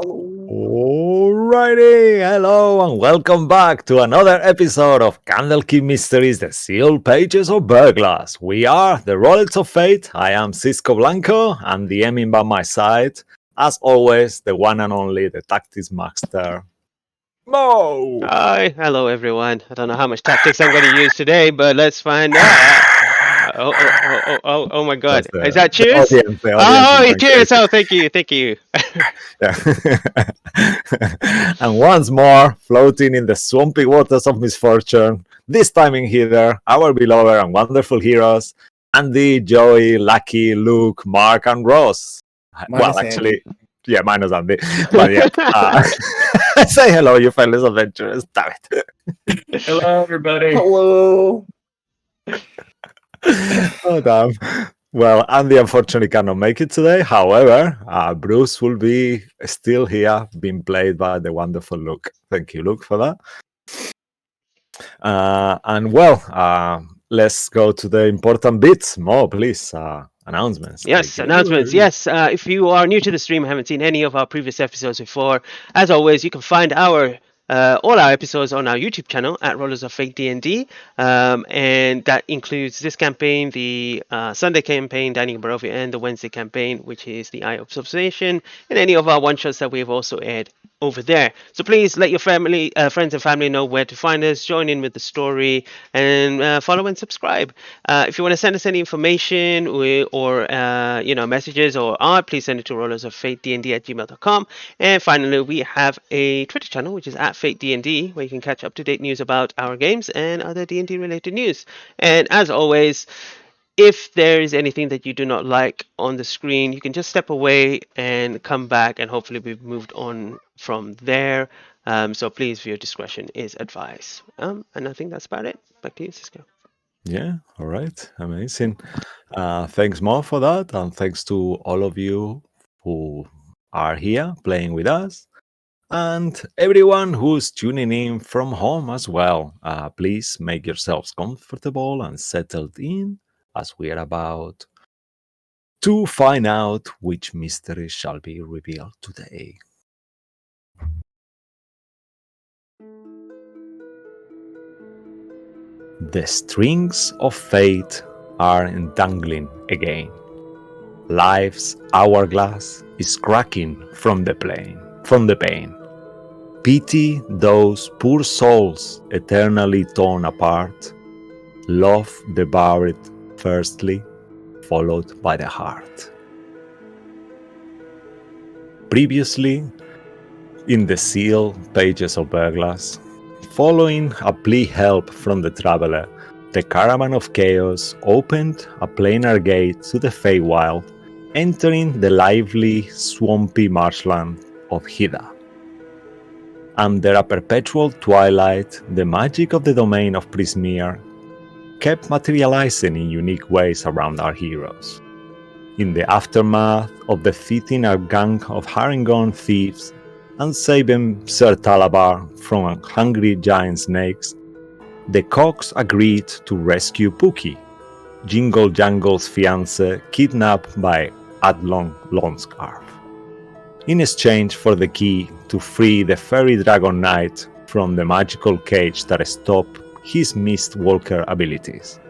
Alrighty, hello and welcome back to another episode of Candlekeep Mysteries, the sealed pages of Verglas. We are the Rollets of Fate. I am Cisco Blanco and DMing by my side, as always, the one and only, the Tactics Master, Mo! Hi, hello everyone. I don't know how much tactics I'm going to use today, but let's find out. Oh my That's God. Is the, that the cheers? audience, the audience is Oh, going cheers. crazy. Oh, thank you. Yeah. And once more, floating in the swampy waters of misfortune, this time in Hither, our beloved and wonderful heroes, Andy, Joey, Lucky, Luke, Mark, and Ross. Well, Minus actually, Andy. yeah, minus Andy. But yeah, say hello, you fellas adventurers. Damn it. Hello, everybody. Hello. Oh, damn. Well, Andy unfortunately cannot make it today. However, Bruce will be still here, being played by the wonderful Luke. Thank you, Luke, for that. Let's go to the important bits. Mo, please. Announcements. Yes, Take it announcements. away. Yes, if you are new to the stream, haven't seen any of our previous episodes before, as always, you can find all our episodes on our YouTube channel at Rollers of Fate D&D, and that includes this campaign, the Sunday campaign, Dining Barovia, and the Wednesday campaign, which is the Eye of Observation, and any of our one-shots that we've also aired over there. So please let your family, friends and family know where to find us, join in with the story, and follow and subscribe. If you want to send us any information or messages or art, please send it to rollersoffatednd@gmail.com. And finally, we have a Twitter channel, which is at FateDND, where you can catch up-to-date news about our games and other D&D related news. And as always, if there is anything that you do not like on the screen, you can just step away and come back, and hopefully we've moved on from there. So please, your discretion is advised. And I think that's about it. Back to you, Cisco. Yeah, all right. Amazing. Thanks, Mo, for that. And thanks to all of you who are here playing with us. And everyone who's tuning in from home as well. Please make yourselves comfortable and settled in as we are about to find out which mystery shall be revealed today. The strings of fate are entangling again. Life's hourglass is cracking from the pain. Pity those poor souls eternally torn apart. Love devoured firstly, followed by the heart. Previously, in the sealed pages of Verglas, following a plea help from the traveler, the caravan of chaos opened a planar gate to the Feywild, entering the lively, swampy marshland of Hither. Under a perpetual twilight, the magic of the domain of Prismeer kept materializing in unique ways around our heroes. In the aftermath of defeating a gang of Harengon thieves and saving Sir Talabar from hungry giant snakes, the Cogs agreed to rescue Pookie, Jingle Jangle's fiancé kidnapped by Adlon Longscarf, in exchange for the key to free the fairy dragon knight from the magical cage that stopped his Mistwalker abilities.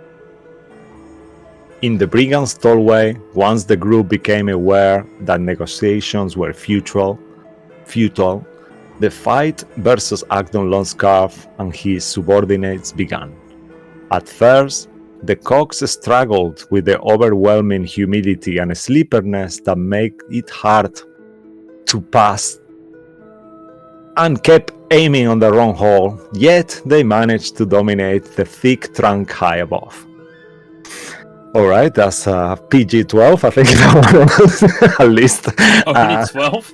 In the Brigand's Tollway, once the group became aware that negotiations were futile, the fight versus Agdon Longscarf and his subordinates began. At first, the Cogs struggled with the overwhelming humidity and sleepiness that made it hard to pass and kept aiming on the wrong hole, yet they managed to dominate the thick trunk high above. Alright, that's PG-12, I think that was at least. Only 12?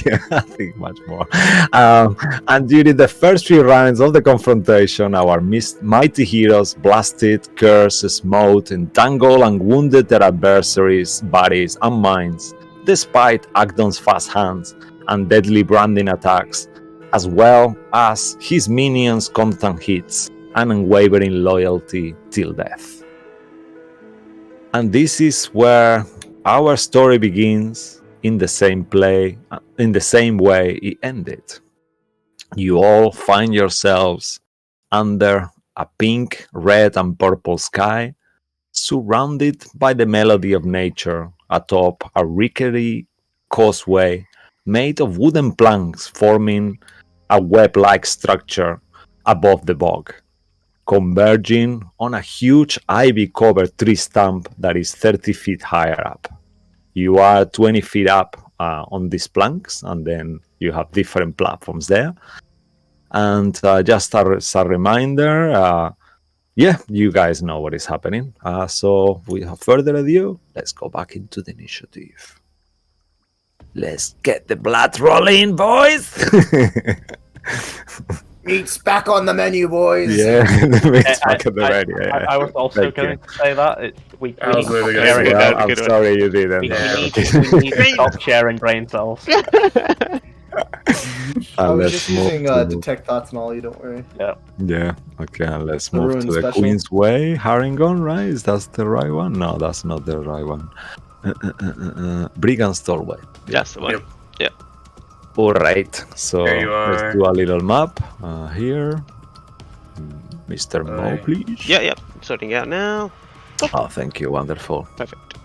Yeah, I think much more. And during the first few rounds of the confrontation, our mighty heroes blasted, cursed, smote, entangled, and wounded their adversaries' bodies and minds, despite Agdon's fast hands and deadly branding attacks, as well as his minions' constant hits and unwavering loyalty till death. And this is where our story begins in the same way it ended. You all find yourselves under a pink, red, and purple sky, surrounded by the melody of nature atop a rickety causeway made of wooden planks forming a web-like structure above the bog, converging on a huge ivy-covered tree stump that is 30 feet higher up. You are 20 feet up on these planks, and then you have different platforms there. And just as a reminder, you guys know what is happening. So without further ado, let's go back into the initiative. Let's get the blood rolling, boys! Meat's back on the menu, boys. Yeah, the meat's back at the ready. I was also going to say that. We I was need really to gonna share say it. that. I'm sorry you didn't. We Yeah, need okay. to stop sharing brain cells. I was Let's just move using to- detect thoughts and all. You don't worry. Yeah, okay, and let's The move ruin to the special. Queen's Way, Haringon, right? Is that the right one? No, that's not the right one. Brigand's Doorway. That's the one. Yep. Alright, so There you let's are. do a little map here. Mr. Mo, Aye. please. Yeah. Sorting it out now. Oh, thank you, wonderful. Perfect.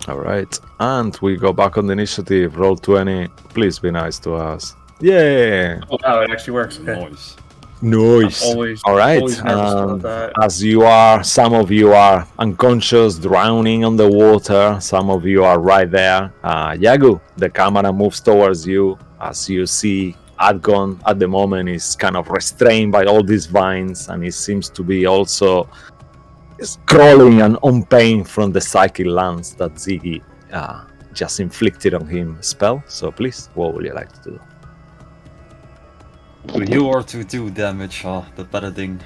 Alright, and we go back on the initiative, roll 20. Please be nice to us. Yeah! Oh, wow, it actually works. Okay. Noise. Nice! Always, Alright, always nervous about that. as some of you are unconscious, drowning on the water, some of you are right there. Yagu, the camera moves towards you as you see Adgon at the moment is kind of restrained by all these vines, and he seems to be also crawling and on pain from the psychic lance that Ziggy just inflicted on him spell. So please, what would you like to do? To heal or to do damage, the better thing.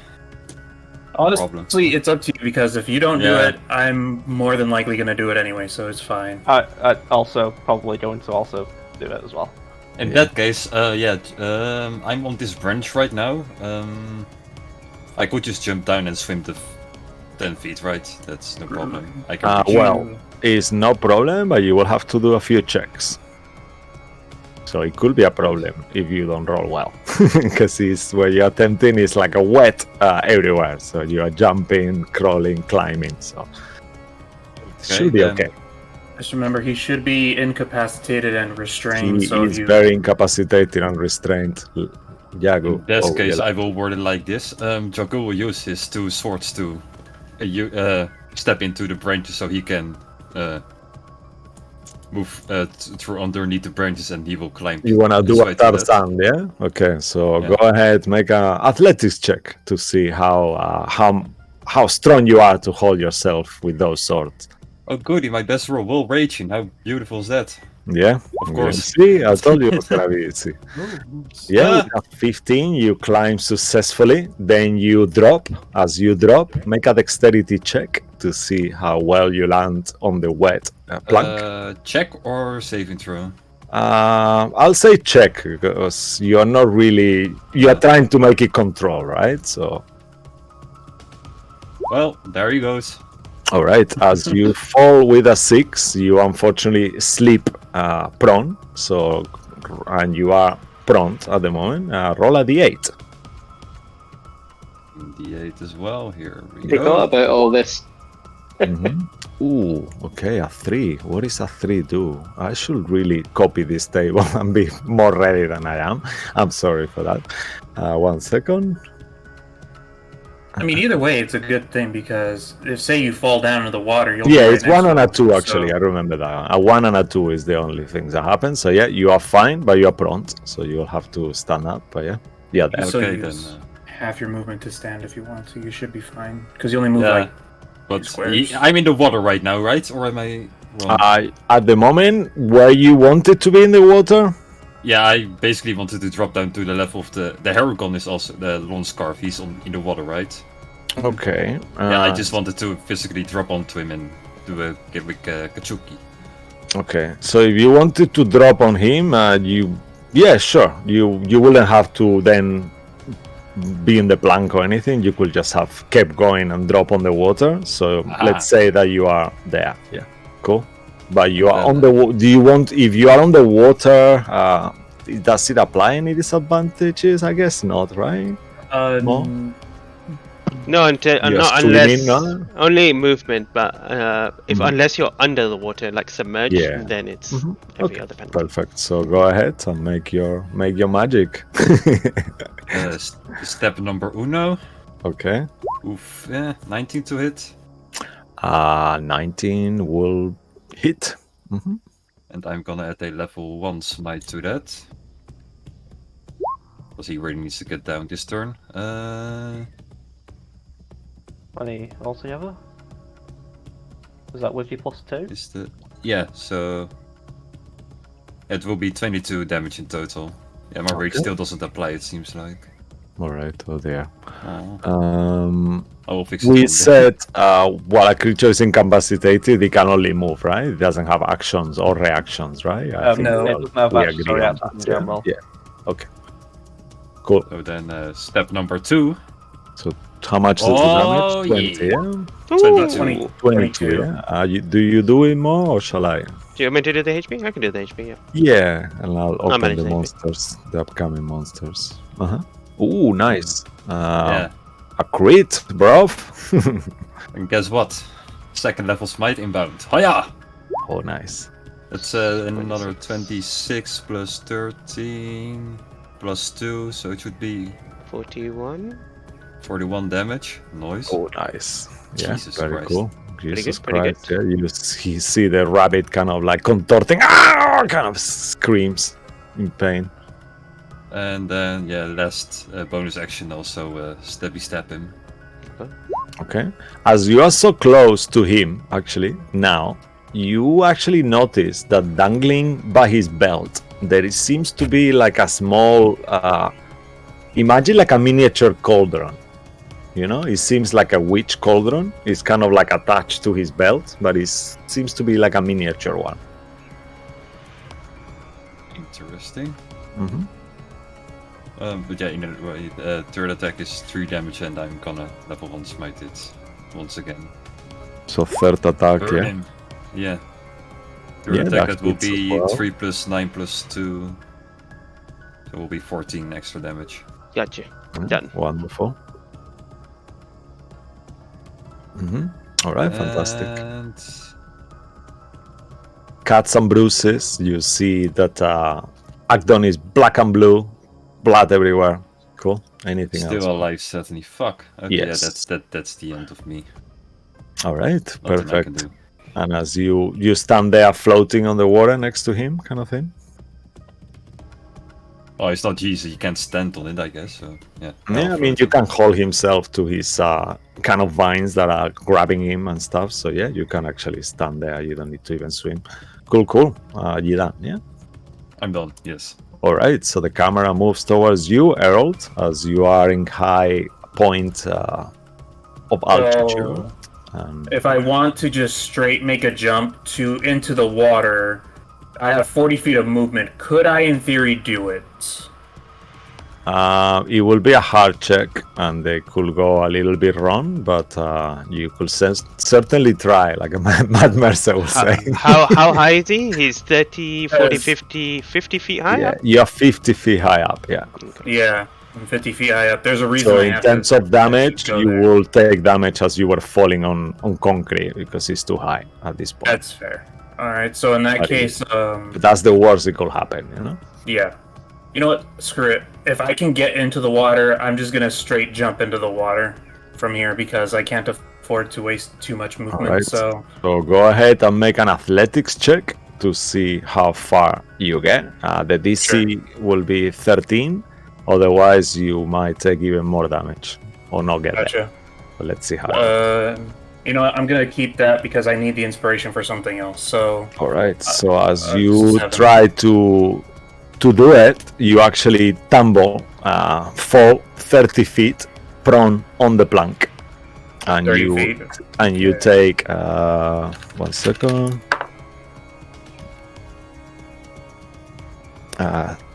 Honestly, it's up to you because if you don't do Yeah. it, I'm more than likely going to do it anyway, so it's fine. I also probably going to also do it as well. In Yeah. that case, I'm on this branch right now. I could just jump down and swim the 10 feet, right? That's no problem. I can reach. Well, it's no problem, but you will have to do a few checks. So it could be a problem if you don't roll well, because it's where you're attempting is like a wet everywhere. So you are jumping, crawling, climbing. So it should be then. okay. Just remember, he should be incapacitated and restrained, He so is if you... very incapacitated and restrained. Yago. In this what would you case, like? I will word it like this. Jagu will use his two swords to step into the branches so he can move through underneath the branches, and he will climb. You wanna do his a way to that. Tarzan, yeah? Okay, so Yeah. go ahead, make a athletics check to see how strong you are to hold yourself with those swords. Oh goody, my best roll, will raging. How beautiful is that? Yeah, Of course. See, I told you it was gonna be easy. Yeah, Ah. with a 15, you climb successfully. Then you drop. As you drop, make a dexterity check to see how well you land on the wet plank. Check or saving throw? I'll say check because you're not really. You're trying to make it control, right? So, Well, there he goes. all right. As you fall with a 6, you unfortunately sleep prone. So, and you are prone at the moment. Roll a d8. D8 as well. Here we Forgot go. about all this. Mhm. Ooh, okay, a 3. What does a 3 do? I should really copy this table and be more ready than I am. I'm sorry for that. 1 second. I mean, either way, it's a good thing because if, say, you fall down into the water, you'll... Yeah, be right it's next 1 to and a it, 2 actually. so- I remember that. A 1 and a 2 is the only things that happen. So yeah, you are fine, but you are prompt. So you'll have to stand up. But yeah, there. So Okay, you then. use half your movement to stand if you want, so you should be fine. Because you only move Yeah, like... but squares. I'm in the water right now, right? Or am I wrong? At the moment, where you wanted to be in the water, Yeah, I basically wanted to drop down to the level of the Haragon is also the long scarf. He's in the water, right? okay. Yeah, I just wanted to physically drop onto him and do a gimmick Kachuki. Okay, so if you wanted to drop on him, sure. You wouldn't have to then be in the plank or anything. You could just have kept going and drop on the water. So let's say that you are there. Yeah, cool. But you are Then, on the. Do you want if you are on the water? Does it apply any disadvantages? I guess not, right? No? No, until You're not swimming, unless no? only movement. But if Mhm. unless you're under the water, like submerged, Yeah. then it's Mhm. every Okay, other penalty. perfect. So go ahead and make your magic. step number uno. Okay. Oof, yeah, 19 to hit. 19 will hit. And I'm gonna add a level 1 smite to that. Because he really needs to get down this turn. Any altogether? Is that with you +2? Is the yeah, so it will be 22 damage in total. Yeah, my rage Okay. still doesn't apply, it seems like. All right. Oh dear. I will fix it We one day. said while a creature is incapacitated, it can only move, right? It doesn't have actions or reactions, right? I think no. we It all- doesn't have we actions agree or on reactions that, in general. Yeah. Okay. Cool. So then step number 2. So how much does Oh, the damage? 20. yeah. Yeah. 22. 22. Yeah. Do you do it more or shall I? Do you want me to do the HP? I can do the HP. Yeah. Yeah, and I'll open manage the the HP. monsters, the upcoming monsters. Ooh, nice. Yeah. A crit, bro. And guess what? Second level smite inbound. Hiya! Oh, nice. That's another 26 plus 13 plus 2, so it should be 41. 41 damage. Nice. Oh, nice. Yeah, Jesus very Christ. cool. Jesus pretty good. Christ. Yeah, you see the rabbit kind of like contorting, kind of screams in pain. And then, yeah, last bonus action also stabby stab him. Okay. As you are so close to him, actually, now, you actually notice that dangling by his belt, seems to be like a small, imagine like a miniature cauldron. You know, it seems like a witch cauldron. It's kind of like attached to his belt, but it seems to be like a miniature one. Interesting. Mm-hmm. But yeah, in a way, third attack is 3 damage, and I'm gonna level 1 smite it once again. So third attack, Burn yeah. him. Yeah. Third Yeah, attack, that that will hits as be well. 3 plus 9 plus 2. So it will be 14 extra damage. Gotcha. Done. Wonderful. All right, fantastic. And Cuts and bruises. You see that Agdon is black and blue, blood everywhere. Cool. Anything still else? alive, certainly. Fuck. Okay, Yes. yeah, that's the end of me. All right, Nothing I can perfect. do. And as you stand there floating on the water next to him, kind of thing. Oh, it's not Jesus. You can't stand on it, I guess. So yeah. Yeah, I mean, you can hold himself to his kind of vines that are grabbing him and stuff. So yeah, you can actually stand there. You don't need to even swim. Cool. You done? Yeah. I'm done. Yes. All right. So the camera moves towards you, Harold, as you are in high point of altitude. So, And if I want to just straight make a jump into the water, I have 40 feet of movement. Could I, in theory, do it? it will be a hard check, and they could go a little bit wrong, but you could certainly try, like a Mad Mercer will say. How high is he? He's 30, 40, Yes. 50 feet high? Yeah, up? you're 50 feet high up, yeah. Yeah, I'm 50 feet high up. There's a reason. So I in have terms to of damage, go you there. will take damage as you were falling on concrete, because it's too high at this point. That's fair. All right. So in that But case, But that's the worst it could happen, you know? yeah. You know what? Screw it. If I can get into the water, I'm just gonna straight jump into the water from here because I can't afford to waste too much movement. right. So So go ahead and make an athletics check to see how far you get. The DC will be 13, otherwise you might take even more damage or not get there. gotcha. But let's see how. You know what? I'm gonna keep that because I need the inspiration for something else. So All right. So as you 7. try to do it, you actually tumble, fall 30 feet prone on the plank, and 30 you feet. you take 1 second.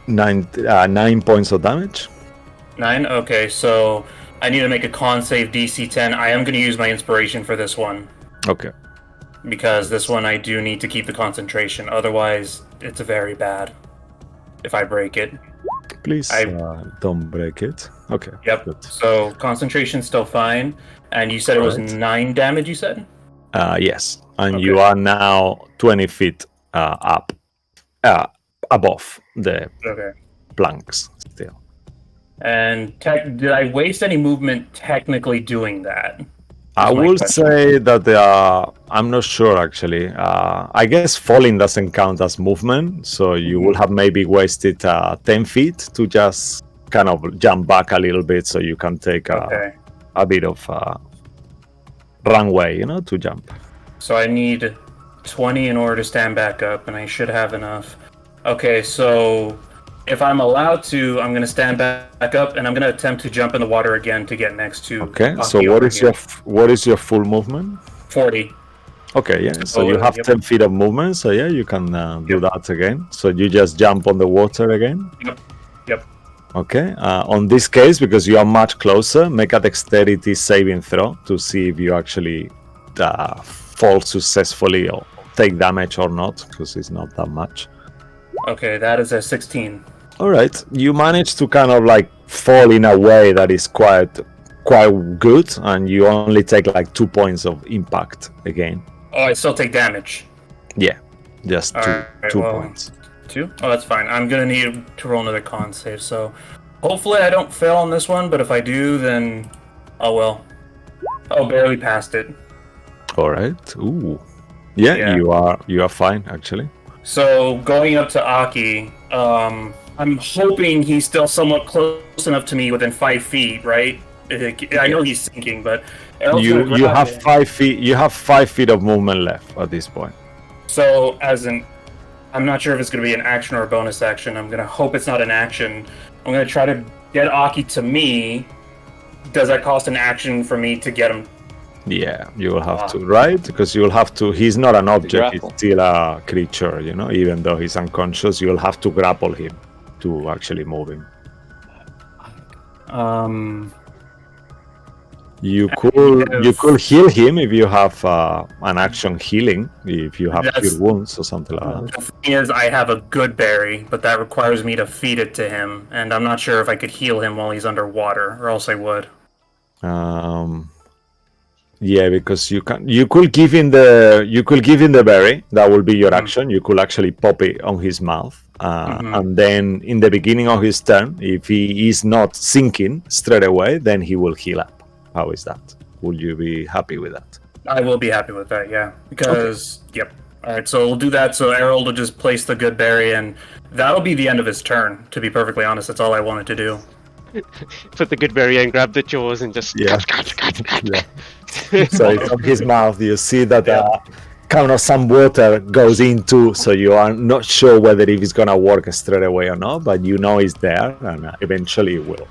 9 points of damage. 9. Okay. So I need to make a con save DC 10. I am gonna use my inspiration for this one. Okay. because this one I do need to keep the concentration. Otherwise, it's very bad if I break it. Please don't break it. Okay. Yep. Good. So concentration's still fine. And you said it was Right. 9 damage, you said? Yes, and Okay. you are now 20 feet up, above the Okay. planks still. And did I waste any movement technically doing that? I Is my will question. say that I'm not sure actually. I guess falling doesn't count as movement, so you will have maybe wasted 10 feet to just kind of jump back a little bit so you can take Okay. a bit of runway, to jump. So I need 20 in order to stand back up, and I should have enough. Okay, so if I'm allowed to, I'm going to stand back up, and I'm going to attempt to jump in the water again to get next to. Okay, so Aki what over is here. what is your full movement? 40? Okay, yeah. So Oh, you have yep. 10 feet of movement, so yeah, you can do Yep. that again. So you just jump on the water again. Yep. Okay. On this case, because you are much closer, make a dexterity saving throw to see if you actually fall successfully or take damage or not, because it's not that much. Okay, that is a 16. All right, you manage to kind of like fall in a way that is quite good, and you only take like 2 points of impact again. Oh, I still take damage. Yeah, just two Alright, 2 well, points. 2? Oh, that's fine. I'm going to need to roll another con save, so hopefully I don't fail on this one, but if I do, then oh well. Oh, barely passed it. All right. Ooh. Yeah, Yeah. you are fine actually. So going up to Aki, I'm hoping he's still somewhat close enough to me within 5 feet, right? I know he's sinking, but You have 5 feet. You have 5 feet of movement left at this point. So I'm not sure if it's going to be an action or a bonus action. I'm going to hope it's not an action. I'm going to try to get Aki to me. Does that cost an action for me to get him? Yeah, you will have to, right? Because you will have to. He's not an object. He's grapple. still a creature. Even though he's unconscious, you will have to grapple him to actually move him. You could heal him if you have an action healing. If you have cure wounds or something like that. The thing is, I have a good berry, but that requires me to feed it to him, and I'm not sure if I could heal him while he's underwater, or else I would. Yeah, because you could give him the berry. That will be your action. You could actually pop it on his mouth, and then in the beginning of his turn, if he is not sinking straight away, then he will heal up. How is that? Will you be happy with that? I will be happy with that, yeah. Because, yep. Alright, so we'll do that. So Errol will just place the good berry, and that'll be the end of his turn, to be perfectly honest. That's all I wanted to do. Put the good berry and grab the jaws and just. Yeah. So it's on his mouth. You see that kind of some water goes into, so you are not sure whether if it's gonna work straight away or not, but you know it's there, and eventually it will.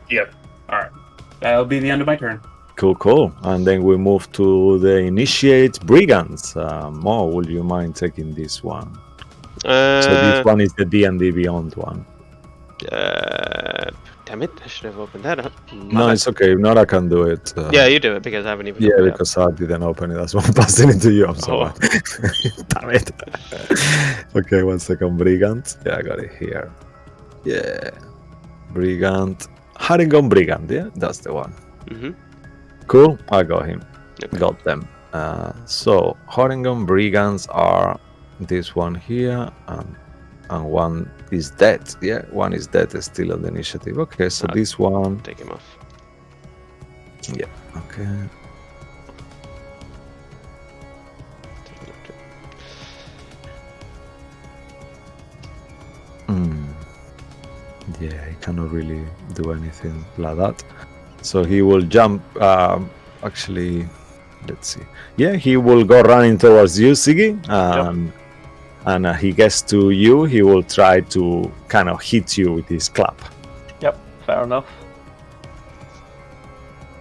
Yep. Alright. That'll be the end of my turn. Cool. And then we move to the initiate brigands. Mo, will you mind taking this one? So this one is the D&D Beyond one. Damn it! I should have opened that up. No, it's okay. If not, I can do it. Yeah, you do it because I haven't even. Yeah, opened it up. because I didn't open it. That's why I'm passing it to you. I'm sorry. Oh. Damn it. Okay, 1 second. Brigand. Yeah, I got it here. Yeah. Brigand. Haringon Brigand, yeah? That's the one. Mm-hmm. Cool. I got him. Okay. Got them. So, Haringon Brigands are this one here, and one is dead. Yeah, one is dead, still on the initiative. Okay, so this one. Take him off. Yeah, okay. Yeah, he cannot really do anything like that. So he will jump. Actually, let's see. Yeah, he will go running towards you, Siggy. And he gets to you. He will try to kind of hit you with his club. Yep, fair enough.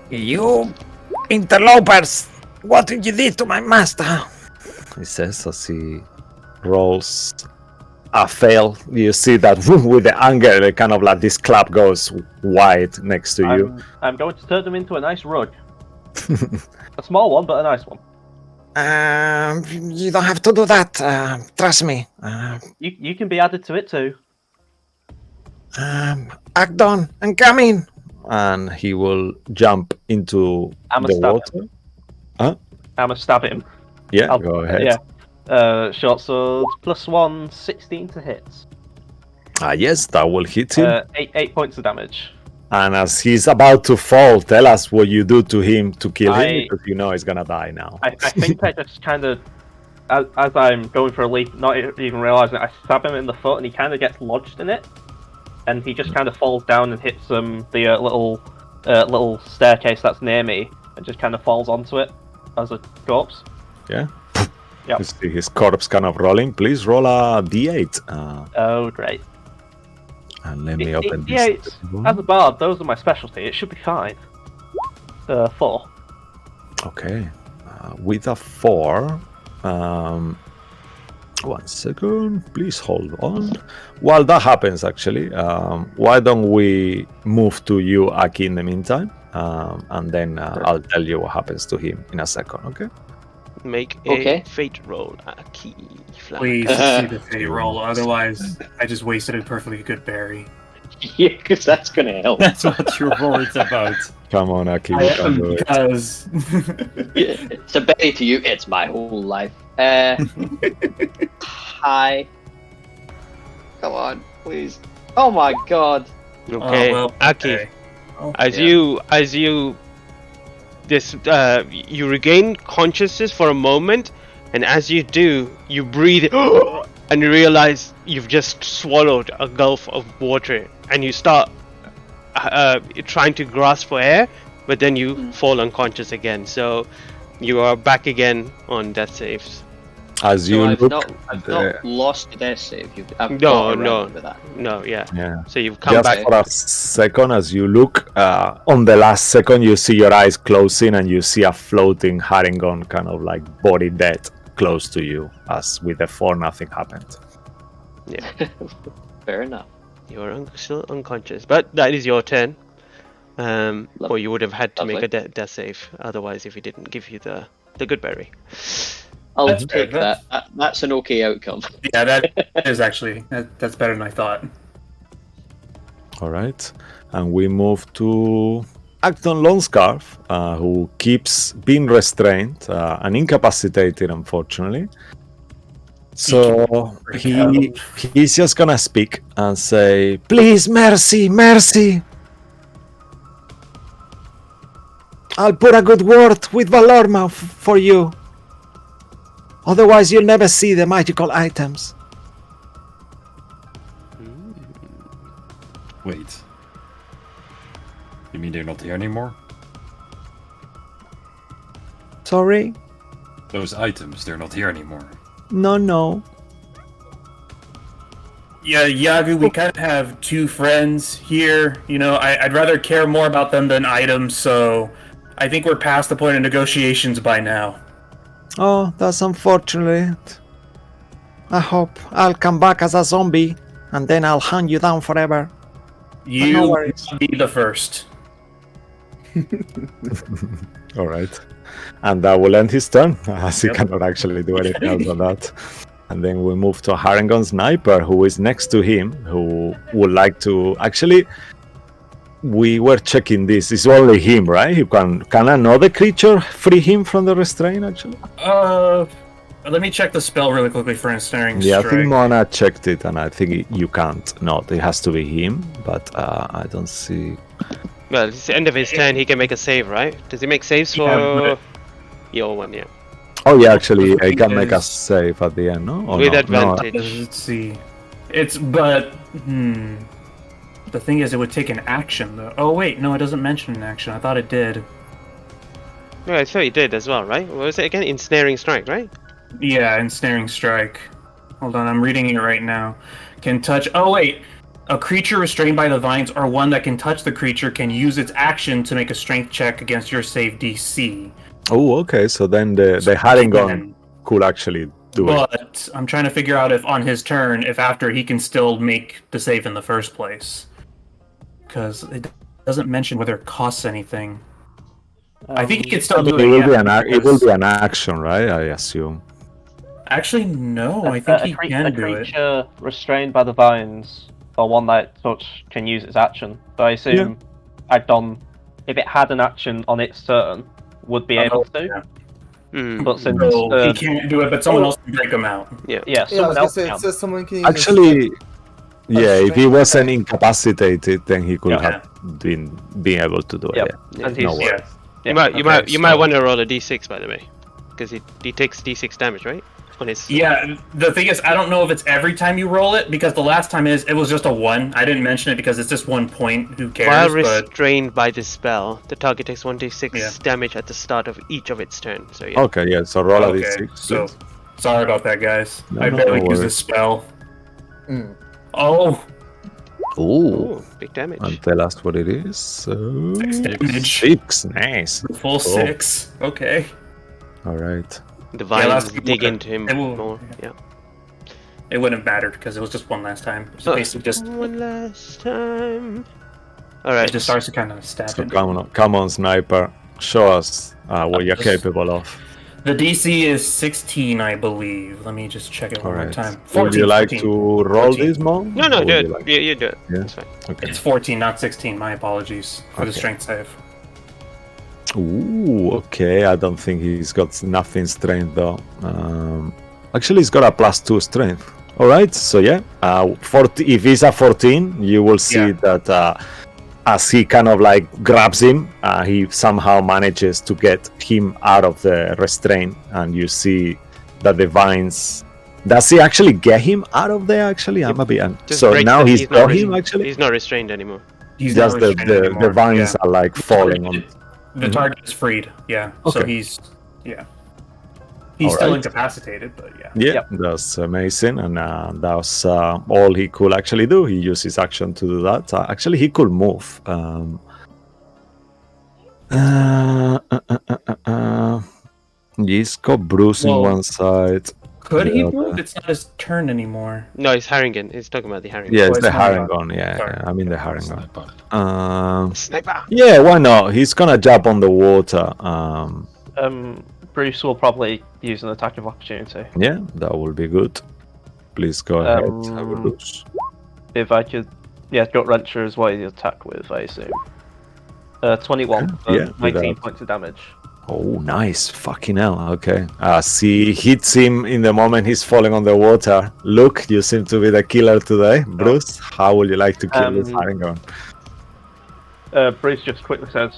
You interlopers! What did you do to my master? He says as he rolls a fail. You see that with the anger, the kind of like this club goes wide next to you. I'm going to turn them into a nice rug. A small one, but a nice one. You don't have to do that. Trust me. You can be added to it too. Act on and come in. And he will jump into I'm the a stab water. I'm gonna stab him. Yeah, go ahead. Yeah. Short sword +1, 16 to hit. Yes, that will hit him. 8 points of damage. And as he's about to fall, tell us what you do to him to kill him, I- because you know he's gonna die now. I think I just kind of, as I'm going for a leap, not even realizing it, I stab him in the foot and he kind of gets lodged in it. And he just kind of falls down and hits the little staircase that's near me and just kind of falls onto it as a corpse. Yeah? Yep. You see his corpse kind of rolling. Please roll a d8. Oh, great. And let me open this. D8s, as a bard, those are my specialty. It should be fine. 4. Okay. With a 4. 1 second. Please hold on. While that happens, actually, why don't we move to you, Aki, in the meantime? And then I'll tell you what happens to him in a second, okay? Make a Okay. fate roll. Aki. Please see the fate roll, otherwise I just wasted a perfectly good berry. Yeah, because that's gonna help. That's what your roll's about. Come on, Aki. I You can am do it. because It's a berry to you. It's my whole life. Hi. Come on, please. Oh my god. Okay, Aki. okay. Oh, As Yeah. you regain consciousness for a moment, and as you do, you breathe and you realize you've just swallowed a gulp of water, and you start trying to grasp for air, but then you fall unconscious again. So you are back again on death saves. As you So look, I've not lost the death save. I've No, got around no. with that. No, yeah. yeah. So you've come Just back. for a second, as you look, on the last second, you see your eyes closing and you see a floating Haringon kind of like body dead close to you. As with the 4, nothing happened. Yeah, Fair enough. you're still unconscious, but that is your turn. Or you would have had to make a Lovely. death save otherwise if he didn't give you the good berry. I'll That's take fair, that. That's an okay outcome. Yeah, that is actually that's better than I thought. All right. And we move to Acton Lonescarf, who keeps being restrained and incapacitated, unfortunately. So he's just gonna speak and say, "Please, mercy, mercy. I'll put a good word with Valorma for you. Otherwise, you'll never see the magical items." Wait. You mean they're not here anymore? Sorry? Those items, they're not here anymore. No. Yeah, Yagu, we kind of have two friends here. You know, I'd rather care more about them than items, so I think we're past the point of negotiations by now. Oh, that's unfortunate. I hope I'll come back as a zombie, and then I'll hunt you down forever. You no worries. be the first. All right. And that will end his turn, as he Yep. cannot actually do anything else than that. And then we move to Harangon Sniper, who is next to him, who would like to... Actually, we were checking this. It's only him, right? You can another creature free him from the restraint, actually? Let me check the spell really quickly for ensnaring Yeah, I strike. think Mona checked it, and I think you can't. No, it has to be him, but I don't see... Well, it's the end of his turn. He can make a save, right? Does he make saves for but- your one? Yeah. Oh, yeah, actually, The I thing can make a is- save at the end, no? Or With no? advantage. Let's see. The thing is, it would take an action, though. Oh, wait, no, it doesn't mention an action. I thought it did. No, I thought he did as well, right? What was it again? Ensnaring strike, right? Yeah, ensnaring strike. Hold on, I'm reading it right now. Can touch... Oh, wait. A creature restrained by the vines or one that can touch the creature can use its action to make a strength check against your save DC. Oh, okay, so then the Haringon could actually do it. But I'm trying to figure out if on his turn, if after he can still make the save in the first place. Because it doesn't mention whether it costs anything. I think he can I still mean, do it it. will Yeah, be it will because- be an action, right? I assume. Actually, no. I think he can a do it. creature restrained by the vines, or one that touch, can use its action. So I assume I've done. If it had an action on its turn, would be able to. Yeah. Hmm. But since So he can't do it, but someone else can break him out. yeah, Yeah, I was someone gonna else say it can. says someone can use a Actually, yeah, if he strength wasn't attack. incapacitated, then he could Yeah. have been able to do it. Yep. Yeah. And No he's worries. Yeah. You Okay, might so- want to roll a d6 by the way, because he takes d6 damage, right? On his. Yeah, the thing is, I don't know if it's every time you roll it, because the last time it was just a 1. I didn't mention it because it's just 1 point. Who cares? While But restrained by this spell, the target takes 1d6 Yeah. damage at the start of each of its turn. So yeah. Okay, yeah. So roll a okay, d6. so please. sorry about that, guys. No, I no, barely no used worries. this spell. Mm. Oh, Ooh. Ooh, big damage. And tell us what it is. So... 6 damage. 6, nice. Full 6. Okay. All right. The Yeah, vines last dig time- into him it will- more. Yeah. It wouldn't have mattered because it was just one last time. So basically, just one last time. All it right. just starts to kind of stab So him. come on, sniper. Show us what you're just- capable of. The DC is 16, I believe. Let me just check it All one more right. time. Would you like 14. to roll 14. this, Mom? No, Or do would it. you like- You do it. Yeah. It's fine. Okay. It's 14, not 16. My apologies for the Okay. strength save. Ooh, okay. I don't think he's got nothing strength though. Actually, he's got a +2 strength. All right. So yeah, 40, if he's a 14, you will see Yeah. that as he kind of like grabs him, he somehow manages to get him out of the restraint, and you see that the vines. Does he actually get him out of there? Actually, I'm a bit. Just So breaks now them. he's not got res- him. Actually, He's not restrained anymore. He's just not the restrained anymore. vines Yeah. are like falling on. The Mhm. target is freed. Yeah. So Okay. he's He's All still right. incapacitated, but yeah. Yeah, Yep. that's amazing, and that's all he could actually do. He used his action to do that. Actually, he could move. He's got Bruce Well, in one side. Could he Yeah, move? It's not his turn anymore. No, it's Haringen. He's talking about the Haringen. Yeah, it's it's the not Harengon. Yeah, Sorry. yeah, I mean the Harengon. Sniper. Sniper. Yeah, why not? He's gonna jump on the water. Bruce will probably use an attack of opportunity. Yeah, that will be good. Please go ahead. Um, Have a Bruce. If I could, yeah, gut wrencher is what you attack with, I assume. 21, Yeah, 19 without- points of damage. Oh, nice. Fucking hell. Okay. He hits him in the moment he's falling on the water. Luke, you seem to be the killer today. Bruce, how would you like to kill this Harengon? Bruce just quickly says,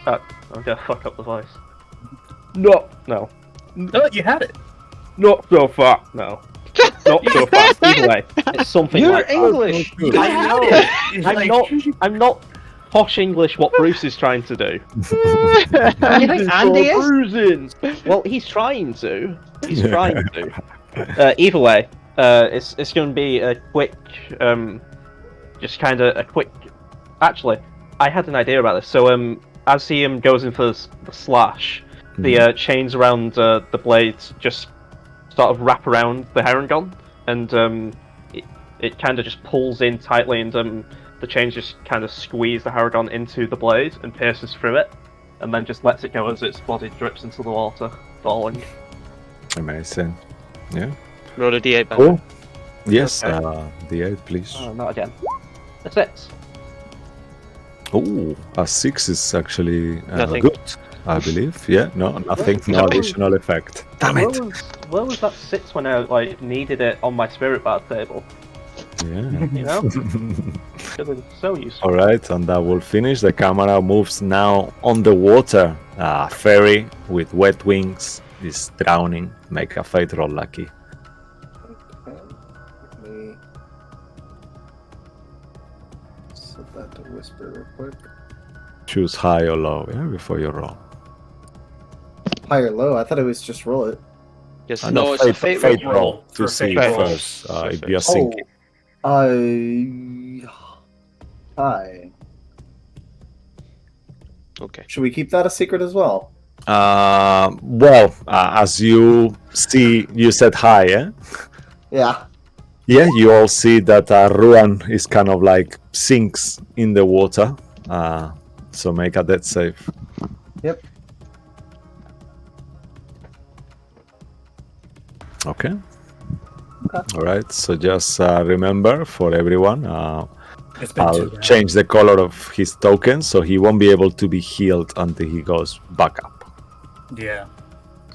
I'm gonna fuck up the voice. No. No, you had it. Not so fast, no. Not so fast. Either way, it's something You're like that. English. You I had know. it. It's I'm like- not. I'm not posh English. What Bruce is trying to do. You think Andy is? Bruising. Well, he's trying to. He's trying to. Either way, it's going to be a quick, just kind of a quick. Actually, I had an idea about this. So, as he goes in for the slash, the chains around the blades just sort of wrap around the Harengon, and it kind of just pulls in tightly, and the chains just kind of squeeze the Harengon into the blade and pierces through it, and then just lets it go as its body drips into the water, falling. Amazing. Yeah. Roll a d8 back. Cool. Yes, Okay. D8, please. Oh, not again. A 6. Oh, a 6 is actually Nothing. good, I believe. Yeah, no, nothing. No Nothing. additional effect. Damn it. Where was that 6 when I needed it on my spirit bar table? Yeah. You know? Could have been so useful. All right, and that will finish. The camera moves now on the water. Fairy with wet wings is drowning. Make a fate roll, Lucky. Let me set that to whisper real quick. Choose high or low, yeah, before you roll. High or low? I thought it was just roll it. Just No, it's a fate roll. to For see fate roll. first For if fate. you're sinking. High. Okay. Should we keep that a secret as well? As you see, you said high, yeah? Yeah. Yeah, you all see that Ruan is kind of like sinks in the water. So make a death save. Yep. Okay. All right. So just remember for everyone, It's been I'll too bad. change the color of his token so he won't be able to be healed until he goes back up. Yeah.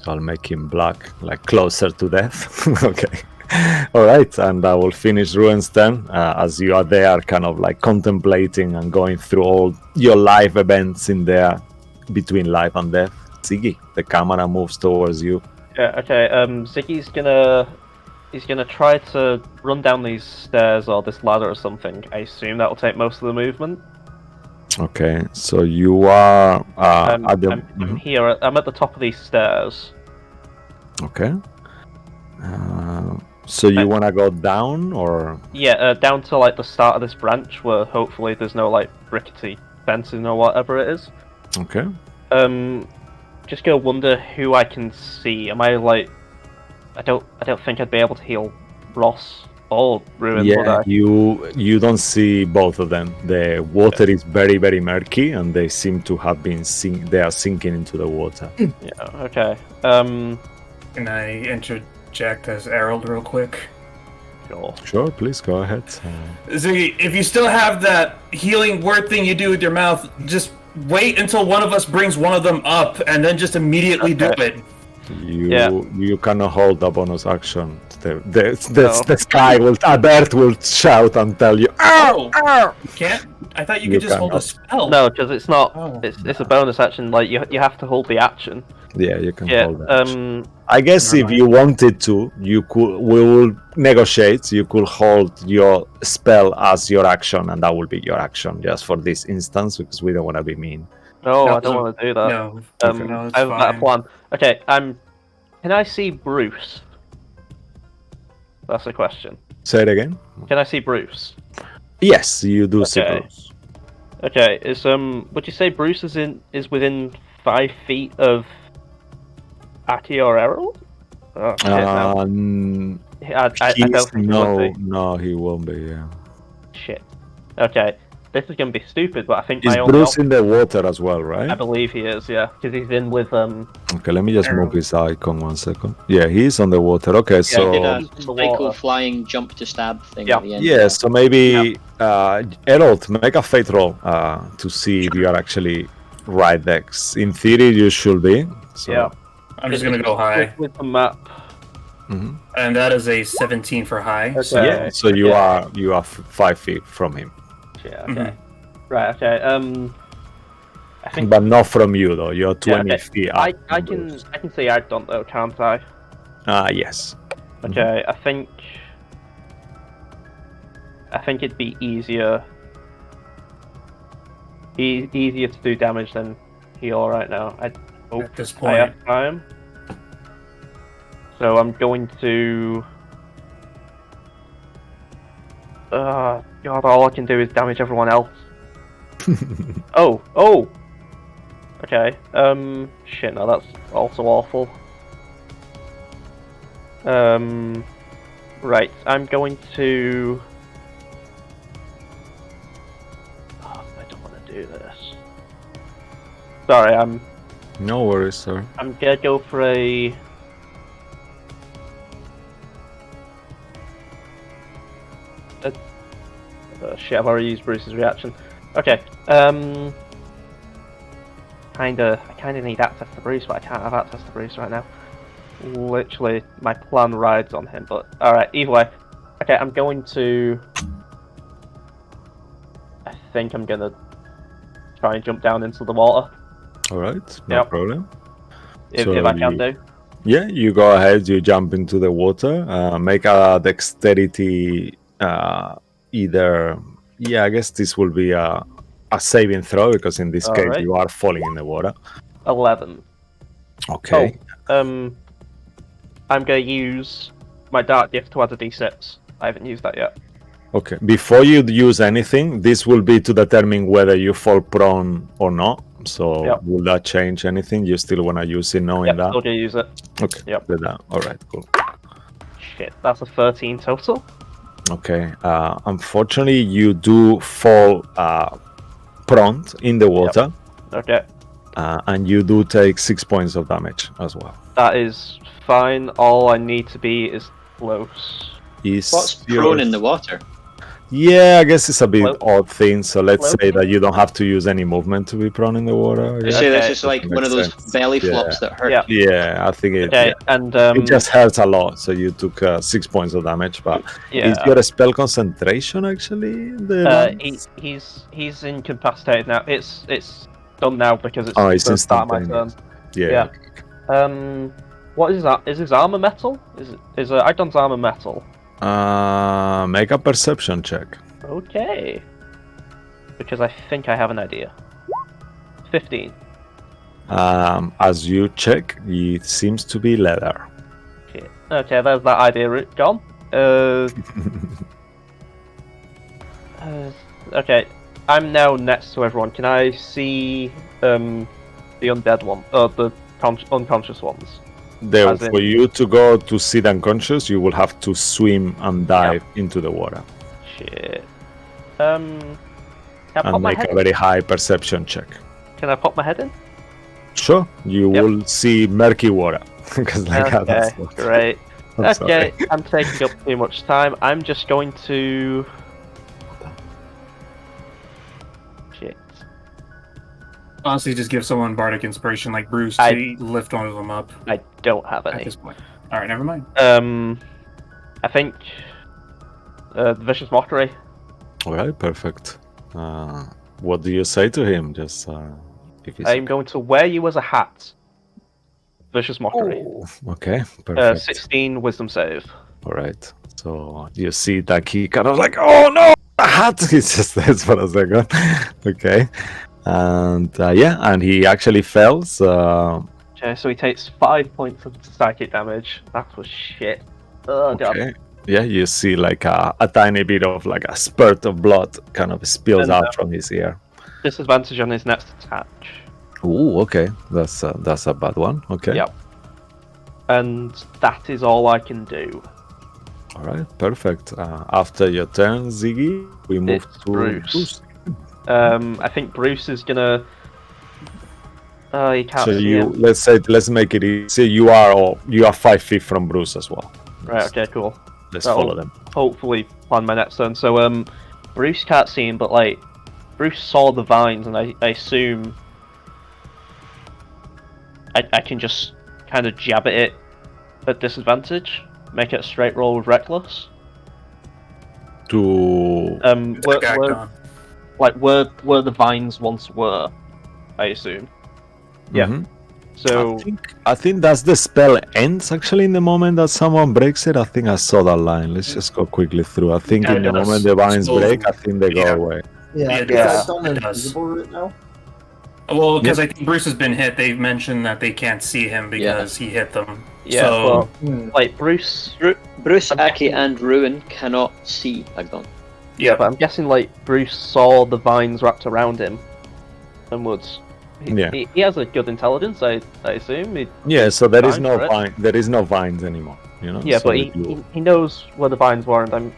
So I'll make him black, like closer to death. Okay. All right, and I will finish Ruinstein as you are there, kind of like contemplating and going through all your life events in there between life and death. Ziggy, the camera moves towards you. Yeah. Okay. Ziggy's gonna try to run down these stairs or this ladder or something. I assume that will take most of the movement. Okay, so you are at the. I'm here. I'm at the top of these stairs. Okay. So you want to go down or? Yeah, down to like the start of this branch where hopefully there's no like rickety fencing or whatever it is. Okay. Just gonna wonder who I can see. Am I like? I don't think I'd be able to heal Ross or Ruin. Would Yeah, I? you don't see both of them. The water is very very murky, and they seem to have been they are sinking into the water. Yeah. Okay. Can I interject as Harold real quick? Sure. Sure, please go ahead. Ziggy, if you still have that healing word thing you do with your mouth, just wait until one of us brings one of them up, and then just immediately do it. You cannot hold a bonus action. The sky will, Albert will shout and tell you. Oh, "Ow!" you can't? I thought you You could just hold a cannot. spell. No, because it's not. Oh. It's a bonus action. Like you have to hold the action. Yeah, you can Yeah. hold that. I guess if you wanted to, you could. We will negotiate. You could hold your spell as your action, and that will be your action just for this instance because we don't want to be mean. No, No, I don't want to do that. No, no, it's I have a better fine. plan. Okay. Can I see Bruce? That's the question. Say it again. Can I see Bruce? Yes, you do see Okay. Bruce. Okay. Would you say Bruce is within 5 feet of Aki or Errol? Oh, shit, no. I don't think he would be. No, he won't be. Yeah. Shit. Okay. This is gonna be stupid, but I think Is my only Bruce in the water as well, right? I believe he is, yeah, because he's in with Okay, let me just Arrow. move his icon 1 second. Yeah, he's on the water. Okay, Did a the very cool water. flying jump to stab thing Yeah. at the end. yeah, so maybe Errol, make a fate roll to see if you are actually right next. In theory, you should be. So. Yeah. I'm just gonna go high, with the map. Mhm. and that is a 17 for high. Okay. So Yeah, so you are 5 feet from him, Yeah. Okay. Right. Okay. I think but not from you though. You're 20 okay. feet up. I from can Bruce. see I don't though, can't I? Yes. Okay. I think it'd be easier to do damage than heal right now. at this I point, have time. So I'm going to. God, all I can do is damage everyone else. Oh. Okay. Shit. No, that's also awful. Right. I'm going to. Oh, I don't want to do this. Sorry. No worries, sir. I'm gonna go for a. Shit, I've already used Bruce's reaction. Okay, I kinda need access to Bruce, but I can't have access to Bruce right now. Literally, my plan rides on him, but alright, either way. Okay, I'm going to... I think I'm gonna try and jump down into the water, Alright, no Yep. problem. if So I can do. Yeah, you go ahead, you jump into the water, make a dexterity either. Yeah, I guess this will be a saving throw because in this case Alright. you are falling in the water. 11. Okay. I'm gonna use my dark gift to add a d6. I haven't used that yet. Okay. Before you use anything, this will be to determine whether you fall prone or not. So Yep. will that change anything? You still want to use it knowing Yep, that? still gonna use it. Okay. Yep. Do that. All right. Cool. Shit, that's a 13 total. Okay. Unfortunately, you do fall prone in the water. Okay. And you do take 6 points of damage as well. That is fine. All I need to be is close. What's prone in the water? Yeah, I guess it's a bit Float. odd thing. So let's say Floating? that you don't have to use any movement to be prone in the water. You Yeah, say this Okay. is like one of those Makes sense. belly Yeah. flops that hurt. Yeah. yeah, I think it. Okay, Yeah. and It just hurts a lot. So you took 6 points of damage, but is yeah. your spell concentration actually? He's incapacitated now. It's done now because it's Oh, it's the start of my turn. instantaneous. Yeah. What is that? Is his armor metal? Is Agdon's armor metal? Make a perception check. Okay. Because I think I have an idea. 15. As you check, it seems to be leather. Okay, there's that idea route gone. Okay, I'm now next to everyone. Can I see the undead one, or the unconscious ones? As in- For you to go to sit unconscious, you will have to swim and dive into the water Shit. Can I and pop my make head a in? very high perception check. Can I pop my head in? Sure, you Yep. will see murky water because Okay, great. I'm sorry. Okay, I'm taking up too much time. I'm just going to. Shit. Honestly, just give someone bardic inspiration like Bruce I- to lift one of them up I don't have at any. this point. All right, never mind. I think. Vicious Mockery. All right, perfect. What do you say to him? Just if he's I'm going to wear you as a hat. Vicious Mockery. okay, perfect. 16 Wisdom save. All right. So you see that he kind of like, oh no, a hat. He just stays for a second. Okay. And yeah, and he actually fails. Okay, so he takes 5 points of psychic damage. That was shit. Oh god. Okay. Yeah, you see like a tiny bit of like a spurt of blood kind of spills And, out from his ear. Disadvantage on his next attack. Ooh, okay. That's a bad one. Okay. Yep. And that is all I can do. All right, perfect. After your turn, Ziggy, we move It's to Bruce. I think Bruce is gonna. Oh, he can't So see you him. let's make it easy. You are 5 feet from Bruce as well. Right. Okay. Cool. Let's That'll follow them. Hopefully, plan my next turn. So Bruce can't see him, but like, Bruce saw the vines, and I assume I can just kind of jab at it at disadvantage, make it a straight roll with Reckless. To Attack Agdon. Where the vines once were, I assume. Yeah. Mhm. So I think that's the spell ends actually in the moment that someone breaks it. I think I saw that line. Let's just go quickly through. I think Yeah, in the it does. moment the vines So- break, I think they go yeah. away. Yeah, Yeah, is yeah, that done it does. invisible right now? Well, because I think Bruce has been hit. They've mentioned that they can't see him because he hit them. yeah, So well, Hmm. like Bruce. Bruce, I'm Aki, guessing- and Ruin cannot see Agdon. Yeah, but I'm guessing like Bruce saw the vines wrapped around him, and would. Yeah. He has a good intelligence, I assume. Yeah, so there is Fine no for it. vine. There is no vines anymore. You know. Yeah, So but you- he knows where the vines were, and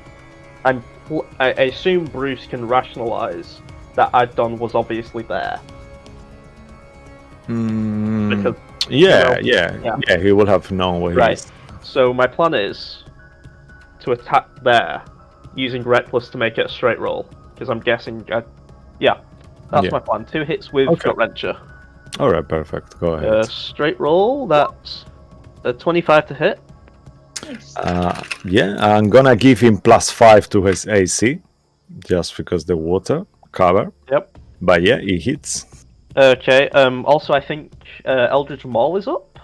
I assume Bruce can rationalize that Agdon was obviously there Mm, because. yeah, Yeah. yeah. He will have known where he Right. is. So my plan is to attack there, using Reckless to make it a straight roll, because I'm guessing. Yeah, that's Yeah. my plan. 2 hits with Okay. Gut Wrencher. All right, perfect. Go ahead. Straight roll. That's a 25 to hit. Yeah, I'm gonna give him +5 to his AC, just because the water cover. Yep. But yeah, he hits. Okay. Also, I think Eldritch Maul is up.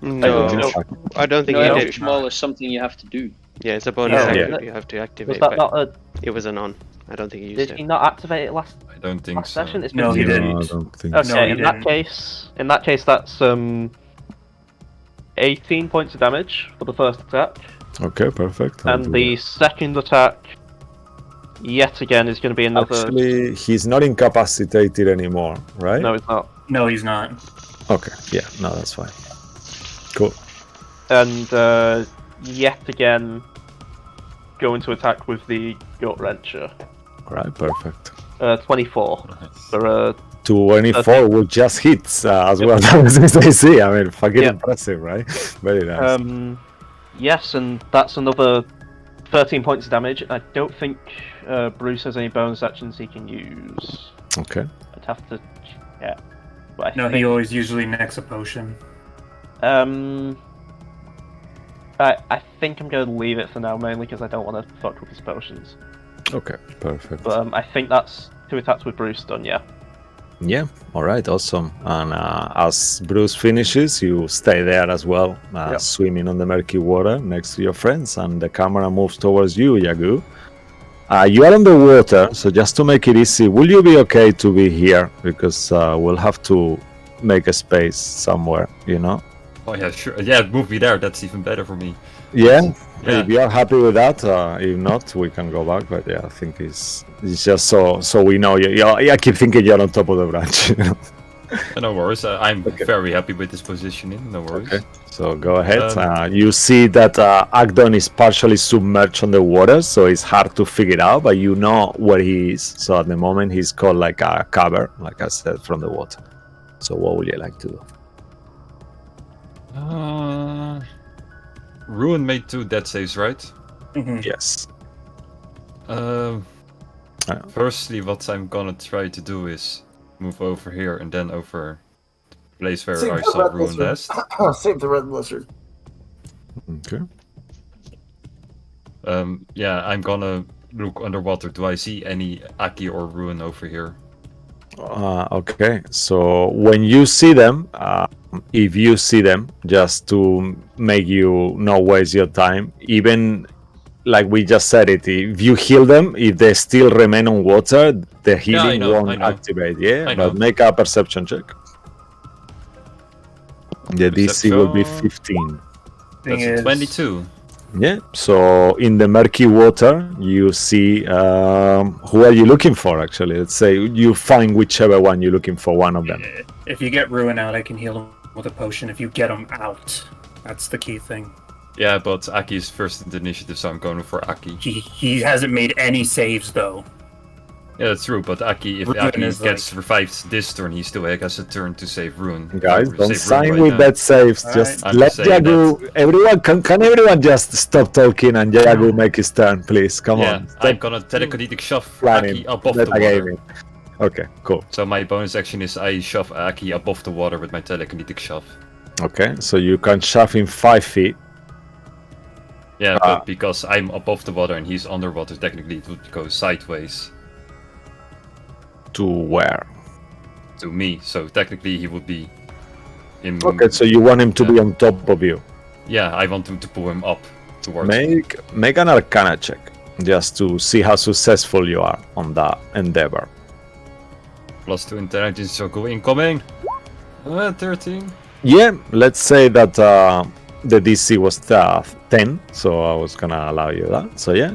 No, no. I don't think No, he did. Eldritch Maul is something you have to do. Yeah, it's a bonus Yeah. action Yeah. you have to Was activate, that but not a? it was a non. I don't think he used Did it. he not activate it last I don't think so. session? It's No, been he two didn't. No, I weeks. don't think Okay, so. No, he in that didn't. case, that's 18 points of damage for the first attack, Okay, perfect. I'll and do the second attack, yet again, is going to be that. another. Actually, he's not incapacitated anymore, right? No, it's not. no, he's not. Okay, yeah, no, that's fine. Cool. And yet again, going to attack with the Gut Wrencher. All right, perfect. 24 Nice. for 24 will just hit as well as I see. I mean, fucking Yep. impressive, right? Very nice. yes, and that's another 13 points of damage. I don't think Bruce has any bonus actions he can use. Okay. I'd have to check. But I No, think, he always usually necks a potion. I think I'm going to leave it for now, mainly because I don't want to fuck with his potions. Okay, perfect. But I think that's 2 attacks with Bruce done, yeah. Yeah, all right, awesome. And as Bruce finishes, you stay there as well, Yep. swimming on the murky water next to your friends, and the camera moves towards you, Yagu. You are on the water, so just to make it easy, will you be okay to be here? Because we'll have to make a space somewhere, you know? Oh yeah, sure. Yeah, move me there. That's even better for me. Yeah? Yeah. If you are happy with that, if not, we can go back. But yeah, I think it's just so we know. I keep thinking you're on top of the branch. You know? No worries. I'm Okay. very happy with this positioning. No worries. Okay. So go ahead. You see that Agdon is partially submerged on the water, so it's hard to figure out, but you know where he is. So at the moment, he's called like a cover, like I said, from the water. So what would you like to do? Ruin made 2 death saves, right? Mhm. Yes. Firstly, what I'm gonna try to do is move over here and then over the place where Save I the saw red Ruin lizard. last. Save the red lizard. Okay. Yeah, I'm gonna look underwater. Do I see any Aki or Ruin over here? Okay. So when you see them, if you see them, just to make you not waste your time, even like we just said it, if you heal them, if they still remain on water, the healing I won't know. activate. Yeah, I but know. make a perception check. The DC will be Perception. 15. Thing That's is, 22. Yeah. So in the murky water, you see who are you looking for? Actually, let's say you find whichever one you're looking for. One of them. if you get Ruin out, I can heal him with a potion. If you get him out, that's the key thing. Yeah, but Aki is first in the initiative, so I'm going for Aki. He hasn't made any saves though. Yeah, that's true, but Aki, if Ruin Aki is gets revived this turn, he still has a turn to save Ruin. Guys, Or don't save sign Ruin right with now. that saves. All Just right. I'm let just saying Yagu. Everyone, can everyone just stop talking and Yagu make his turn, please? Come Yeah, on. I'm gonna telekinetic shove planning. Aki above Let the the game water. in. Okay, cool. So my bonus action is I shove Aki above the water with my telekinetic shove. Okay, so you can shove him 5 feet. Yeah, but because I'm above the water and he's underwater, technically it would go sideways To where? to me. So technically he would be in. Okay, so you want him to be Yeah. on top of you. Yeah, I want him to pull him up towards me. Make an Arcana check, just to see how successful you are on that endeavor. +2 intelligence circle incoming. 13. Yeah, let's say that the DC was 10, so I was gonna allow you that. So yeah,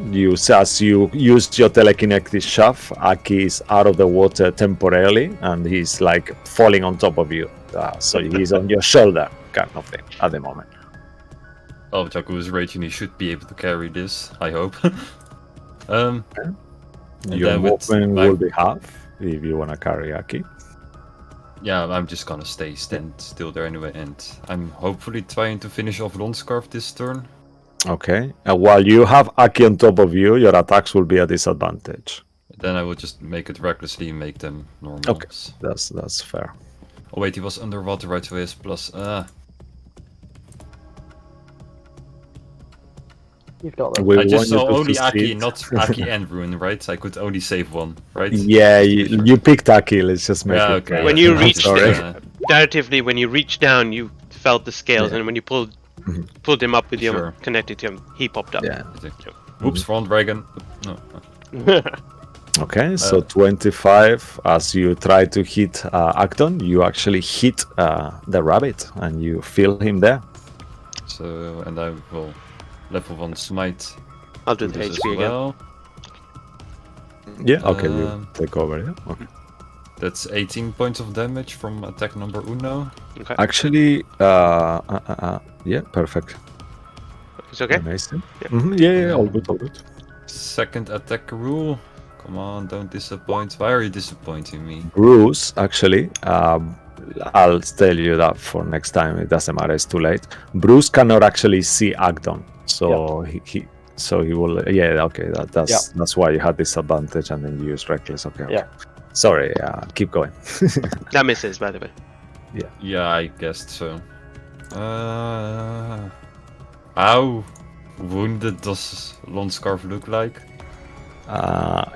as you used your telekinetic shove, Aki is out of the water temporarily, and he's like falling on top of you. So he's on your shoulder, kind of thing, at the moment. Oh, Jaku is raging. He should be able to carry this. I hope. And Your then with movement my- will be half if you wanna carry Aki. Yeah, I'm just gonna stand still there anyway, and I'm hopefully trying to finish off Lonscarf this turn. Okay. And while you have Aki on top of you, your attacks will be a disadvantage. Then I will just make it recklessly and make them normal. Okay. That's fair. Oh wait, he was underwater, right? So he has plus. You've got that. We I just want you saw to only Aki, succeed. not Aki and Ruin, right? I could only save one, right? Yeah, Just to be sure. you picked Aki. Let's just make Yeah, it. okay. When you I'm reached just, it, narratively, when you reached down, you felt the scales, Yeah. and when you pulled Mhm. pulled him up with your Sure. connected to him, he popped up. Yeah. Oops, front dragon. No. Okay, so 25. As you try to hit Acton, you actually hit the rabbit, and you feel him there. So, and I will level 1 smite. I'll do do the this as HP again. well. Yeah. Okay, you Um, take over. Yeah. Okay. That's 18 points of damage from attack number uno. Okay, Actually, yeah, perfect. it's okay. Amazing. Yeah. Yeah, all good, all good. Second attack rule. Come on, don't disappoint. Why are you disappointing me? Bruce, actually, I'll tell you that for next time. It doesn't matter. It's too late. Bruce cannot actually see Agdon, so he will. Yeah, okay. That's why you had disadvantage, and then you use reckless. Okay. Yeah. Sorry. Keep going. That misses, by the way. Yeah, I guessed so. How wounded does Lon Scarf look like?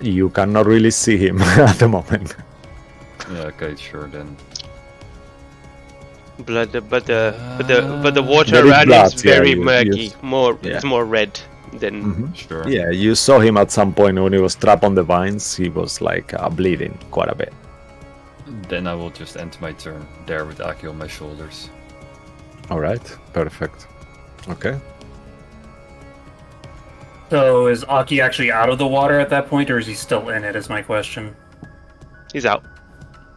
You cannot really see him at the moment. Yeah, okay, sure then. Blood, but the water There is around blood, is very yeah, murky. yeah. It's more red than. Mhm. Sure. Yeah, you saw him at some point when he was trapped on the vines. He was like bleeding quite a bit. Then I will just end my turn there with Aki on my shoulders. All right, perfect. Okay. So is Aki actually out of the water at that point, or is he still in it? Is my question. He's out.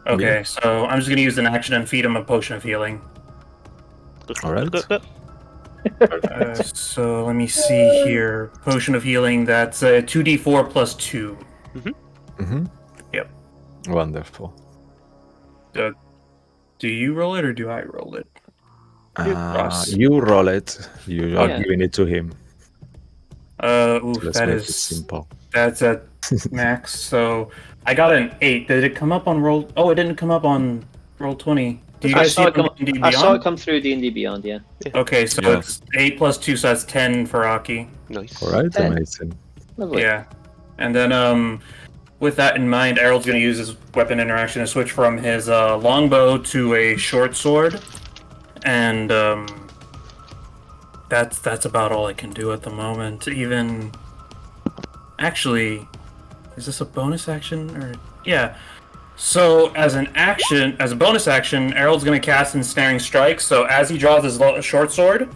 Okay, so I'm just gonna use an action and feed him a potion of healing. All right. So let me see here. Potion of healing. That's 2d4 plus 2. Mm-hmm. Yep. Wonderful. Do you roll it or do I roll it? Ross. You roll it. You are Yeah. giving it to him. Let's That is simple. That's at max. So I got an 8. Did it come up on roll? Oh, it didn't come up on roll 20. Do you I guys see saw it it on come. D&D I saw it Beyond? come through D&D Beyond. Yeah. Okay, so Yeah. it's 8 plus 2, so that's 10 for Aki. Nice. All right, 10. amazing. Lovely. Yeah. And then, with that in mind, Errol's going to use his weapon interaction to switch from his longbow to a short sword. And that's about all I can do at the moment. Even actually, is this a bonus action or yeah? So as a bonus action, Errol's going to cast Ensnaring Strike. So as he draws his short sword,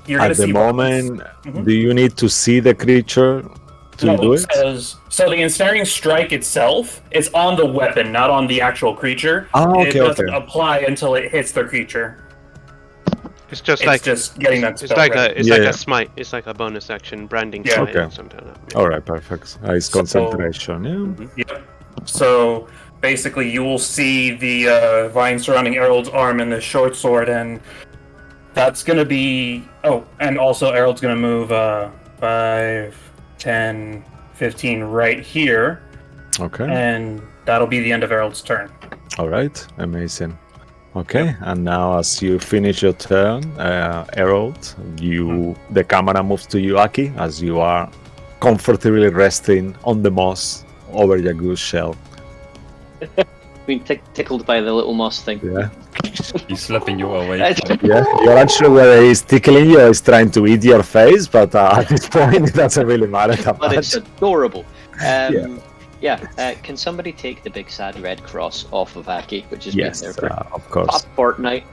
you're going At to the see moment, Mhm. do you need to see the creature to No, do it? so the Ensnaring Strike itself is on the weapon, not on the actual creature. Oh, It okay, doesn't okay. apply until it hits the creature. It's just It's like just getting that it's spell like ready. like Yeah. a smite. It's like a bonus action branding Yeah. smite Okay. or something like that. All right, perfect. It's So- concentration. Yeah. Yep. So basically, you will see the vine surrounding Errol's arm and the short sword, and that's gonna be. Oh, and also Errol's gonna move 5, 10, 15 right here, Okay. and that'll be the end of Errol's turn. All right, amazing. Okay, and now as you finish your turn, Harold, the camera moves to you, Aki, as you are comfortably resting on the moss over your goose shell. Being tickled by the little moss thing. Yeah, He's slapping you away. yeah. You're not sure whether he's tickling you or he's trying to eat your face, but at this point, it doesn't really matter that But it's much. adorable. Yeah. Can somebody take the big sad red cross off of Aki, which has Yes, been there for of course. a fortnight?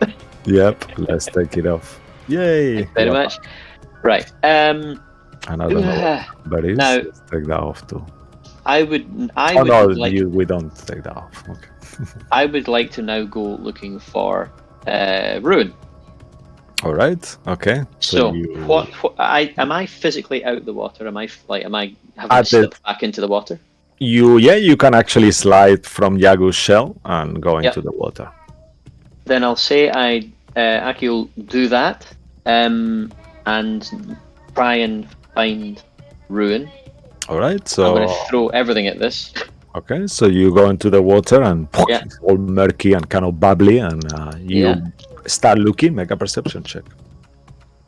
Yep, let's take it off. Yay! Very much. Right. And I don't know, but it's Now- let's take that off too. I would Oh no, like we don't take that off. Okay. I would like to now go looking for ruin. All right. Okay. So you... what am I physically out the water? Am I having At to the- slip back into the water? You can actually slide from Yagu's shell and go into the water. Then I'll say Aki will do that and try and find ruin. All right. I'm So going to throw everything at this. okay. So you go into the water and Yeah. it's all murky and kind of bubbly, and you Yeah. start looking. Make a perception check.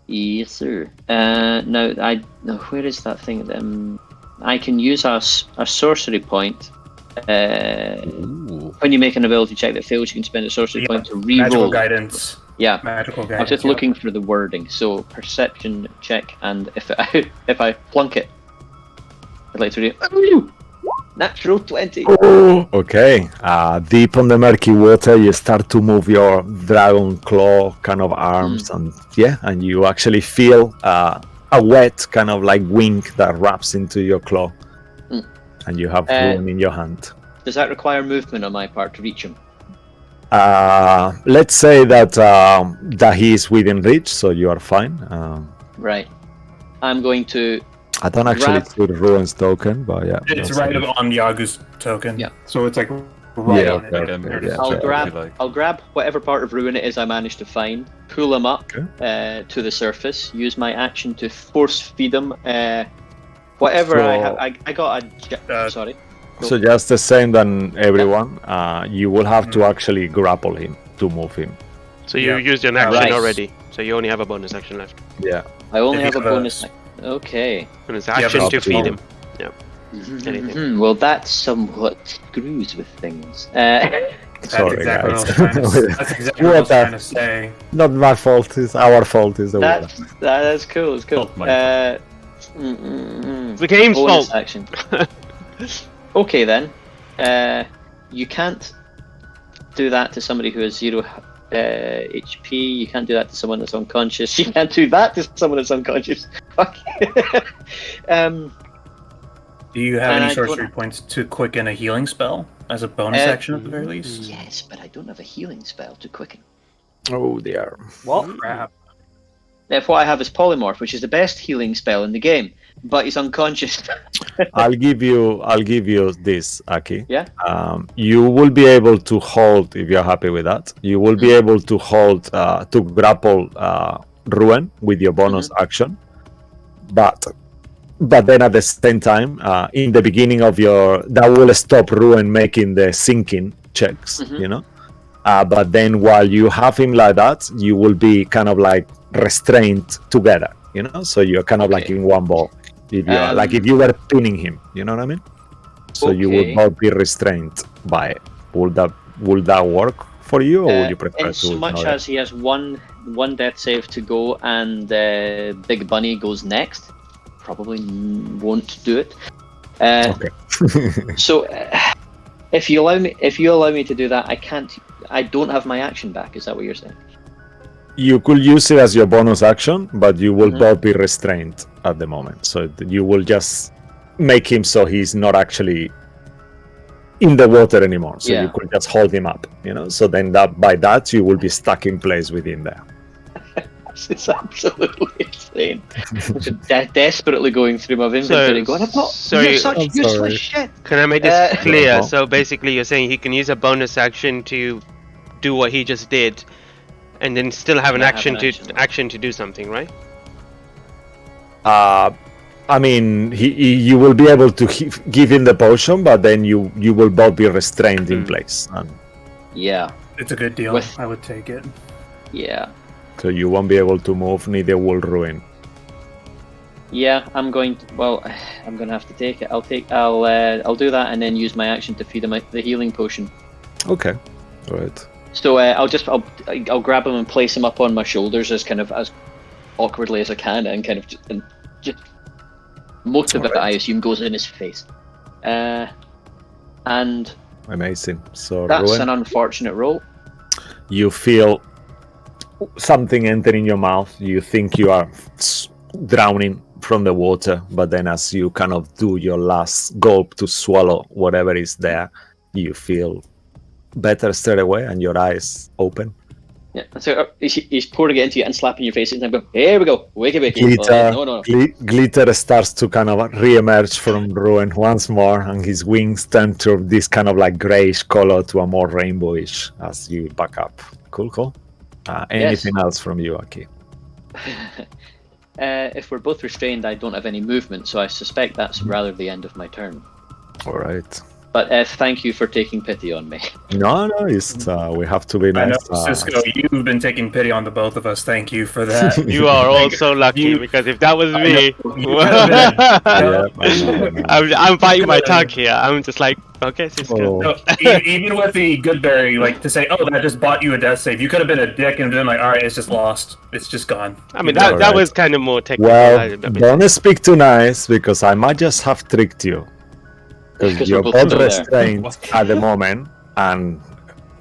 Yes, sir. Now where is that thing? I can use a sorcery point. Ooh. When you make an ability check that fails, you can spend a sorcery Yeah. point to Magical re-roll. guidance. Yeah, Magical guidance. I'm just yeah. looking for the wording. So perception check, and if I plunk it, I'd like to read. Natural 20. Okay. Deep on the murky water, you start to move your dragon claw kind of arms, and you actually feel a wet kind of like wing that wraps into your claw, and you have ruin in your hand. Does that require movement on my part to reach him? Let's say that he is within reach, so you are fine. Right. I'm going to I don't actually Grab- see the Ruins token, but yeah. It's that's right it. on Yagu's token. Yeah. So it's like right Yeah, on it. okay, Okay, There it yeah, is. I'll sure. grab I'll grab whatever part of ruin it is I managed to find, pull him up Okay. to the surface, use my action to force feed him. Whatever I So- have, I got a. Sorry. So just the same than everyone, you will have to actually grapple him to move him. So you Yeah. used an action Right. already. So you only have a bonus action left. Yeah. I only If have you a have a- bonus. Okay. And it's have action a to feed spell. him. Anything. Well, that somewhat screws with things. That's Sorry, exactly guys. what I was trying to, that's exactly what I was What trying to say. Not my fault. It's our fault. Is the water. That's cool. It's cool. Not my The game's bonus fault. action. Okay then. You can't do that to somebody who has 0 HP. You can't do that to someone that's unconscious. You can't do that to someone that's unconscious. Fuck. Do you have And any I sorcery don't- points to quicken a healing spell as a bonus action at the very least? Yes, but I don't have a healing spell to quicken. Oh dear. What? Crap. If what I have is polymorph, which is the best healing spell in the game, but he's unconscious. I'll give you this, Aki. Yeah. You will be able to hold, if you're happy with that. You will be able to hold to grapple Ruin with your bonus action, but then at the same time, in the beginning of that will stop Ruin making the sinking checks. You know. But then while you have him like that, you will be kind of like restrained together. You know, so you're kind of like in one ball. If you like if you were pinning him, you know what I mean? So you Okay. will not be restrained by it. Would that work for you, or would you prefer in so to much ignore it? as he has one death save to go, and Big Bunny goes next, probably won't do it. Okay. So, if you allow me to do that, I don't have my action back. Is that what you're saying? You could use it as your bonus action, but you will not be restrained at the moment. So you will just make him so he's not actually in the water anymore. So you could just hold him up, you know. So then by that you will be stuck in place within there. It's absolutely insane. Desperately going through my inventory, going, "You're such I'm useless sorry. shit." Can I make this clear? no. So basically, you're saying he can use a bonus action to do what he just did, and then still have an Yeah, have action an to action. to do something, right? I mean, you will be able to give him the potion, but then you will both be restrained in place, and Yeah, It's a good deal. With- I would take it. yeah, so you won't be able to move. Neither will Ruin. yeah. I'm going to have to take it. I'll do that and then use my action to feed him the healing potion. Okay, right. So I'll grab him and place him up on my shoulders as awkwardly as I can, and kind of just most of it, I assume, goes in his face. And Amazing. So that's Ruin, an unfortunate roll. you feel something entering your mouth. You think you are drowning from the water, but then as you kind of do your last gulp to swallow whatever is there, you feel better straight away, and your eyes open. Yeah. So he's pouring it into you and slapping your face, and I'm going, "Here we go, wakey wakey." Glitter, No. glitter starts to kind of re-emerge from Ruin once more, and his wings turn to this kind of like grayish color to a more rainbowish as you back up. Cool. Anything else from you, Aki? If we're both restrained, I don't have any movement, so I suspect that's rather the end of my turn. All right. But thank you for taking pity on me. No, it's we have to be I nice. know, Cisco, you've been taking pity on the both of us. Thank you for that. You are all so lucky, because if that was me, Yeah, I know. I'm fighting my tongue here. I'm just like, okay, Cisco. Oh. No, even with the Goodberry, like to say, "Oh, that just bought you a death save." You could have been a dick and been like, "All right, it's just lost. It's just gone." I mean, All that right. was kind of more technical. Well, don't speak too nice, because I might just have tricked you. Because Because you're we're both both still there. restrained at the moment, and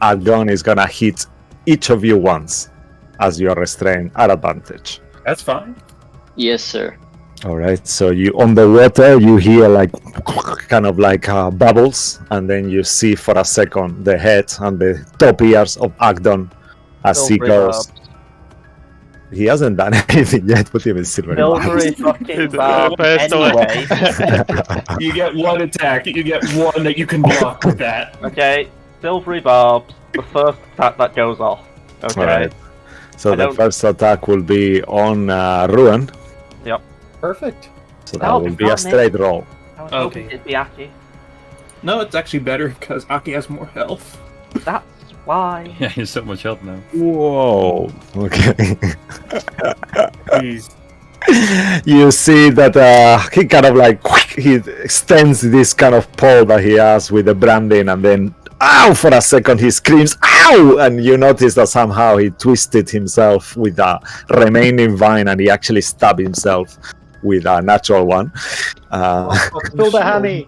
a gun is gonna hit each of you once as you're restrained at advantage. That's fine. Yes, sir. All right, so you on the water, you hear like kind of like bubbles, and then you see for a second the head and the top ears of Agdon as Don't he bring goes. up. He hasn't done anything yet. Put him in silvery Silvery barbs. fucking barb. First one. Anyway. You get one attack. You get one that you can block with that. Okay, silvery barbs. The first attack that goes off. Okay. Alright. So I the don't- first attack will be on Ruin. Perfect. So that That'll will be be a fun, straight roll. I was Okay. hoping it'd be Aki. No, it's actually better because Aki has more health. That's why. Yeah, you're so much help now. Whoa. Okay. Jeez. You see that he kind of like he extends this kind of pole that he has with the branding, and then ow! For a second he screams ow, and you notice that somehow he twisted himself with a remaining vine, and he actually stabbed himself with a natural one. Fill the hammy.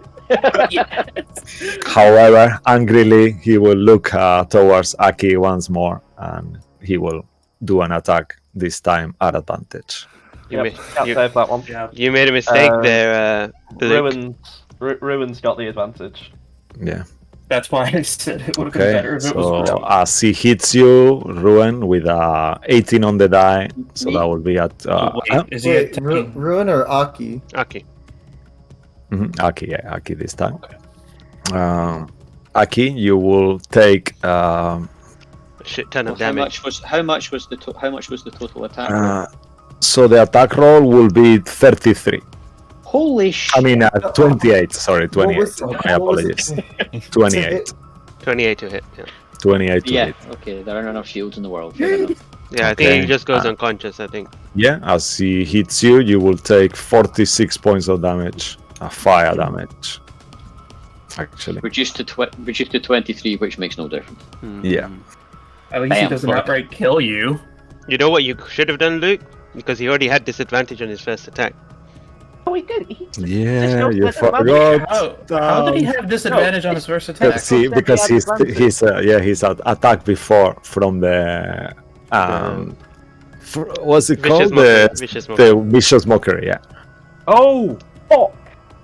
However, angrily he will look towards Aki once more, and he will do an attack this time at advantage. You, Yep, ma- can't you, save that one. Yeah. you made a mistake there, Luke. Ruin's got the advantage. Yeah. That's why I said it would have been Okay, better if it was so real. as he hits you, Ruin, with 18 on the die, so that will be at Wait, is he Wait, attacking? Ruin or Aki? Okay. Aki, yeah, Aki this time. Aki, you will take A shit ton of How damage. much was the total attack? so the attack roll will be 33. Holy shit! I mean 28, sorry, 28. What was- My what was apologies. it? 28. 28 to hit. Yeah, 28 to yeah. hit. Okay, there aren't enough shields in the world. Fair enough. yeah I Okay. think he just goes unconscious, I think. Yeah, as he hits you, you will take 46 points of damage. Fire damage. Actually. Reduced to 23, which makes no difference. Yeah. At least he Bam, doesn't fuck. outright kill you. You know what you should have done, Luke? Because he already had disadvantage on his first attack. Oh, he did. He... Yeah, no you disadvantage. forgot. How did he have disadvantage on his first attack? Because He had he's attacked before from the what's it Vicious called? mockery. Vicious mockery. The vicious mockery. Yeah. Oh, fuck!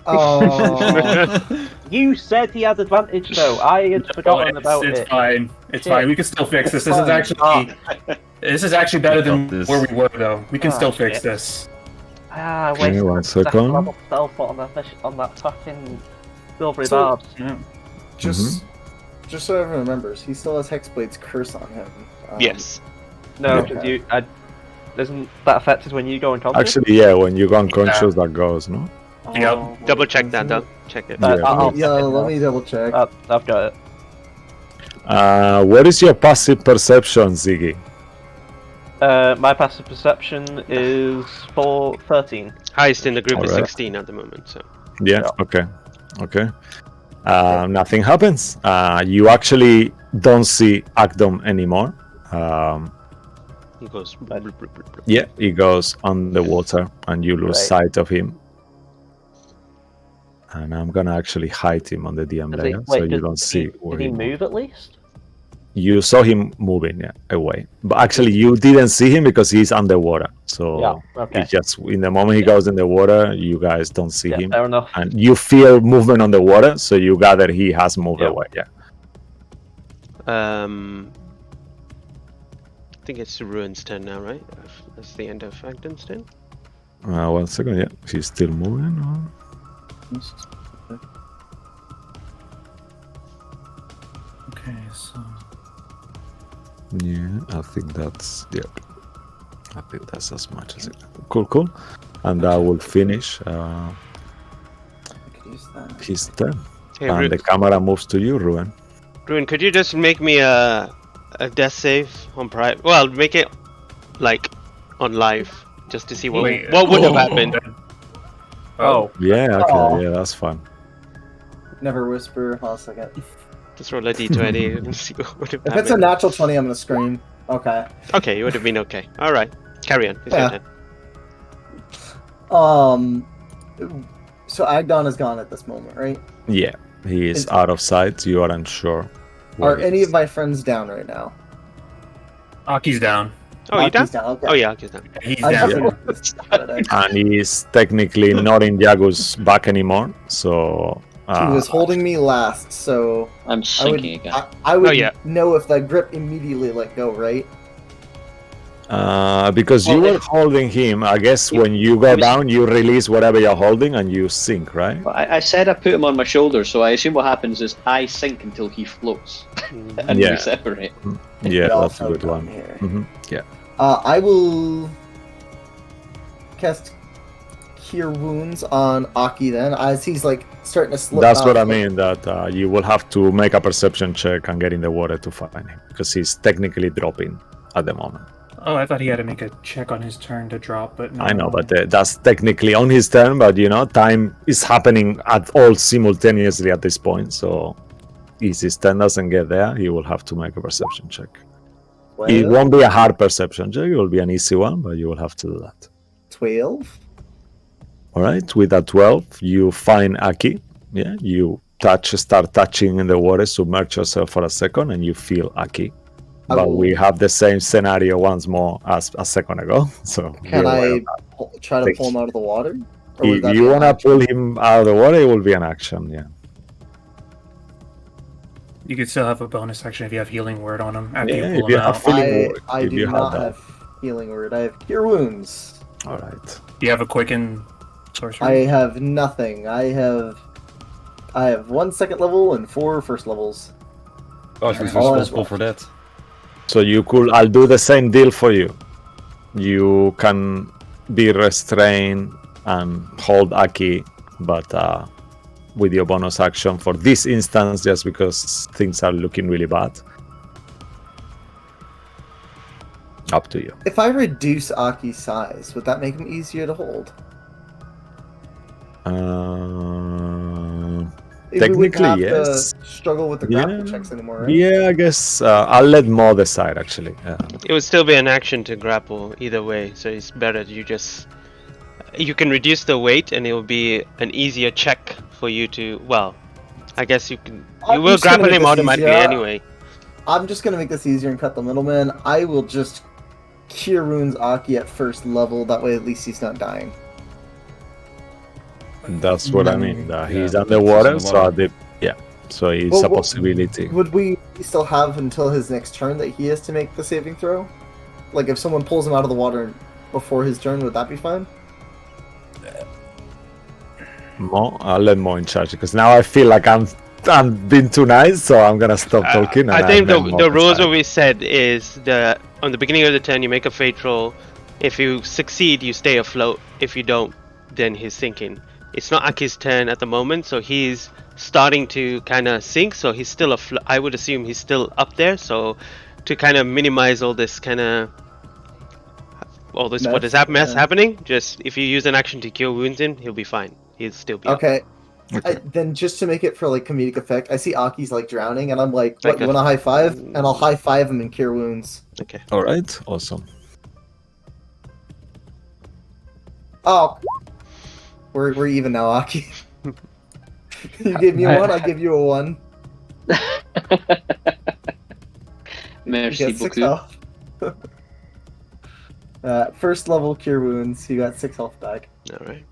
Oh, You said he had advantage, though. I had forgotten about it's it. fine. It's Shit. fine. We can still fix this. This It's is fine. actually better than Got this. where we were, though. We can Ah, still fix shit. this. Ah, Okay, wasted one second second. level stealth on that fucking silvery So- barbs. Yeah. just so everyone remembers, he still has Hexblade's curse on him. Yes. No, Okay. isn't that affected when you go unconscious? Actually, yeah. When you go unconscious, that goes. No. Yep. Double check that though. Check it. Yeah. Let me double check. I've got it. What is your passive perception, Ziggy? My passive perception is 13. Highest in the group is Alright. 16 at the moment. So Yeah. Okay. Okay. Nothing happens. You actually don't see Akdom anymore. he goes. Yeah, he goes underwater, and you lose Right. sight of him. And I'm gonna actually hide him on the DM Does he- layer, wait, so you did- don't see where Did he move at least? You saw him moving, yeah, away. But actually, you didn't see him because he's underwater. So Yeah, okay. it's just in the moment he goes in the water, you guys don't see Yeah, him, fair enough. and you feel movement on the water, so you gather he has moved Yeah. away. Yeah. I think it's Ruin's turn now, right? That's the end of Agden's turn. 1 second. Yeah, he's still moving. Okay, so Yeah, I think that's I think that's as much as it. Cool, cool. And that will finish I could use that. his turn. Hey, And the camera moves to you, Ruin. Ruin, could you just make me a death save on private? Well, make it like on live, just to see what Wait, would have oh. happened. Oh, Yeah, okay, Aw. yeah, that's fun. Never whisper. Hold on a second. Just roll a d20 and see what would have If it's a happened. natural 20, I'm gonna scream. Okay. Okay, you would have been okay. All right, carry on. It's your Yeah. turn. So Agdon is gone at this moment, right? Yeah, he is Is- out of sight. You are unsure. Are where he any is. of my friends down right now? Aki's down. Oh, you down? Aki's down. Okay. Oh yeah, okay, down. He's I down. just- And he is technically not in Yagu's back anymore. So He was holding me last, so I'm I would, sinking again. I would Oh, yeah. know if that grip immediately let go, right? Because you Well, were holding him, I guess when you go down, you release whatever you're holding and you sink, right? Well, I said I put him on my shoulder, so I assume what happens is I sink until he floats, and Yeah. we separate. Yeah, all that's a float good down one. here. Yeah. I will cast Cure Wounds on Aki then, as he's like starting to slip. That's what I mean, that you will have to make a perception check and get in the water to find him, because he's technically dropping at the moment. Oh, I thought he had to make a check on his turn to drop, but no. I know, but that's technically on his turn, but time is happening at all simultaneously at this point, so if his turn doesn't get there, he will have to make a perception check. It won't be a hard perception check, it will be an easy one, but you will have to do that. 12. Alright, with that 12, you find Aki. Yeah, you start touching in the water, submerge yourself for a second, and you feel Aki. But we have the same scenario once more as a second ago. So Can I try to pull him out of the water? Or would If that you be an want to action? pull him out of the water, it will be an action, yeah. You could still have a bonus action if you have healing word on him after Yeah, you if pull you him have out. feeling word, I if do you have not that. have healing word. I have Cure Wounds. Alright. Do you have a quicken sorcery? I have nothing. I have 1 second level and 4 first levels. Gosh, who's All responsible is for that? So I'll do the same deal for you. You can be restrained and hold Aki, but with your bonus action for this instance, just because things are looking really bad. Up to you. If I reduce Aki's size, would that make him easier to hold? We wouldn't Technically, have yes. to struggle with the grapple checks anymore, right? Yeah, I guess I'll let Mo decide, actually. It would still be an action to grapple either way, so it's better you can reduce the weight and it will be an easier check for you to, well, I guess you I'm will just gonna grapple make him this automatically easier. anyway. I'm just gonna make this easier and cut the middleman. I will just Cure Wounds Aki at first level, that way at least he's not dying. That's what I mean. Yeah, He's he's underwater, so underwater. so it's Well, a possibility. Would we still have until his next turn that he has to make the saving throw? Like if someone pulls him out of the water before his turn, would that be fine? Mo, I'll let Mo in charge because now I feel like I'm being too nice, so I'm gonna stop talking. I And think I'll let Mo the rules decide. what we said is that on the beginning of the turn you make a fate roll. If you succeed, you stay afloat. If you don't, then he's sinking. It's not Aki's turn at the moment, so he's starting to kind of sink. So he's still I would assume he's still up there. So to kind of minimize all this what is happening, just if you use an action to cure wounds him, he'll be fine. He'll still be up. Okay. Then just to make it for like comedic effect, I see Aki's like drowning, and I'm like, "What? You want a high five?" And I'll high five him and Cure Wounds. Okay. All right, awesome. Oh, we're even now, Aki. You gave me a 1, I give you a 1. Merci You got 6 beaucoup. health. First level Cure Wounds. You got 6 health back. All right.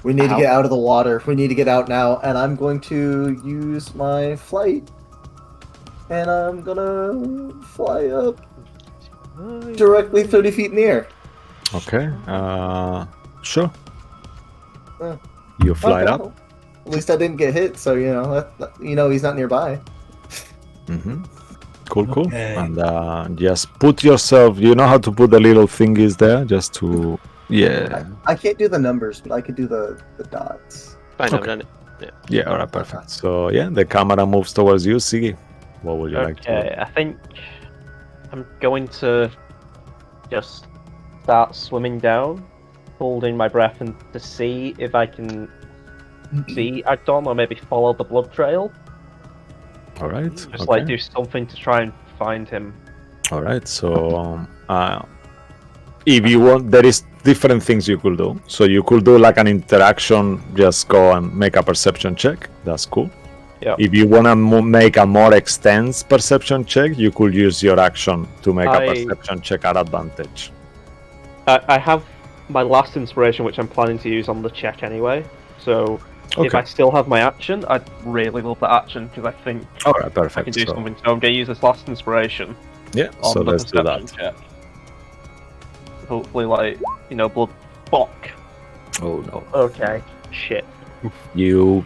We need to Ow. get out of the water. We need to get out now, and I'm going to use my flight, and I'm gonna fly up directly 30 feet in the air. Okay. Sure. Uh, You fly Okay. up. At least I didn't get hit, so he's not nearby. Mm-hmm. Cool. Okay. And just put yourself. You know how to put the little thingies there, just to I can't do the numbers, but I could do the dots. Fine, I've Okay. done it. Yeah. All right, perfect. So the camera moves towards you, Siggy. What would you like to do? Okay, I think I'm going to just start swimming down, holding my breath, and to see if I can see Agdon or maybe follow the blood trail. All right. Just like do something to try and find him. All right. So if you want, there is different things you could do. So you could do like an interaction. Just go and make a perception check. That's cool. Yeah. If you want to make a more extensive perception check, you could use your action to make a perception check at advantage. I have my last inspiration, which I'm planning to use on the check anyway. So if I still have my action, I'd really love that action because I think Alright, I perfect. can do So, something. So I'm going to use this last inspiration yeah, on so the let's do perception that. check. Hopefully, like, blood. Fuck. Oh no. Okay. Shit. You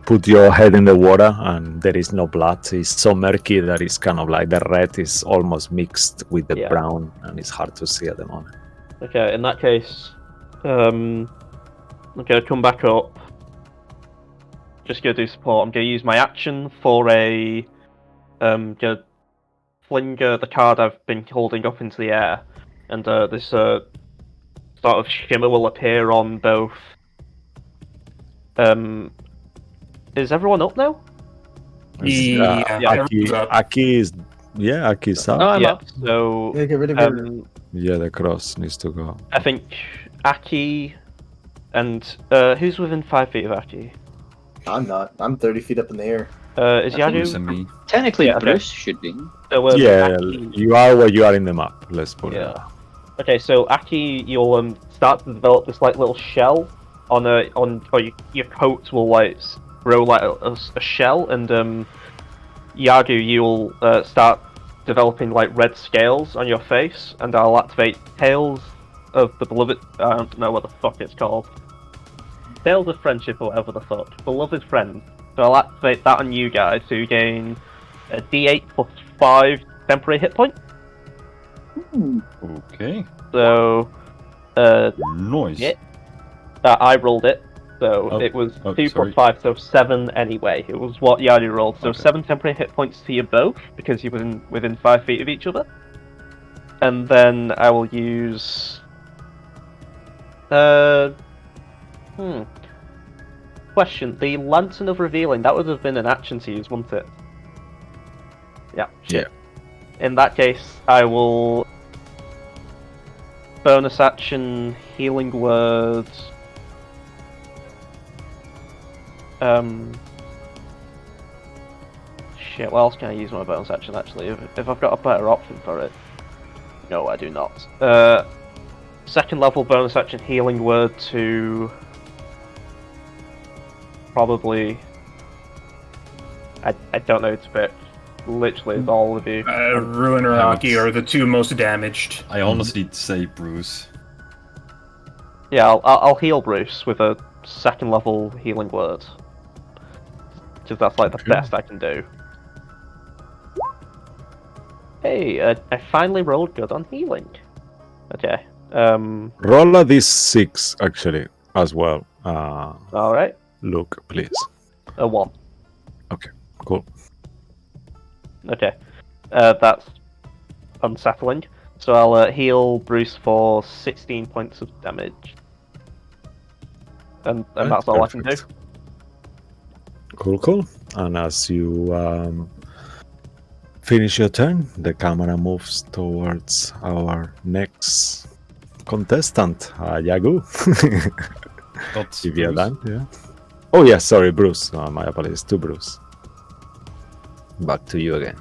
put your head in the water and there is no blood. It's so murky that it's kind of like the red is almost mixed with the Yeah. brown and it's hard to see at the moment. Okay, in that case, I'm gonna come back up. Just gonna do support. I'm gonna use my action for a gonna fling the card I've been holding up into the air, and this sort of shimmer will appear on both. Is everyone up now? Yeah, everyone's up. Aki's up. No, I'm yeah. up. So Yeah, get rid of your... Yeah, the cross needs to go. I think Aki and who's within 5 feet of Aki? I'm not. I'm 30 feet up in the air. Is I think Bruce Yadu? and me. Technically, Yeah, okay. Bruce should be. So, Yeah, Aki, you are where you are in the map. Let's put it. yeah. Okay, so Aki, you'll start to develop this like little shell or your coat will like grow like a shell, and Yadu, you'll start developing like red scales on your face, and I'll activate Tales of the Beloved. I don't know what the fuck it's called. Tales of Friendship or whatever the fuck. Beloved Friend. So I'll activate that on you guys, so you gain a D8 plus 5 temporary hit point. Okay. So, Nice. yeah. I rolled it, so Oh, it was oh, 2 sorry. plus 5, so 7 anyway. It was what Yadu rolled, so Okay. 7 temporary hit points to you both, because you're within 5 feet of each other. And then I will use... Question, the Lantern of Revealing, that would have been an action to use, wouldn't it? Yeah. Yeah. In that case, I will... Bonus action, Healing Words... Shit, what else can I use my bonus action actually? If I've got a better option for it. No, I do not. Second level bonus action healing word to probably I don't know to pick. Literally it's all of you. Ruin or Aki are the two most damaged. I honestly say Bruce. Yeah, I'll heal Bruce with a second level healing word. Because that's like the Okay. best I can do. Hey, I finally rolled good on healing. Okay. Roll a d6 actually as well. Alright. Look, please. A 1. Cool. Okay. That's unsettling. So I'll heal Bruce for 16 points of damage. And that's all I can do. Perfect. Cool. And as you finish your turn, the camera moves towards our next contestant, Yagu. That's If you're Bruce. done, yeah. Oh yeah, sorry, Bruce. My apologies to Bruce. Back to you again.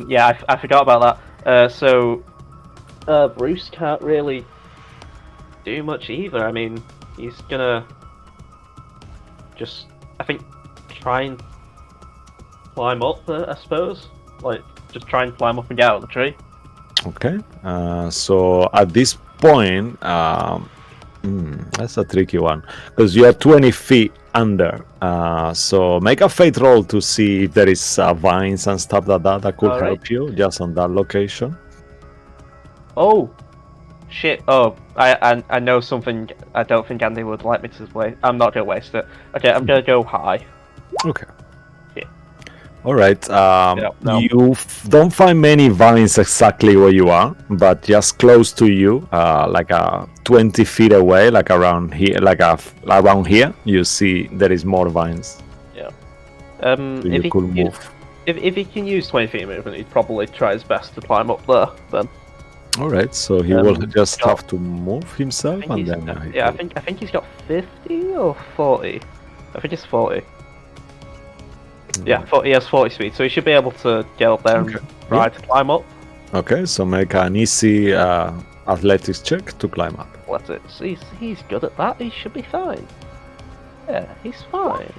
Yeah, I forgot about that. So Bruce can't really do much either. I mean, he's gonna just, I think, try and climb up, I suppose. Like, just try and climb up and get out of the tree. Okay. So at this point, that's a tricky one because you are 20 feet under. So make a fate roll to see if there is vines and stuff like that could Alright. help you just on that location. Oh! Shit. Oh, I know something I don't think Andy would like me to waste. I'm not going to waste it. Okay, I'm going to go high. Okay. Yeah. All right. No. You don't find many vines exactly where you are, but just close to you, like 20 feet away, like around here, around here, you see there is more vines. Yeah. So If you he could can move. if he can use 20 feet of movement, he'd probably try his best to climb up there. Then All right. So he will just got- have to move himself, I and think then he's, I think he's got 50 or 40. I think it's 40. Yeah, 40, he has 40 speed, so he should be able to get up there Okay. and try to climb up. Okay. So make an easy athletics check to climb up. He's good at that. He should be fine. Yeah, he's fine.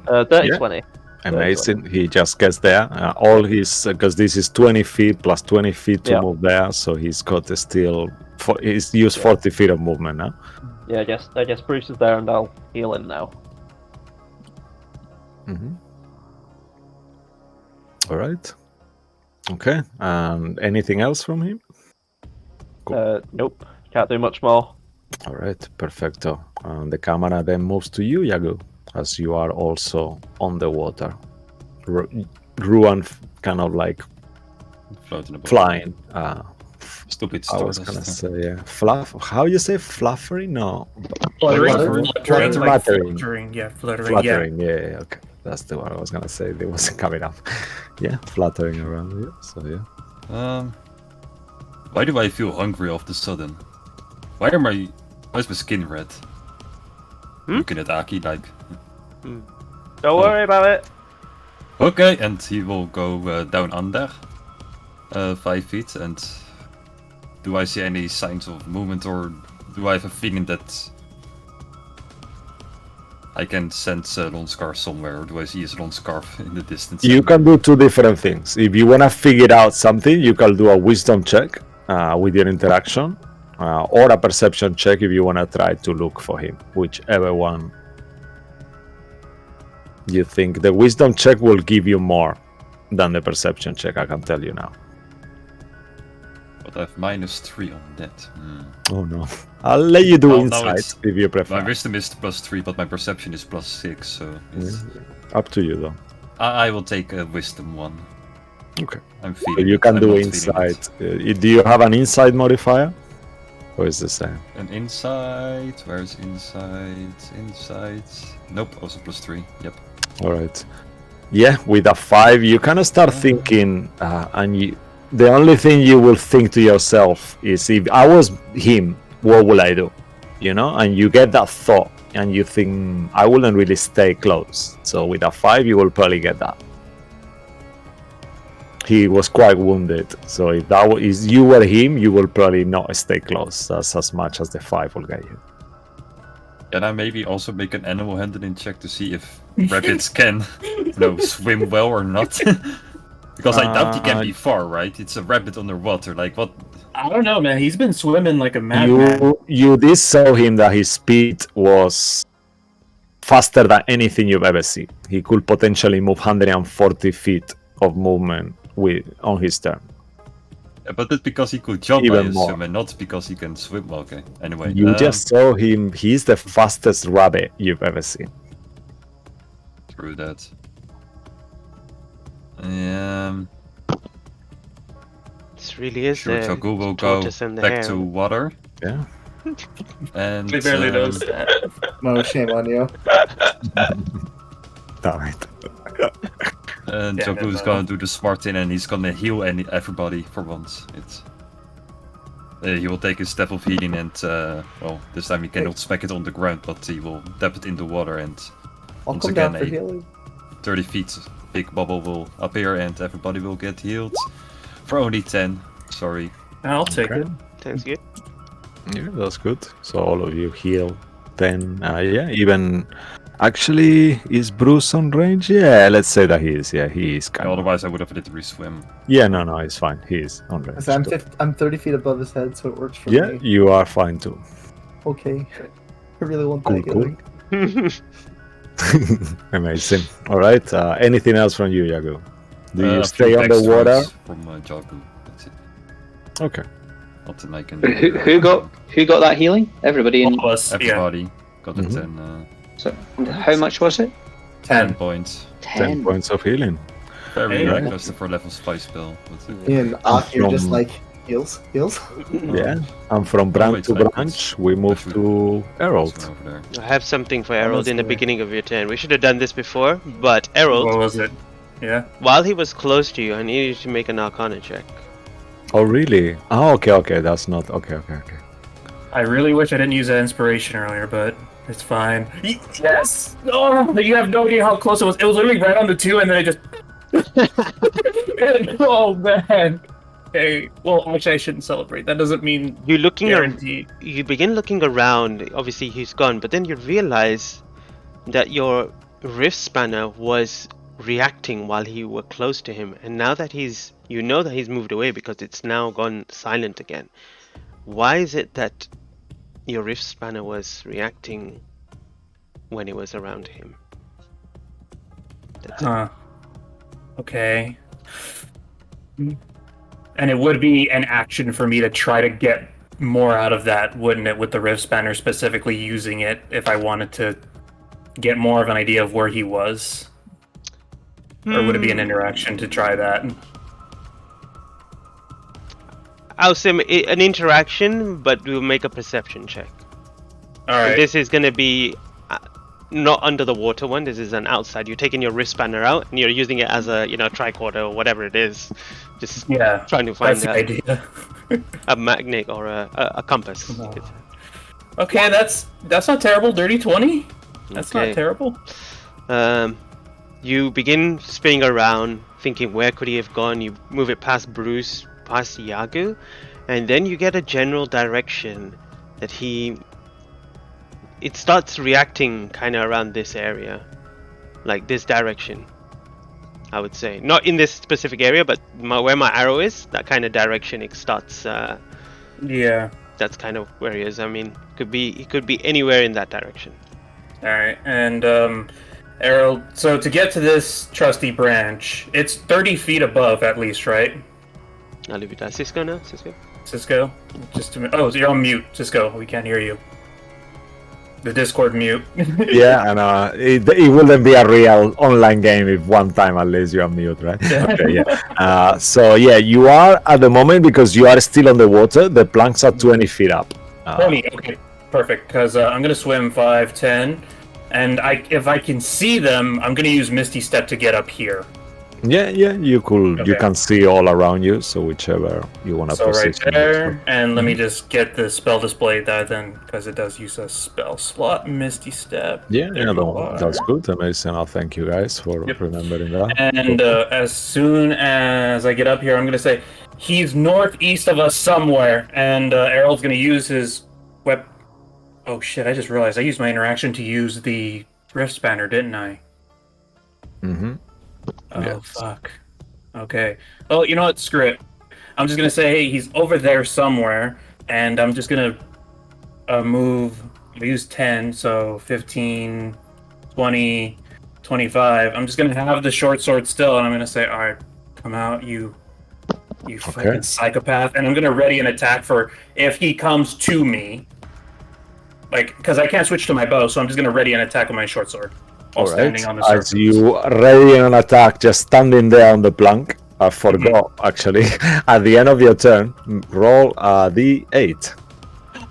Dirty Yeah. 20. Amazing. He just gets there. All his because this is 20 feet plus 20 feet to Yeah. move there, so he's got still. He's used 40 feet of movement now. Yeah, I guess Bruce is there and I'll heal him now. Mm-hmm. All right. Okay. Anything else from him? Nope, can't do much more. All right. Perfecto. The camera then moves to you, Yagu, as you are also on the water. Ruan kind of like Floating above. flying. Stupid I was stardust. gonna say, yeah. Fluff. How you say fluffery? No. Fluttering, Fluttering? fluttering, like Fluttering. fluttering, yeah, fluttering, Fluttering. Yeah. Okay. That's the one I was gonna say. It wasn't coming up. Yeah. Fluttering around. Yeah. So yeah. Why do I feel hungry all of a sudden? Why is my skin red? Looking at Aki like. Don't worry about it. Okay, and he will go down under 5 feet. And do I see any signs of movement, or do I have a feeling that I can sense Ron Scarf somewhere, or do I see his Ron Scarf in the distance? You can do two different things. If you wanna figure out something, you can do a wisdom check with your interaction, or a perception check if you wanna try to look for him, whichever one you think. The wisdom check will give you more than the perception check, I can tell you now. But I have -3 on that. Oh no. I'll let you do Well, now insight it's- if you prefer. My wisdom is +3, but my perception is +6, so it's... Up to you though. I will take a wisdom one. Okay. I'm So feeling you it, can I'm do not feeling insight. it. Do you have an insight modifier? Or is the same? An insight, where's insight? Insight. Nope, also +3. Yep. Alright. Yeah, with a 5, you kind of start thinking, and the only thing you will think to yourself is, if I was him, what would I do? You know, and you get that thought, and you think, I wouldn't really stay close. So with a 5, you will probably get that. He was quite wounded, so if you were him, you will probably not stay close. That's as much as the 5 will get you. Can I maybe also make an animal handling check to see if rabbits can, swim well or not? Because I doubt he can be far, right? It's a rabbit underwater. Like what? I don't know, man. He's been swimming like a madman. You did show him that his speed was faster than anything you've ever seen. He could potentially move 140 feet of movement on his turn. But that's because he could jump, Even I more. assume, and not because he can swim. Well, okay. Anyway, You just saw him. He's the fastest rabbit you've ever seen. Through that. This really is Sure, the Chogu will go tortoise and the back hare. to water. Yeah. And He barely knows that. No shame on you. Damn it. And Yeah, Chogu is no. gonna do the smart thing, and he's gonna heal everybody for once. He will take his step of healing, and this time he cannot smack it on the ground, but he will dab it in the water, and I'll once come again down for a healing. 30 feet big bubble will appear, and everybody will get healed for only 10. Sorry. I'll take it. Sounds good. Yeah, that's good. So all of you heal 10. Even actually, is Bruce on range? Yeah, let's say that he is. Yeah, he is kind of. Otherwise, I would have literally swim. Yeah, no, it's fine. He is on range. 'Cause I'm 30 feet above his head, so it works for Yeah, me. you are fine too. Okay. I really want Cool, that cool. healing. Amazing. All right. Anything else from you, Yago? Do you A stay few underwater? extras from Jagu. That's it. Okay. Nothing I can. Who got that healing? Everybody in. All of us, yeah. Everybody got a Mhm. 10. So, how much was it? 10 points. 10 points of healing. Very Hey. lackluster for level 5 spell. But, Me and Ak, you're just From- like, heals. Yeah. And from branch wait, to like branch, we move should- to Herald. over there. I have something for Harold in the Honestly. beginning of your turn. We should have done this before, but Harold, What was it? Yeah. while he was close to you, I need you to make an Arcana check. Oh, really? Oh, okay. That's not. Okay. I really wish I didn't use that inspiration earlier, but it's fine. Yes! Oh, you have no idea how close it was. It was literally right on the 2, and then it just... oh, man. Okay, well, actually, I shouldn't celebrate. That doesn't mean You're looking around. guaranteed. You begin looking around. Obviously, he's gone, but then you realize that your rift spanner was reacting while you were close to him, and now that he's moved away because it's now gone silent again. Why is it that your rift spanner was reacting when it was around him? That's it. Okay. And it would be an action for me to try to get more out of that, wouldn't it, with the rift spanner specifically using it if I wanted to get more of an idea of where he was? Or would it be an interaction to try that? I'll say an interaction, but we'll make a perception check. Alright. This is going to be not under the water one. This is an outside. You're taking your wrist spanner out and you're using it as a tricorder or whatever it is. Just trying to find that's the idea. a magnet or a compass. Okay, that's not terrible. Dirty 20. That's Okay. not terrible. You begin spinning around, thinking where could he have gone. You move it past Bruce, past Yagu, and then you get a general direction that it starts reacting kind of around this area, like this direction, I would say. Not in this specific area, but where my arrow is, that kind of direction it starts. Yeah. That's kind of where he is. I mean, it could be anywhere in that direction. Alright, and Errol, so to get to this trusty branch, it's 30 feet above at least, right? I'll leave it at Cisco now. Cisco? Just a minute. Oh, you're on mute, Cisco. We can't hear you. The Discord mute. Yeah, and it wouldn't be a real online game if one time at least you're on mute, right? Okay, yeah. So yeah, you are at the moment, because you are still on the water. The planks are 20 feet up. 20, okay, perfect. Because I'm gonna swim 5, 10, and if I can see them, I'm gonna use Misty Step to get up here. Yeah, you could. You Okay. can see all around you, so whichever you want to So right position. there, and let me just get the spell display there then, because it does use a spell slot. Misty Step. Yeah, There you that's are. good. Amazing. Thank you guys for Yep. remembering that. And as soon as I get up here, I'm going to say, he's northeast of us somewhere. And Errol's going to use his Oh shit, I just realized I used my interaction to use the Rift Spanner, didn't I? Mm-hmm. Oh, Yes. fuck. Okay. Well, you know what? Screw it. I'm just going to say, hey, he's over there somewhere. And I'm just going to move. I use 10, so 15, 20, 25. I'm just going to have the short sword still, and I'm going to say, all right, come out, you fucking psychopath. And I'm going to ready an attack for if he comes to me. Like, because I can't switch to my bow, so I'm just going to ready an attack with my short sword. While standing on the surface. As you ready an attack, just standing there on the plank. I forgot, actually. At the end of your turn, roll a d8.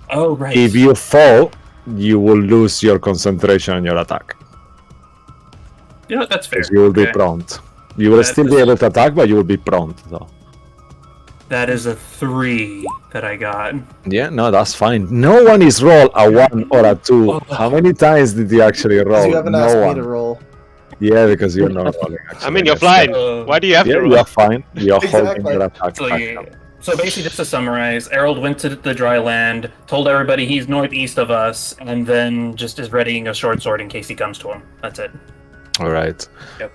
Oh, right. If you fall, you will lose your concentration on your attack. You know what? That's fair. Because you will be Okay. prompt. You will still be able to attack, but you will be prompt, though. That is a 3 that I got. Yeah, no, that's fine. No one is roll a 1 or a 2. How many times did you actually roll? Because you haven't asked No me one. to roll. Yeah, because you're not rolling. Actually. I mean, you're Yes. flying. Why do you have to Yeah, roll? you're fine. You're holding Exactly. your attack. So basically, just to summarize, Errol went to the dry land, told everybody he's northeast of us, and then just is readying a short sword in case he comes to him. That's it. All right. Yep.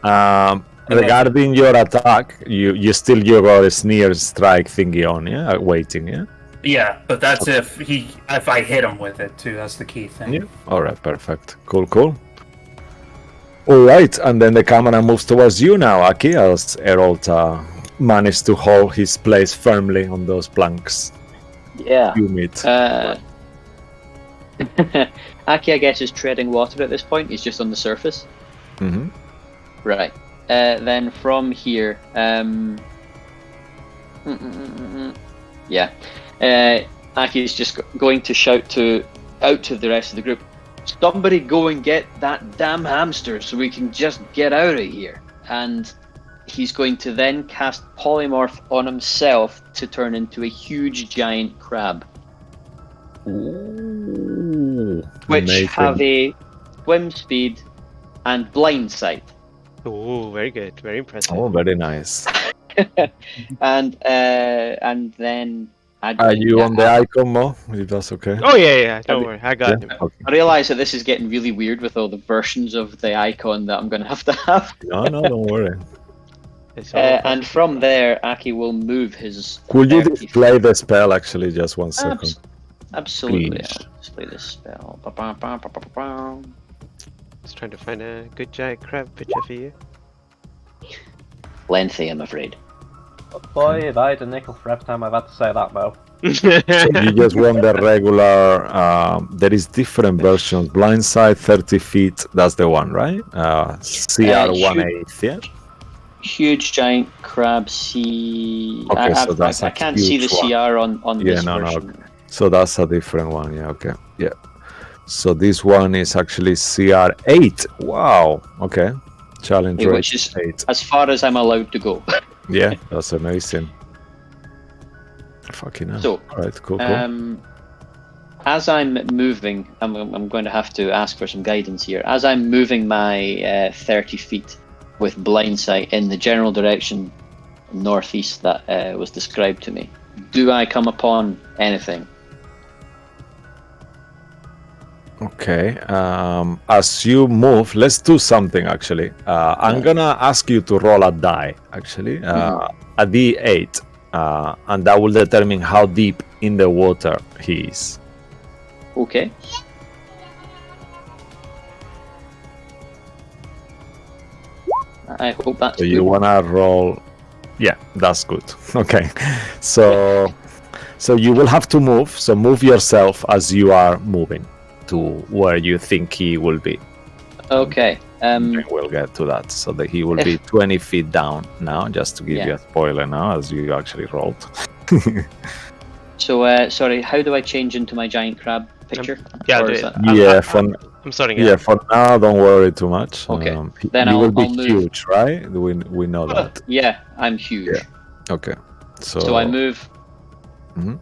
Regarding your attack, you still got a sneer strike thingy on, yeah, waiting, yeah. Yeah, but that's if I hit him with it too. That's the key thing. Yeah. All right. Perfect. Cool. All right, and then the camera moves towards you now, Aki, as Errol managed to hold his place firmly on those planks. Yeah. You meet. Aki, I guess, is treading water at this point. He's just on the surface. Mm-hmm. Right. Then from here, yeah, Aki's just going to shout out to the rest of the group, somebody go and get that damn hamster so we can just get out of here. And he's going to then cast polymorph on himself to turn into a huge giant crab, Ooh, which amazing. have a swim speed and blind sight. Oh, very good. Very impressive. Oh, very nice. And then Are you on the icon, Mo? If that's okay. Oh yeah. Don't worry, I got him. Okay. I realise that this is getting really weird with all the versions of the icon that I'm going to have. No, don't worry. It's all And from there, Aki will move his. Could you 30 display the spell actually? Just 1 second. Absolutely. Please. I'll display this spell. Ba-ba-ba-ba-ba-ba. Just trying to find a good giant crab picture for you. Lengthy, I'm afraid. Boy, if I had a nickel for every time I've had to say that, Mo. So you just want the regular. There is different versions. Blindside 30 feet. That's the one, right? CR 1/8. Yeah. Huge giant crab sea. Okay, so that's I a can't see the huge one. CR on Yeah, this no. version. So that's a different one. Yeah. Okay. Yeah. So this one is actually CR 8. Wow. Okay. Challenge Okay, rate which is 8. as far as I'm allowed to go. Yeah, that's amazing. Fucking hell. So, All right. Cool. as I'm moving, I'm going to have to ask for some guidance here. As I'm moving my 30 feet with blind sight in the general direction northeast that was described to me, do I come upon anything? Okay. As you move, let's do something actually. I'm gonna ask you to roll a die actually, a D8, and that will determine how deep in the water he is. Okay. I hope that's So good. you wanna roll? Yeah, that's good. Okay. So you will have to move. So move yourself as you are moving to where you think he will be. Okay. We'll get to that. So that he will be 20 feet down now, just to give you a spoiler now, as you actually rolled. So, sorry, how do I change into my giant crab picture? Yeah, Or do is it. that- I'm starting. Yeah, for now, don't worry too much. Okay. Then you will I'll be move. huge, right? We know that. Yeah, I'm huge. Yeah. Okay. So I move. Mhm.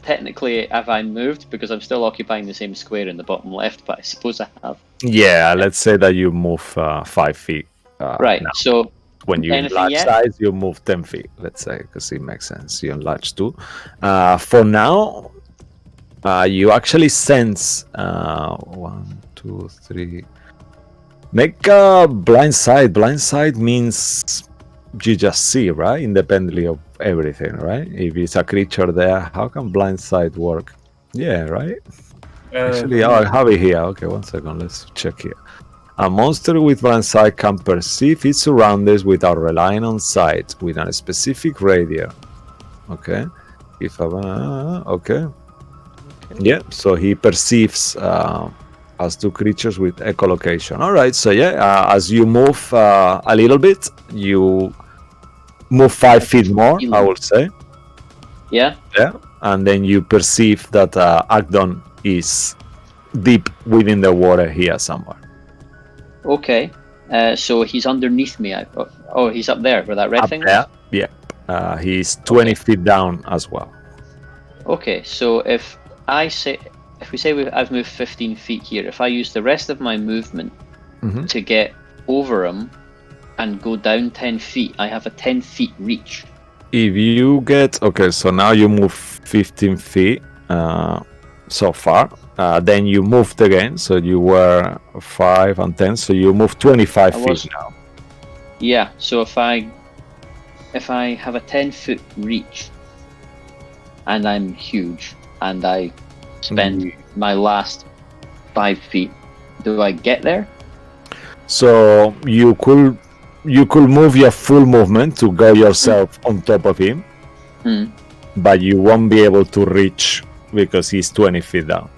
Technically, have I moved? Because I'm still occupying the same square in the bottom left, but I suppose I have. Yeah, let's say that you move 5 feet. Right. Now. So When you anything enlarge yet? size, you move 10 feet, let's say, because it makes sense. You enlarge too. For now, you actually sense 1, 2, 3. Make a blind sight. Blind sight means you just see, right? Independently of everything, right? If it's a creature there, how can blind sight work? Yeah, right? Actually, I have it here. Okay, 1 second. Let's check here. A monster with blind sight can perceive its surroundings without relying on sight within a specific radius. Okay. Okay. Yeah, so he perceives as two creatures with echolocation. All right, so yeah, as you move a little bit, you move 5 feet more, I would say. Yeah. Yeah, and then you perceive that Agdon is deep within the water here somewhere. Okay. So he's underneath me. Oh, he's up there where that red Up thing there, was? yeah. He's 20 feet down as well. Okay, so if we say I've moved 15 feet here, if I use the rest of my movement to get over him and go down 10 feet, I have a 10 feet reach. If you get... Okay, so now you move 15 feet so far. Then you moved again, so you were 5 and 10, so you move 25 feet now. Yeah, so if I have a 10-foot reach and I'm huge and I spend my last 5 feet, do I get there? So you could move your full movement to go yourself on top of him, but you won't be able to reach because he's 20 feet down.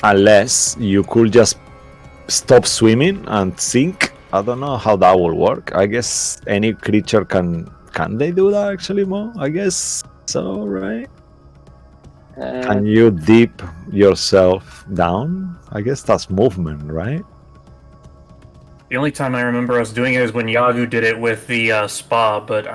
Unless you could just stop swimming and sink. I don't know how that will work. I guess any creature can they do that actually, Mo? I guess so, right? Can you dip yourself down? I guess that's movement, right? The only time I remember us doing it is when Yagu did it with the spa, but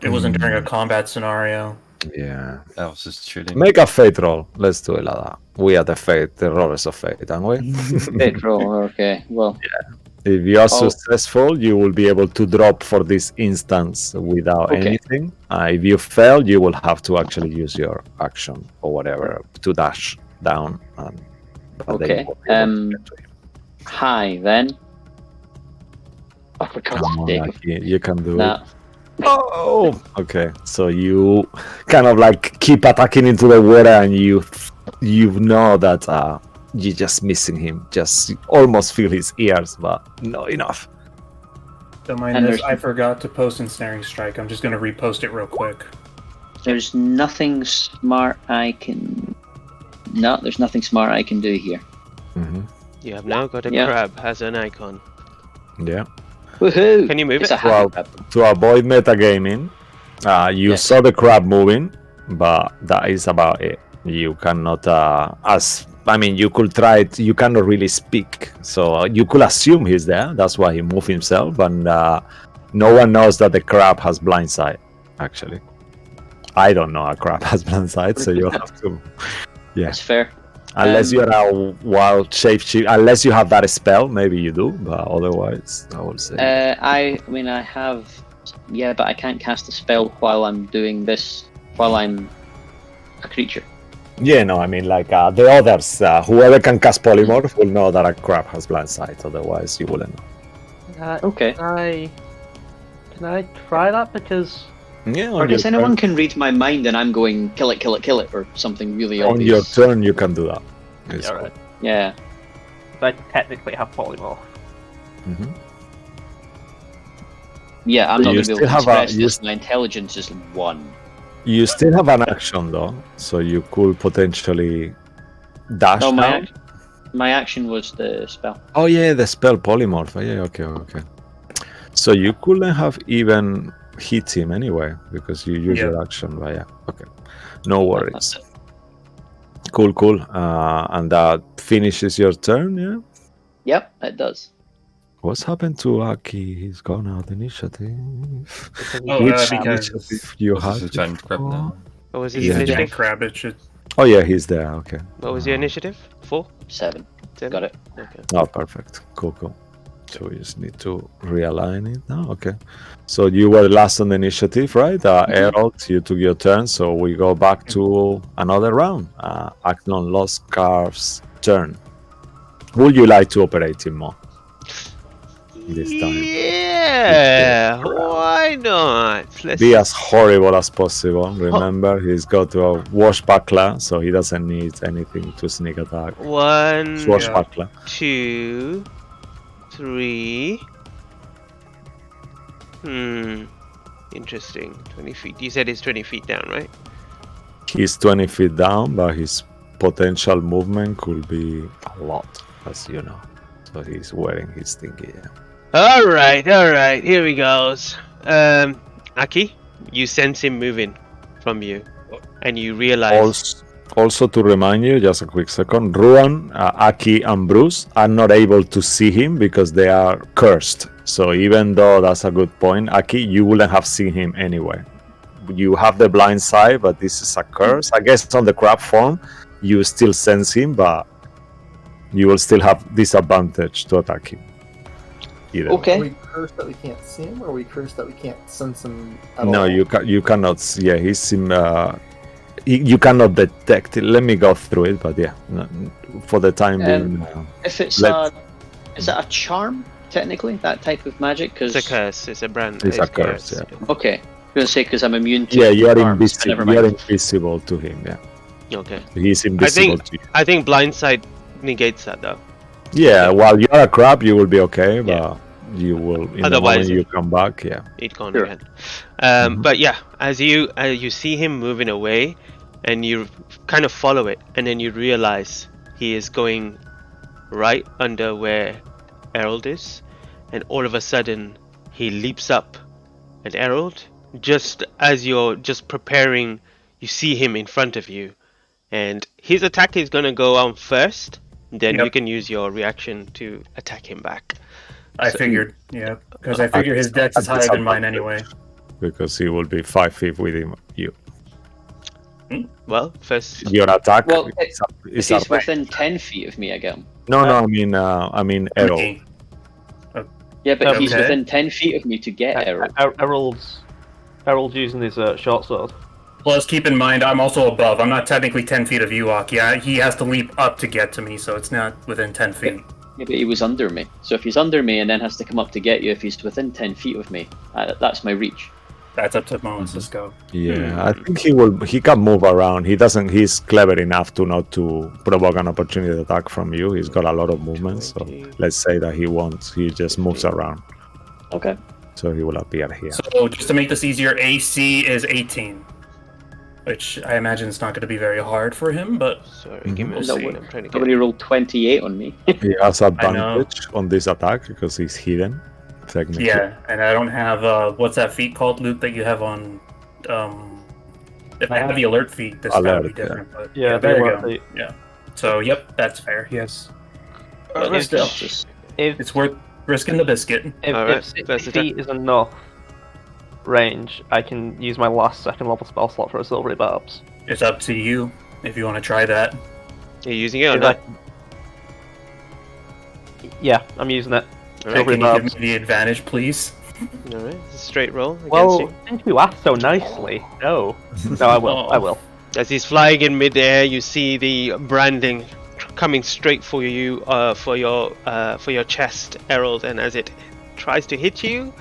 it wasn't during a combat scenario. Yeah. I was just chilling. Make a fate roll. Let's do it like that. We are the rollers of fate, aren't we? Fate roll, okay. Well, If you are Oh. successful, you will be able to drop for this instance without Okay. anything. If you fail, you will have to actually use your action or whatever to dash down. But then Okay. you won't be able to get to him. Hi then. Oh, for God's Come on, sake. Aki, you can do Nah. it. Oh, okay. So you kind of like keep attacking into the water, and you know that you're just missing him. Just almost feel his ears, but not enough. Don't mind And this. there's- I forgot to post Ensnaring Strike. I'm just gonna repost it real quick. There's nothing smart I can. No, there's nothing smart I can do here. Hmm. You have now got a Yeah. crab as an icon. Yeah. Woohoo! Can you move It's it? a happy Well, crab. to avoid metagaming, you Yes. saw the crab moving, but that is about it. You cannot, you could try it. You cannot really speak, so you could assume he's there. That's why he moved himself, and no one knows that the crab has blind sight. Actually, I don't know a crab has blind sight, so you have to. Yeah. That's fair. Unless you're a wild shapeshift, unless you have that spell, maybe you do, but otherwise, I would say. I mean, I have. Yeah, but I can't cast a spell while I'm doing this. While I'm a creature. Yeah, no, I mean, like the others, whoever can cast polymorph will know that a crab has blind sight, otherwise, you wouldn't know. Okay. Can I try that? Because Yeah, Or guess anyone can read my mind and I'm going kill it, kill it, kill it, or something really on your obvious. turn, you can do that. It's yeah, right. Yeah. I technically have polymorph. Mhm. Yeah, I'm So not you going to be able still to have a- express you this. My intelligence is 1. You still have an action, though, so you could potentially dash No, now. my action was the spell. Oh, yeah, the spell polymorph. Yeah, okay. So you couldn't have even hit him anyway, because you use Yeah. your action, but yeah, okay. No worries. Cool. And that finishes your turn, yeah? Yep, it does. What's happened to Aki? He's gone out initiative. Oh, Which because initiative you This had? is a giant crab before? now. What was his he's a initiative? giant crab. It should. Oh yeah, he's there. Okay. What was your initiative? 4? 7. 7? Got it. Okay. Oh, perfect. Cool. So we just need to realign it now. Okay. So you were last on the initiative, right? Errol, you took your turn. So we go back to another round. Acnon Lost Scarf's turn. Would you like to operate him more? This time. Yeah, why not? Let's Be as horrible as possible. Remember, he's got a Swashbuckler, so he doesn't need anything to sneak attack. 1, Swashbuckler. 2, 3. Interesting. 20 feet. You said it's 20 feet down, right? He's 20 feet down, but his potential movement could be a lot, as you know. So he's wearing his thingy. Yeah. All right. Here we goes. Aki, you sense him moving from you, and you realize. Also to remind you, just a quick second, Ruan, Aki, and Bruce are not able to see him because they are cursed. So even though that's a good point, Aki, you wouldn't have seen him anyway. You have the blind side, but this is a curse. I guess on the crab form, you still sense him, but you will still have disadvantage to attack him. Either way. Are Okay. we cursed that we can't see him, or are we cursed that we can't sense him at No, all? you cannot. Yeah, he's in. You cannot detect it. Let me go through it, but yeah, no, for the time being. If it's Let- is that a charm technically? That type of magic? Because It's a curse. It's a brand. It's a curse, yeah. Okay. I'm gonna say because I'm immune to. Yeah, you are charms, but invisible. never You are mind. invisible to him. Yeah, Okay. he's invisible to you. I think blindside negates that though. Yeah, while you are a crab, you will be okay, but you will. In Otherwise- the moment you come back, yeah. It gone Sure. again. Mhm. But yeah, as you see him moving away, and you kind of follow it, and then you realize he is going right under where Errol is, and all of a sudden he leaps up, and Errol, just as you're just preparing, you see him in front of you, and his attack is gonna go on first. Then you Yep. can use your reaction to attack him back. I figured, yeah, because I figure his dex is higher than mine anyway. Because he will be 5 feet within you. Well, first Your attack Well, is If he's within 10 feet of me, I get him. No, I mean Errol. Me. Yeah, but he's Okay. within 10 feet of me to get Errol. Errol's using his short sword. Plus, keep in mind, I'm also above. I'm not technically 10 feet of Ewok. Yeah, he has to leap up to get to me, so it's not within 10 feet. Yeah, but he was under me. So if he's under me and then has to come up to get you, if he's within 10 feet of me, that's my reach. That's up to Mons. Let's go. Yeah, I think he can move around. He's clever enough to not to provoke an opportunity attack from you. He's got a lot of movement, so let's say that he just moves around. Okay. So he will appear here. So just to make this easier, AC is 18. Which I imagine is not going to be very hard for him, but... Sorry, give me a We'll second. see. I'm trying to get... Somebody rolled 28 on me. He has advantage on this attack because he's hidden, technically. Yeah, and I don't have, what's that feat called, Luke, that you have on... If I have the alert feat, this would be Alert, different. But Yeah, there you the go. alert Yeah. So, yep, that's fair, yes. But But still, If it's worth risking the biscuit. Alright, if 60 first attack. feet is enough range, I can use my last second level spell slot for a silvery barbs. It's up to you if you want to try that. Are you using it or If not? Yeah, I'm using it. Can Silvery you give barbs. me the advantage, please? Alright, it's a straight roll against Well, you. since you asked so nicely, no. No, I will. I will. As he's flying in midair, you see the branding coming straight for you, for your chest, Errol. And as it tries to hit you,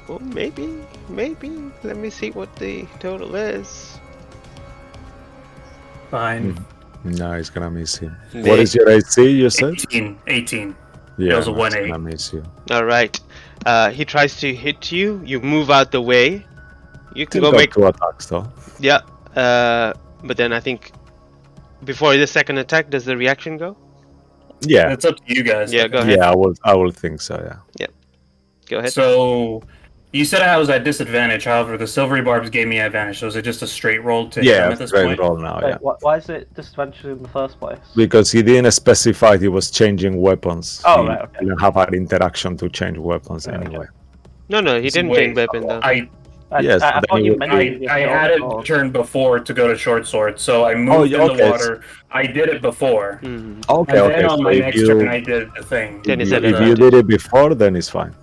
oh, maybe. Let me see what the total is. Fine. No, he's gonna miss him. They- What is your AC, you said? 18. Yeah, was a no, he's 1-8. gonna miss you. All right. He tries to hit you. You move out the way. You can Still go got make. 2 attacks, though. Yeah. But then I think before the second attack, does the reaction go? Yeah, It's up to you guys. Yeah, go ahead. yeah, I will think so, yeah. Go ahead. So, you said I was at disadvantage. However, the silvery barbs gave me advantage. So is it just a straight roll to him Yeah, at this straight point? roll now, Wait, yeah. why is it disadvantage in the first place? Because he didn't specify he was changing weapons. Oh, He right, okay. didn't have an interaction to change weapons Okay. anyway. No, he didn't Wait, change weapon though. Yes, I then thought you you would- mentioned I your had short it sword. turned before to go to short sword, so I moved in okay. the water. I did it before. Mhm. Okay, And then okay. on So my if next you, turn, I did the thing. Then it's if you advantage. did it before, then it's fine.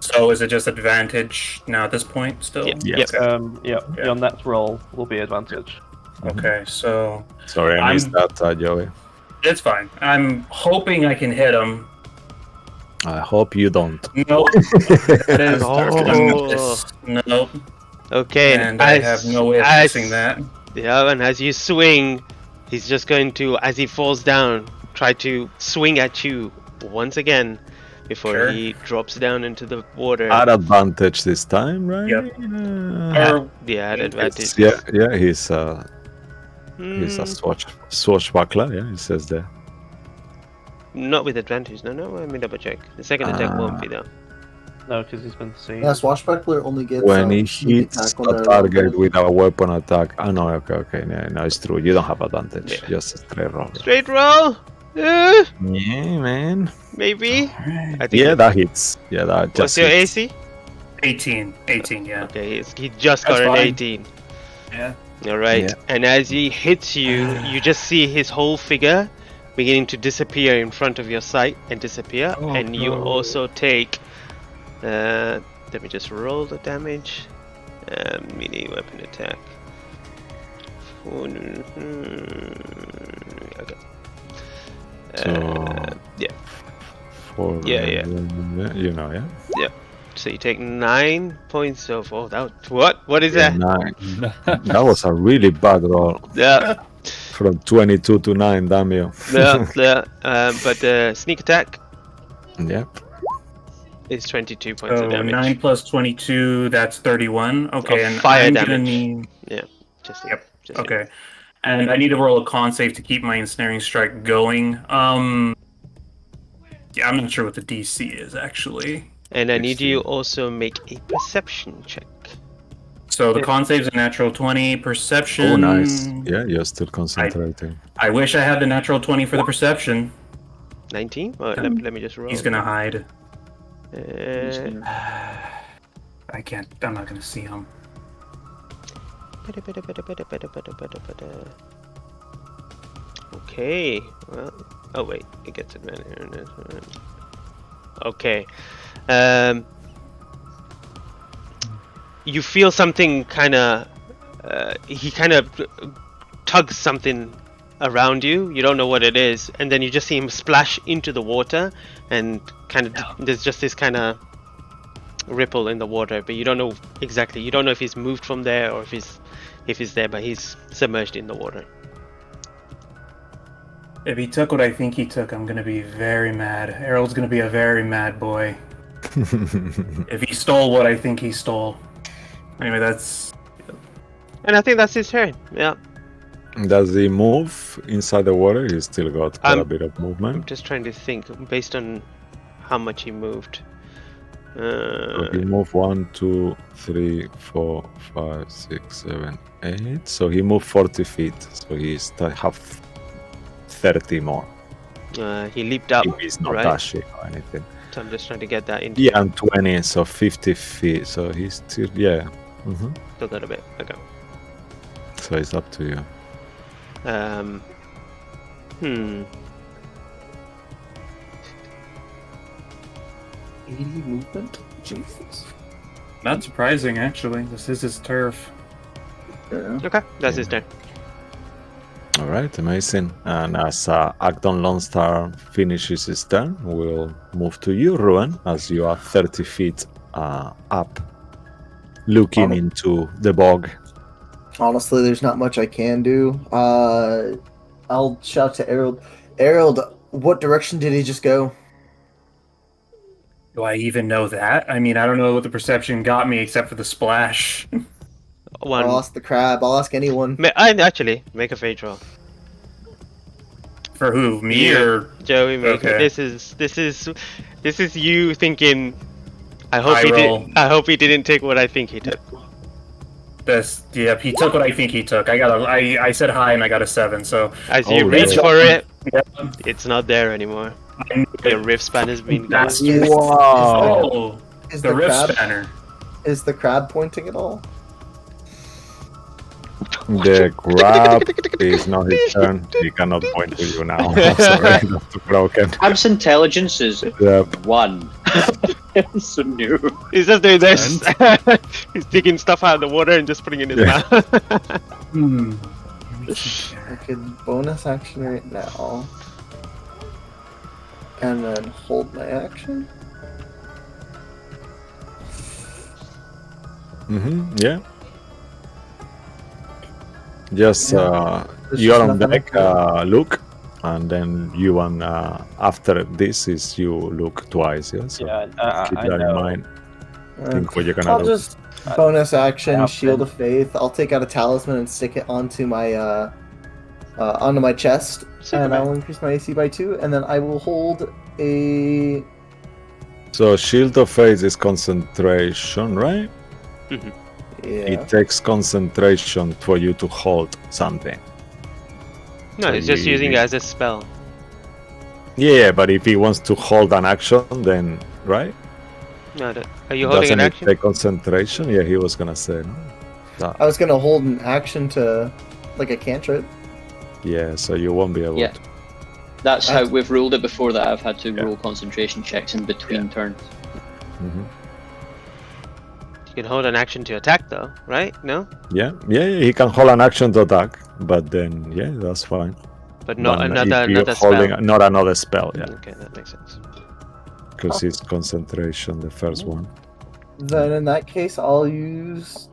So is it just advantage now at this point still? Yep. Yes. Yep. Yeah, Yeah. your next roll will be advantage. Okay, so Sorry, I missed that, Joey. it's fine. I'm hoping I can hit him. I hope you don't. Nope. That is Oh. nope. Okay, And I have no way of fixing that. Yeah, and as you swing, he's just going to, as he falls down, try to swing at you once again before Sure. he drops down into the water. At advantage this time, right? Yep. Uh, Or Yeah, at advantage. yeah, he's a Hmm, swashbuckler. Yeah, he says there. not with advantage. No, let me double check. The second attack won't be though. No, because he's been seen. Yeah, Swashbuckler only gets When he sneak hits attack when a they're target located. with a weapon attack. Oh no, okay, no, it's true. You don't have advantage. Yeah. Just a straight roll. Straight roll. Yeah, man. Maybe. I think. Yeah, that hits. Yeah, that What's just your hits. AC? 18, yeah. Okay, he just got That's an fine. 18. Yeah. All right, Yeah. and as he hits you, you just see his whole figure beginning to disappear in front of your sight and disappear, Oh, and you no. also take. Let me just roll the damage. Melee weapon attack. Okay. So- Yeah. Yeah. You know, yeah. So you take 9 points of. Oh, that. What is Yeah, that? 9. That was a really bad roll. Yeah. From 22 to 9, damn you. Yeah. But the sneak attack Yep. is 22 points So of damage. 9 plus 22, that's 31. Okay, Of and fire I'm gonna damage. need... Just Yep. just Okay. And I need to roll a con save to keep my ensnaring strike going. Yeah, I'm not sure what the DC is actually. And I need you also make a perception check. So the con save's a natural 20. Perception. Oh, nice. Yeah, you're still concentrating. I wish I had the natural 20 for the perception. 19? Well, let me just roll. He's gonna hide. I can't. I'm not gonna see him. Okay. Well. Oh wait, it gets advantage. Okay. You feel something kind of. He kind of tugs something around you. You don't know what it is, and then you just see him splash into the water, and kind of there's just this kind of ripple in the water, but you don't know exactly. You don't know if he's moved from there or if he's there, but he's submerged in the water. If he took what I think he took, I'm gonna be very mad. Errol's gonna be a very mad boy. If he stole what I think he stole. Anyway, that's... And I think that's his turn. Yeah. Does he move inside the water? He's still got quite a bit of I'm movement. just trying to think based on how much he moved. So he moved 1, 2, 3, 4, 5, 6, 7, 8. So he moved 40 feet. So he's have 30 more. He leaped up, If he's not right? dashing or anything. So I'm just trying to get that into. Yeah, and 20, so 50 feet. So he's still, yeah. Still got a bit. Okay. So it's up to you. 80 movement? Jesus. Not surprising, actually. This is his turf. Yeah. Okay, that's his turn. All right, amazing. And as Acton Lone Star finishes his turn, we'll move to you, Ruan, as you are 30 feet up, looking into the bog. Honestly, there's not much I can do. I'll shout to Errol. Errol, what direction did he just go? Do I even know that? I mean, I don't know what the perception got me except for the splash. I'll ask the crab. I'll ask anyone. Actually, make a fate roll. For who? Me You. or Joey, make Okay. it. This is you thinking. I High roll. hope he didn't take what I think he took. this? Yep, he took what I think he took. I said high and I got a 7. So As you Oh, reach really? for it, Yep. it's not there anymore. I knew Your it. rift span has been gone. Bastard. Wow. Oh, Is the rift spanner. Is the crab pointing at all? The grab is not his turn. He cannot point to you now. Sorry, that's broken. Crab's intelligence is Yep. 1. So new. He's just doing this. He's digging stuff out of the water and just putting it in his Yeah. mouth. I could bonus action right now. And then hold my action. Yeah. Just There's you're just on nothing deck, I can look, and then you and after this is you look twice. Yeah. So keep I that in know. mind. do. Think what you're gonna I'll do. just bonus action, Yeah, Shield then- of Faith. I'll take out a talisman and stick it onto my onto my chest, and I will increase my AC by 2, and then I will hold a. So Shield of Faith is concentration, right? Yeah. It takes concentration for you to hold something. No, he's just using it as a spell. Yeah, but if he wants to hold an action, then right? No, are you holding Doesn't an it action? take concentration? Yeah, he was gonna say no. I was gonna hold an action to, like a cantrip. Yeah, so you won't be able Yeah. to. That's how we've ruled it before that. I've had to Yeah. roll concentration checks in between turns. Mhm. You can hold an action to attack, though, right? No, Yeah, he can hold an action to attack, but then yeah, that's fine. but not But another if you're another holding, spell. not another spell, yeah, Okay, that makes sense. because it's concentration, the first one. Then in that case, I'll use.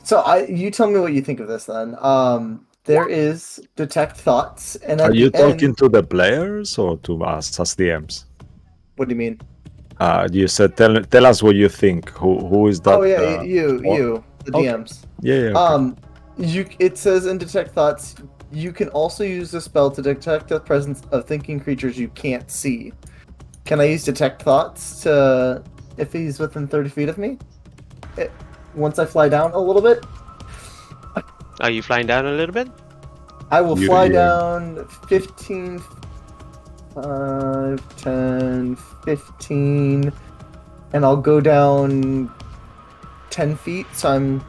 So you tell me what you think of this then. There is detect thoughts, and at Are you the end- talking to the players or to us as DMs? What do you mean? You said tell us what you think. Who is that? Oh yeah, you, the okay. DMs. Yeah. Okay. It says in detect thoughts, you can also use the spell to detect the presence of thinking creatures you can't see. Can I use detect thoughts to if he's within 30 feet of me? Once I fly down a little bit, Are you flying down a little bit? I will You- fly you- down 15, 5, 10, 15, and I'll go down 10 feet, so I'm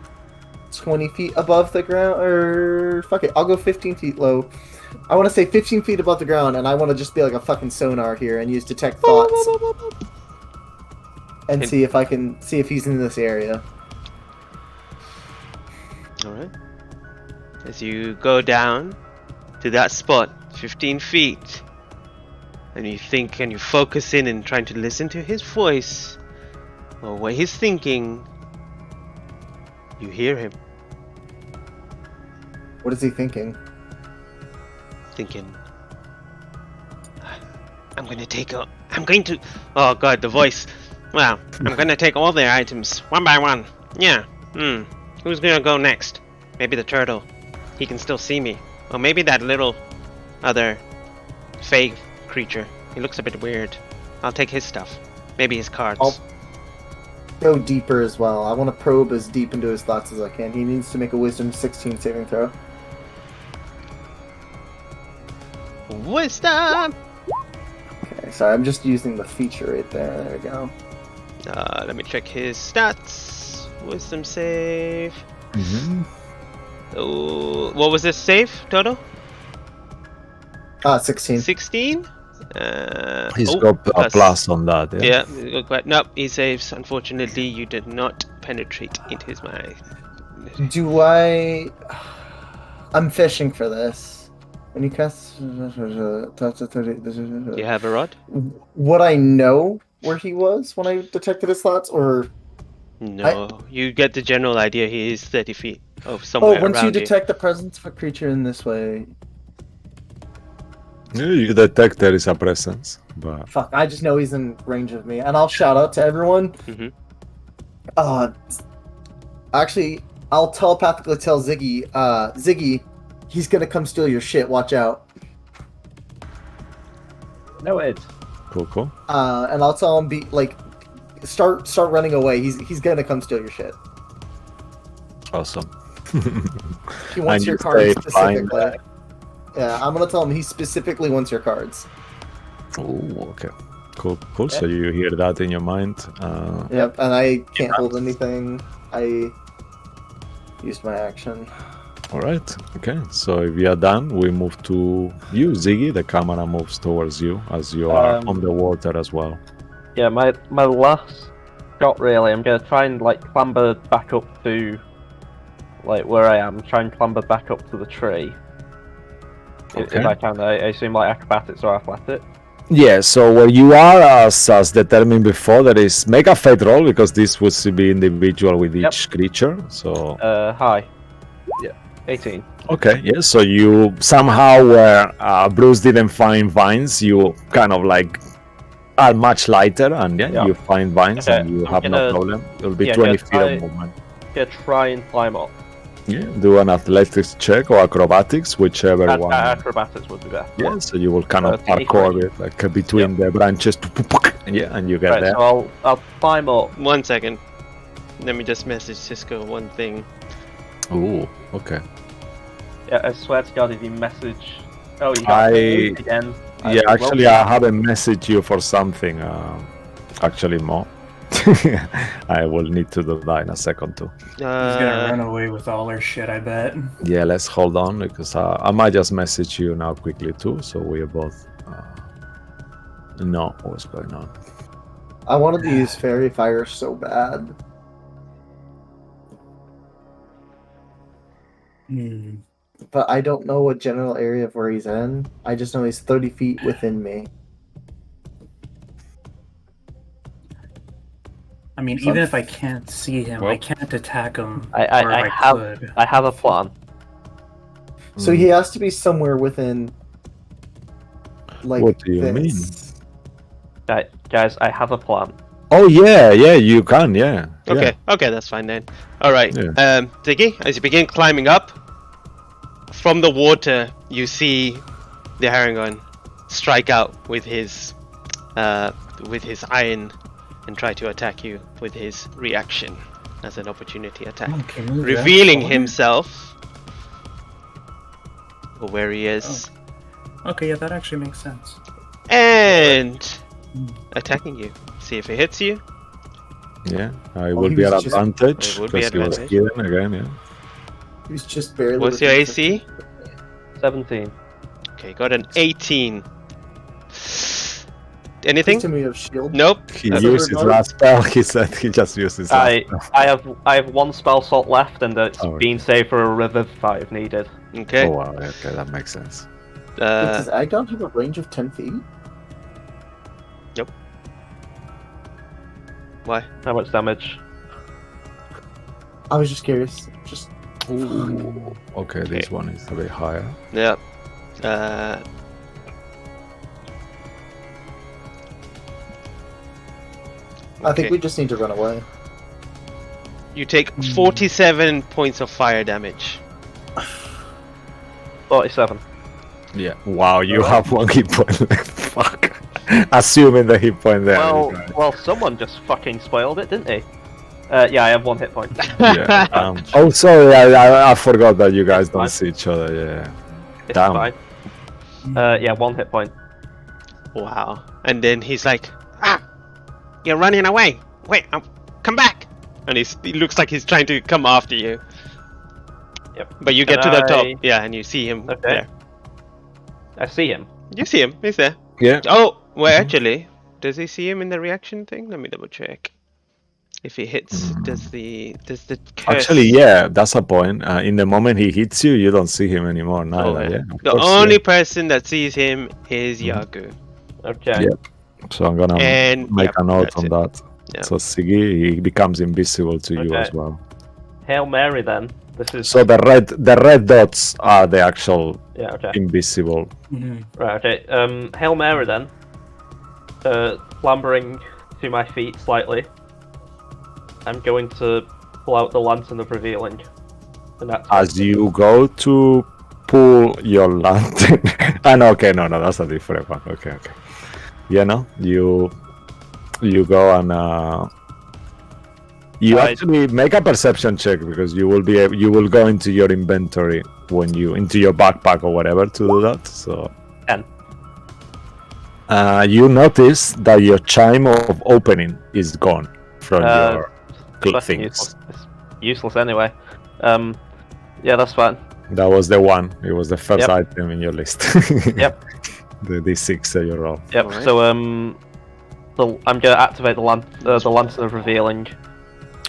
20 feet above the ground, or fuck it, I'll go 15 feet low, I want to say 15 feet above the ground, and I want to just be like a fucking sonar here and use detect thoughts and see if I can see if he's in this area. Alright. As you go down to that spot, 15 feet, and you think and you focus in and trying to listen to his voice or what he's thinking, you hear him What is he thinking? thinking, I'm going to, oh god, the voice. Well, I'm going to take all their items one by one. Yeah, who's going to go next? Maybe the turtle. He can still see me. Or maybe that little other fake creature. He looks a bit weird. I'll take his stuff. Maybe his cards. I'll go deeper as well. I want to probe as deep into his thoughts as I can. He needs to make a wisdom 16 saving throw. Wisdom! Okay, sorry, I'm just using the feature right there. There we go. Let me check his stats. Wisdom save. Oh, what was this save total? 16. 16? He's got a plus on that. Yeah. Yeah, nope, he saves. Unfortunately, you did not penetrate into his mind. Do I... I'm fishing for this. When you cast... Do you have a rod? Would I know where he was when I detected his thoughts, or... No, you get the general idea he is 30 feet of somewhere once you around detect the presence of a creature in this way... Yeah, you detect there is a presence, but Fuck, I just know he's in range of me. And I'll shout out to everyone. Actually, I'll telepathically tell Ziggy, Ziggy, he's gonna come steal your shit, watch out. No, it's cool. And I'll tell him, start running away. He's gonna come steal your shit. Awesome. He wants And your you cards stay fine specifically. there. Yeah, I'm gonna tell him he specifically wants your cards. Oh, okay. Cool. So you hear that in your mind. Yep, and I can't hold anything. I used my action. Alright, okay. So if you are done, we move to you, Ziggy. The camera moves towards you as you are on the water as well. yeah. My last shot really. I'm gonna try and clamber back up to where I am. Try and clamber back up to the tree. Okay. If I can, I assume acrobatics or athletics. Yeah, so where you are, as determined before, that is make a fate roll, because this would be individual with each creature. So High. Yeah, 18. okay, yeah. So you somehow, where Bruce didn't find vines, you kind of are much lighter, and you find vines, and you have no problem. It'll be 20 feet of movement. Gonna try and climb up. Yeah, do an athletics check or acrobatics, whichever one. Acrobatics would be better. Yeah, so you will kind of parkour it, between the branches, and you get there. So I'll climb up. 1 second. Let me just message Cisco one thing. Oh, okay. Yeah, I swear to God, if you message... Oh, you got I again. actually, I haven't messaged you for something, actually more. I will need to do that in a second too. He's gonna run away with all our shit, I bet. Yeah, let's hold on, because I might just message you now quickly too, so we both know what's going on. I wanted to use Fairy Fire so bad. But I don't know what general area of where he's in. I just know he's 30 feet within me. I mean, even if I can't see him, I can't attack him. I have a plan. So he has to be somewhere within. What do you mean? Guys, I have a plan. Oh yeah, you can, yeah. Okay, okay, that's fine then. All right, Yeah. Ziggy, as you begin climbing up, from the water, you see the Harangon strike out with his iron and try to attack you with his reaction as an opportunity attack, revealing himself for where he is. Okay, yeah, that actually makes sense. And attacking you. See if it hits you. Yeah, I will be at was just- advantage It would be because he was advantage. healing again. Yeah. He's just barely. What's your within AC? 17. Okay, got an 18. Anything? To me of shield. Nope. He used his last spell. He said he just used his last spell. I have one spell slot left, and it's Oh. been saved for a revivify if needed. Okay. Oh wow, okay, that makes sense. Does Agdon have a range of 10 feet? Why? How much damage? I was just curious. Just Ooh. Okay, this one is a bit higher. Yeah. I think Okay. we just need to run away. You take 47 points of fire damage. 47. Yeah. Wow, you have one hit point left. Fuck. Assuming the hit point there. Well, someone just fucking spoiled it, didn't he? Yeah, I have 1 hit point. Yeah. Oh, sorry. I forgot that you guys don't see each other. Yeah. It's Damn. fine. Yeah, 1 hit point. Wow. And then he's like, you're running away. Wait, come back. And he looks like he's trying to come after you. Yep. But you get to the top. Yeah, and you see him there. I see him. You see him. He's there. Yeah. Oh, well, actually, does he see him in the reaction thing? Let me double check. If he hits, does the curse... Actually, yeah, that's a point. In the moment he hits you, you don't see him anymore. Neither. Okay. Yeah. Of The course, only person that sees him is Yagu. Okay. Yeah. So I'm gonna And make a note that's on it. that. Yeah. So Siggy, he becomes invisible to you Okay. as well. Hail Mary then. This is So the red dots are the actual yeah. Okay. invisible. Right. Okay. Hail Mary then. Clambering to my feet slightly. I'm going to pull out the lantern of revealing. And that's As you go to pull your lantern. Okay, no, that's a different one. Okay. Yeah, no, you go and you actually make a perception check because you will go into your inventory into your backpack or whatever to do that. So 10. You notice that your chime of opening is gone from your Fucking things. It's useless anyway. Yeah, that's fine. That was the one. It was the first Yep. item in your list. Yep. The D6 that you roll. Yep. Alright. So I'm gonna activate the lantern of revealing.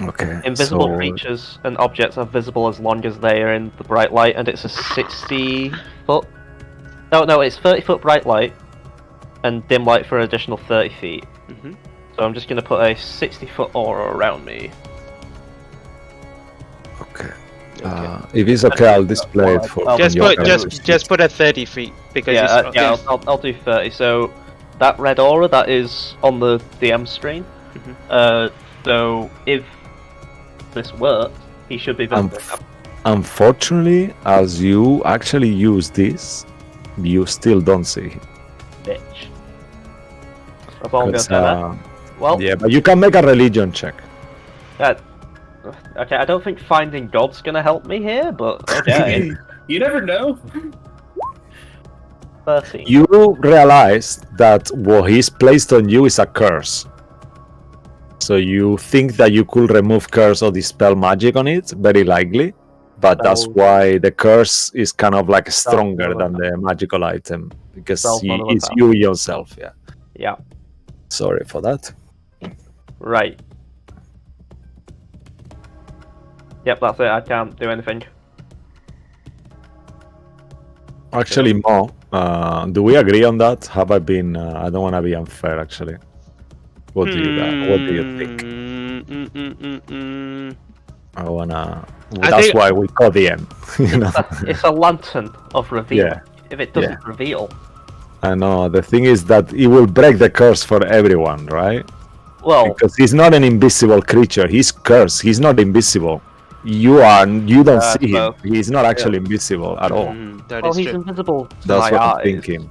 Okay. Invisible so- creatures and objects are visible as long as they are in the bright light, and it's a 60 foot. No, it's 30 foot bright light, and dim light for an additional 30 feet. Mhm. So I'm just gonna put a 60 foot aura around me. Okay. If it's okay, I'll display it for Well, Just your put guys' just put a 30 feet because Yeah, it's, I'll do 30. So that red aura that is on the DM screen. Mhm. So if this works, he should be visible. Unfortunately, as you actually use this, you still don't see him. Bitch. That's all I'm gonna 'Cause, say. Then. Well, yeah, but you can make a religion check. Okay, I don't think finding God's gonna help me here, but okay. You never know. 13. You realize that what he's placed on you is a curse. So you think that you could remove curse or dispel magic on it, very likely. But that's Spell- why the curse is kind of like stronger Spell- than the magical item. Because Spell- it's you yourself, yeah. Yeah. Sorry for that. Right. Yep, that's it. I can't do anything. Actually, Mo, do we agree on that? Have I been? I don't want to be unfair. Actually, what do you think? I wanna. I That's think- why we call the end. You know. It's a lantern of reveal. Yeah. If it doesn't reveal, I know. The thing is that it will break the curse for everyone, right? well, Because he's not an invisible creature. He's cursed. He's not invisible. You don't see him. so- He's not actually invisible at all. That well, is he's true. invisible to That's my what eyes, I'm thinking.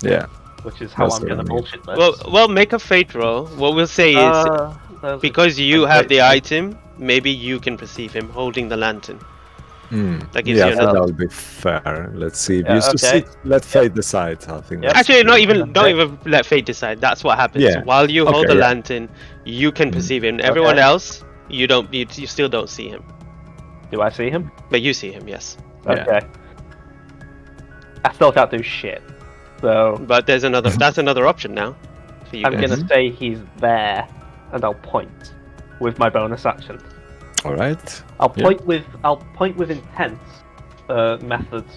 Yeah. which is how That's I'm what gonna I mean. bullshit this. Well, make a fate roll. What we'll say is there's because you a have the great- item, maybe you can perceive him holding the lantern. That gives Yeah, I you think another. that would be fair. Let's see. Yeah, Used to okay. sit, let fate decide. I think. Yep. that's Actually, good. don't even let fate decide. That's what happens. Yeah. While you hold Okay, the yeah. lantern, you can perceive him. Everyone Okay. else, you don't. You still don't see him, Do I see him? but you see him. Yes. Yeah. Okay. I still can't do shit. So But there's another. That's another option now. For you I'm guys. gonna say he's there, and I'll point with my bonus action. All right. I'll Yeah. point with intense methods,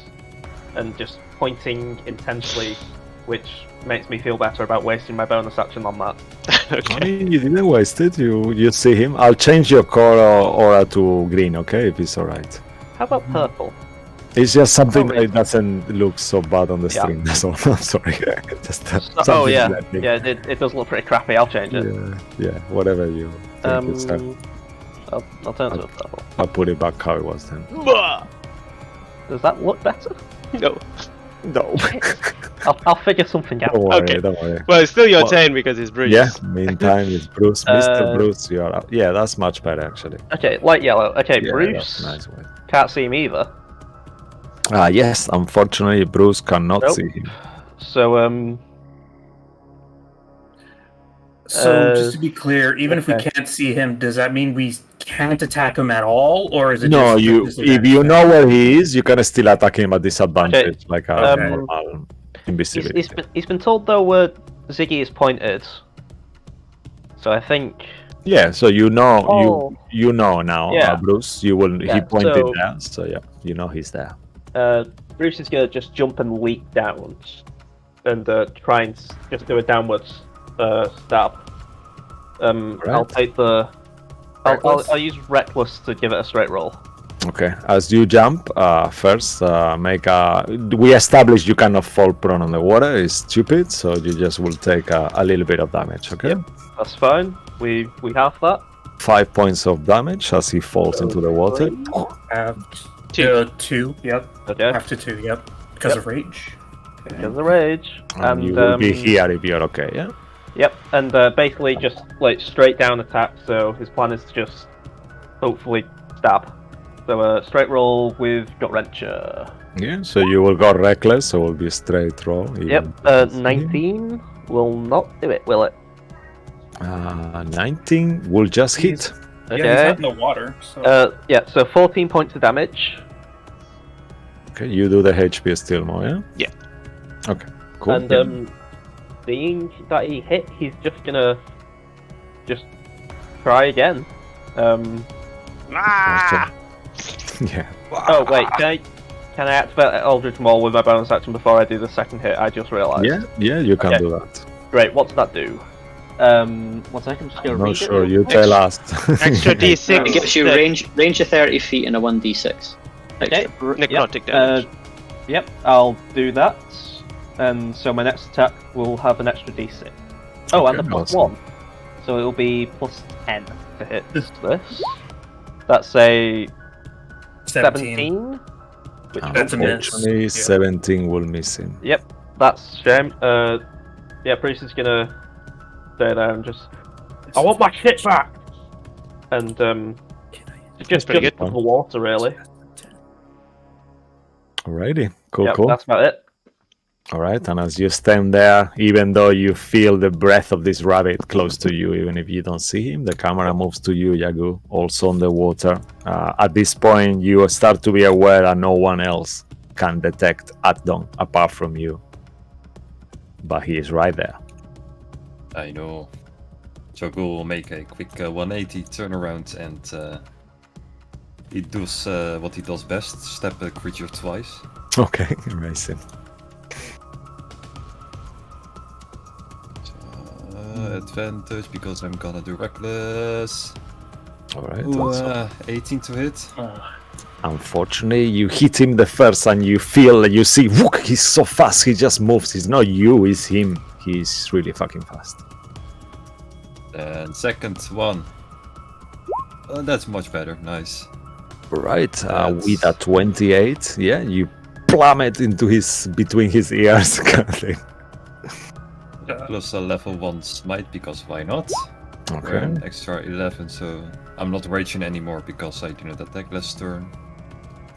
and just pointing intensely, which makes me feel better about wasting my bonus action on that. I mean, you didn't waste it. You see him. I'll change your color aura to green, okay? If it's all right. How about purple? It's just something Oh, that doesn't look so bad on the Yeah. stream. That's all. I'm sorry. Just Oh something yeah, that thing. yeah. It does look pretty crappy. I'll change it. Yeah, whatever you think it's I'll turn to a purple. I'll put it back how it was then. Does that look better? No. No. I'll figure something out. Don't worry, Okay. don't worry. Well, it's still your What? turn because it's Bruce. Yeah, meantime it's Bruce. Mr. Bruce, you are up. Yeah, that's much better actually. Okay, light yellow. Okay, Yeah, Bruce that's nice way. can't see him either. Yes, unfortunately Bruce cannot Nope. see him. So So just to be clear, even if we okay. can't see him, does that mean we can't attack him at all, or is it No, just you if you know where he is, you can still attack him at disadvantage, like a normal invisibility. he's been told though where Ziggy is pointed. So I think Yeah, so you know Oh. you know now, Yeah. Bruce. You will he Yeah, pointed so- there, so yeah, you know he's there. Bruce is gonna just jump and leap down and try and just do a downwards stab. I'll take the. I'll use reckless to give it a straight roll. Okay, as you jump, first make a. We established you cannot fall prone on the water. It's stupid, so you just will take a little bit of damage. Okay. Yep. That's fine. We have that. 5 points of damage as he falls into the water. Two. Yep. Okay. After 2. Yep. Because of rage. Because of rage. And you will be here if you're okay. Yeah. Yep. And basically just like straight down attack. So his plan is to just hopefully stab. So straight roll with gut wrencher. Yeah. So you will go reckless, so it will be a straight roll. Yep. 19 will not do it, will it? 19 will just hit. Okay. Yeah, he's not in the water. So. Yeah. So 14 points of damage. Okay, you do the HP still more, yeah? Yeah. Okay, cool. And seeing that he hit, he's just gonna try again. Ah! Yeah. Oh wait, can I activate Eldritch Maul with my bonus action before I do the second hit? I just realised. Yeah, you can Okay. do that. Great. What does that do? 1 second. Just gonna I'm not read sure, it. you tell us. Extra D6. It gives you range of 30 feet and a 1d6. Okay. Necrotic damage. Yep. I'll do that. And so my next attack will have an extra d6. Oh, and Okay, the plus awesome. 1. So it'll be plus 10 to hit this. That's a 17. Which That's a miss. Unfortunately, Yeah. 17 will miss him. Yep, that's shame. Yeah, Bruce is gonna stay there and just. I want my shit back. And just pretty jump good. into the water, really. Alrighty, cool, Yep, cool. that's about it. Alright, and as you stand there, even though you feel the breath of this rabbit close to you, even if you don't see him, the camera moves to you, Yagu, also on the water. At this point, you start to be aware that no one else can detect Atdon apart from you. But he is right there. I know. Jogu will make a quick 180 turnaround and he does what he does best, step a creature twice. Okay, amazing. Advantage because I'm gonna do reckless. Alright, Ooh, awesome. 18 to hit. Unfortunately, you hit him the first and you feel, you see, whoop, he's so fast, he just moves. It's not you, it's him. He's really fucking fast. And second one. That's much better, nice. Right, That's- with a 28, yeah, you plummet into between his ears. Plus a level 1 smite because why not? Okay. An extra 11, so I'm not raging anymore because I do not attack last turn.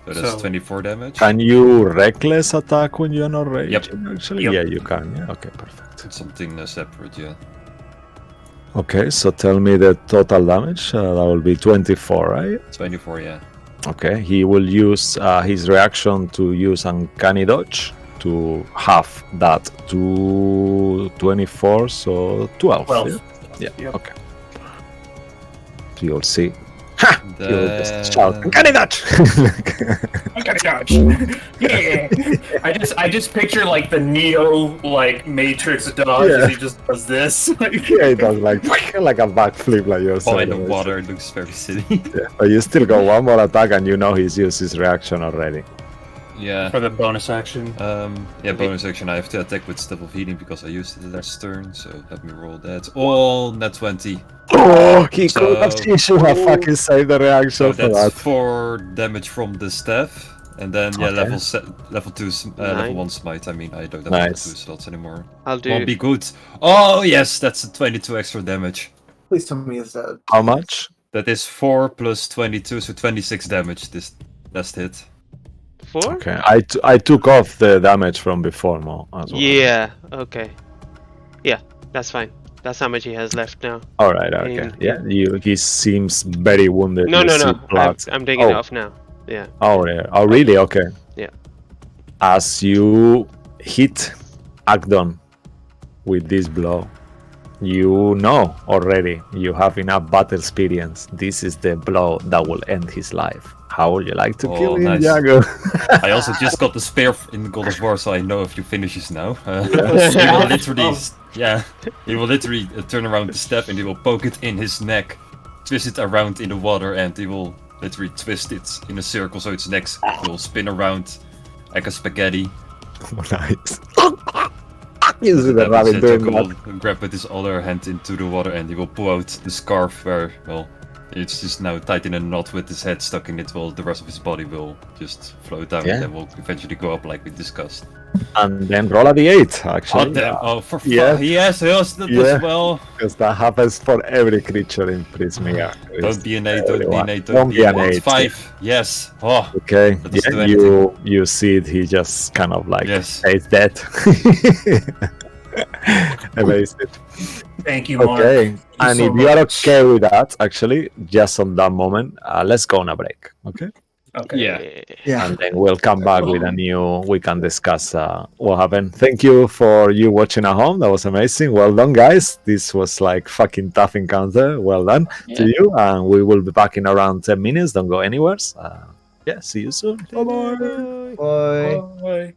So that's So- 24 damage. Can you reckless attack when you're not raging? Yep. Actually, Yep. yeah, you can. Yeah, okay, perfect. It's something separate, yeah. Okay, so tell me the total damage. That will be 24, right? 24, yeah. Okay, he will use his reaction to use Uncanny Dodge to half that to 24, so 12. 12. Yeah. Yep. Okay. So you'll see. Ha! You'll just shout, Then- "Can I dodge?" I gotta dodge. Yeah. I just picture like the Neo like Matrix dodge as he just does this. Yeah, it does like a backflip like you're Oh, in saying. the water, it looks very silly. Yeah. But you still got one more attack, and you know he's used his reaction already. Yeah. For the bonus action. Bonus action. I have to attack with Step of Healing because I used it last turn. So let me roll that. All net 20. Oh, he So- should have fucking saved the reaction So for that's that. 4 damage from the staff. And then Okay. level 2, level Nine. 1 smite. I mean, I don't have level 2 Nice. slots anymore. I'll do. Won't be good. Oh yes, that's a 22 extra damage. Please tell me it's dead. How much? That is 4 plus 22, so 26 damage. This last hit. 4? Okay, I took off the damage from before, Mo, as well. Yeah. Okay. Yeah, that's fine. That's how much he has left now. All right. Okay. And- Yeah. He seems very wounded. No, You no, see no. blood. I'm taking it Oh. off now. Yeah. Oh yeah. Oh really? Okay. Yeah. As you hit Agdon with this blow, you know already. You have enough battle experience. This is the blow that will end his life. How would you like to Oh, kill him, nice. Jago? I also just got the spear in God of War, so I know a few finishes now. He will literally, he will literally turn around the step and he will poke it in his neck, twist it around in the water, and he will literally twist it in a circle so its neck will spin around like a spaghetti. Nice. You see the That rabbit means that doing Jacob that. will grab with his other hand into the water and he will pull out the scarf where, well, it's just now tied in a knot with his head stuck in it. Well, the rest of his body will just float down Yeah. and then will eventually go up like we discussed. And then roll a d8, actually. Oh damn! Oh, for Yeah. fuck! Yes, that Yeah. as well. Because that happens for every creature in Prismia. Don't be an 8, don't be everyone. an 8, don't be an 8. eight. 5, yes. Oh, Okay, That doesn't yeah, do you see it, he just kind of like yes. stays dead. Amazing. Thank you, Mark. Okay, and so if you are much. okay with that, actually, just on that moment, let's go on a break, okay? Okay. Yeah. Yeah. And then we'll come back with a new. We can discuss what happened. Thank you for you watching at home. That was amazing. Well done, guys. This was like fucking tough encounter. Well done to Yeah. you. And we will be back in around 10 minutes. Don't go anywhere. Yeah, see you soon. Bye-bye. Bye. Bye.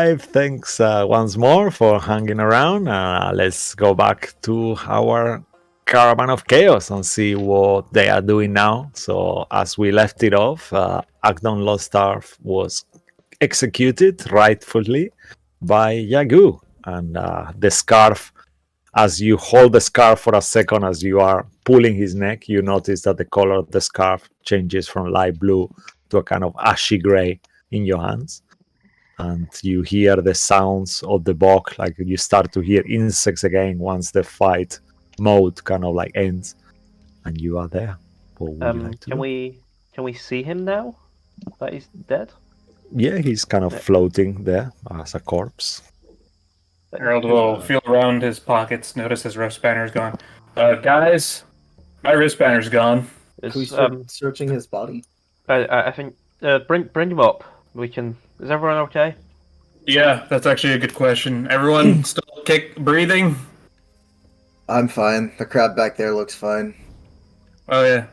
Alright, thanks once more for hanging around. Let's go back to our Caravan of Chaos and see what they are doing now. So, as we left it off, Agdon Lostarf was executed rightfully by Yagu. And the scarf, as you hold the scarf for a second, as you are pulling his neck, you notice that the color of the scarf changes from light blue to a kind of ashy gray in your hands. And you hear the sounds of the bog, like you start to hear insects again once the fight mode kind of like ends, and you are there. What would you like to do? Can we see him now that he's dead? Yeah, he's kind of floating there as a corpse. Harold will feel around his pockets, notice his wrist banner's gone. Guys, my wrist banner's gone. Can we start searching his body? I think bring him up. We can. Is everyone okay? Yeah, that's actually a good question. Everyone still breathing? I'm fine. The crowd back there looks fine. Oh yeah.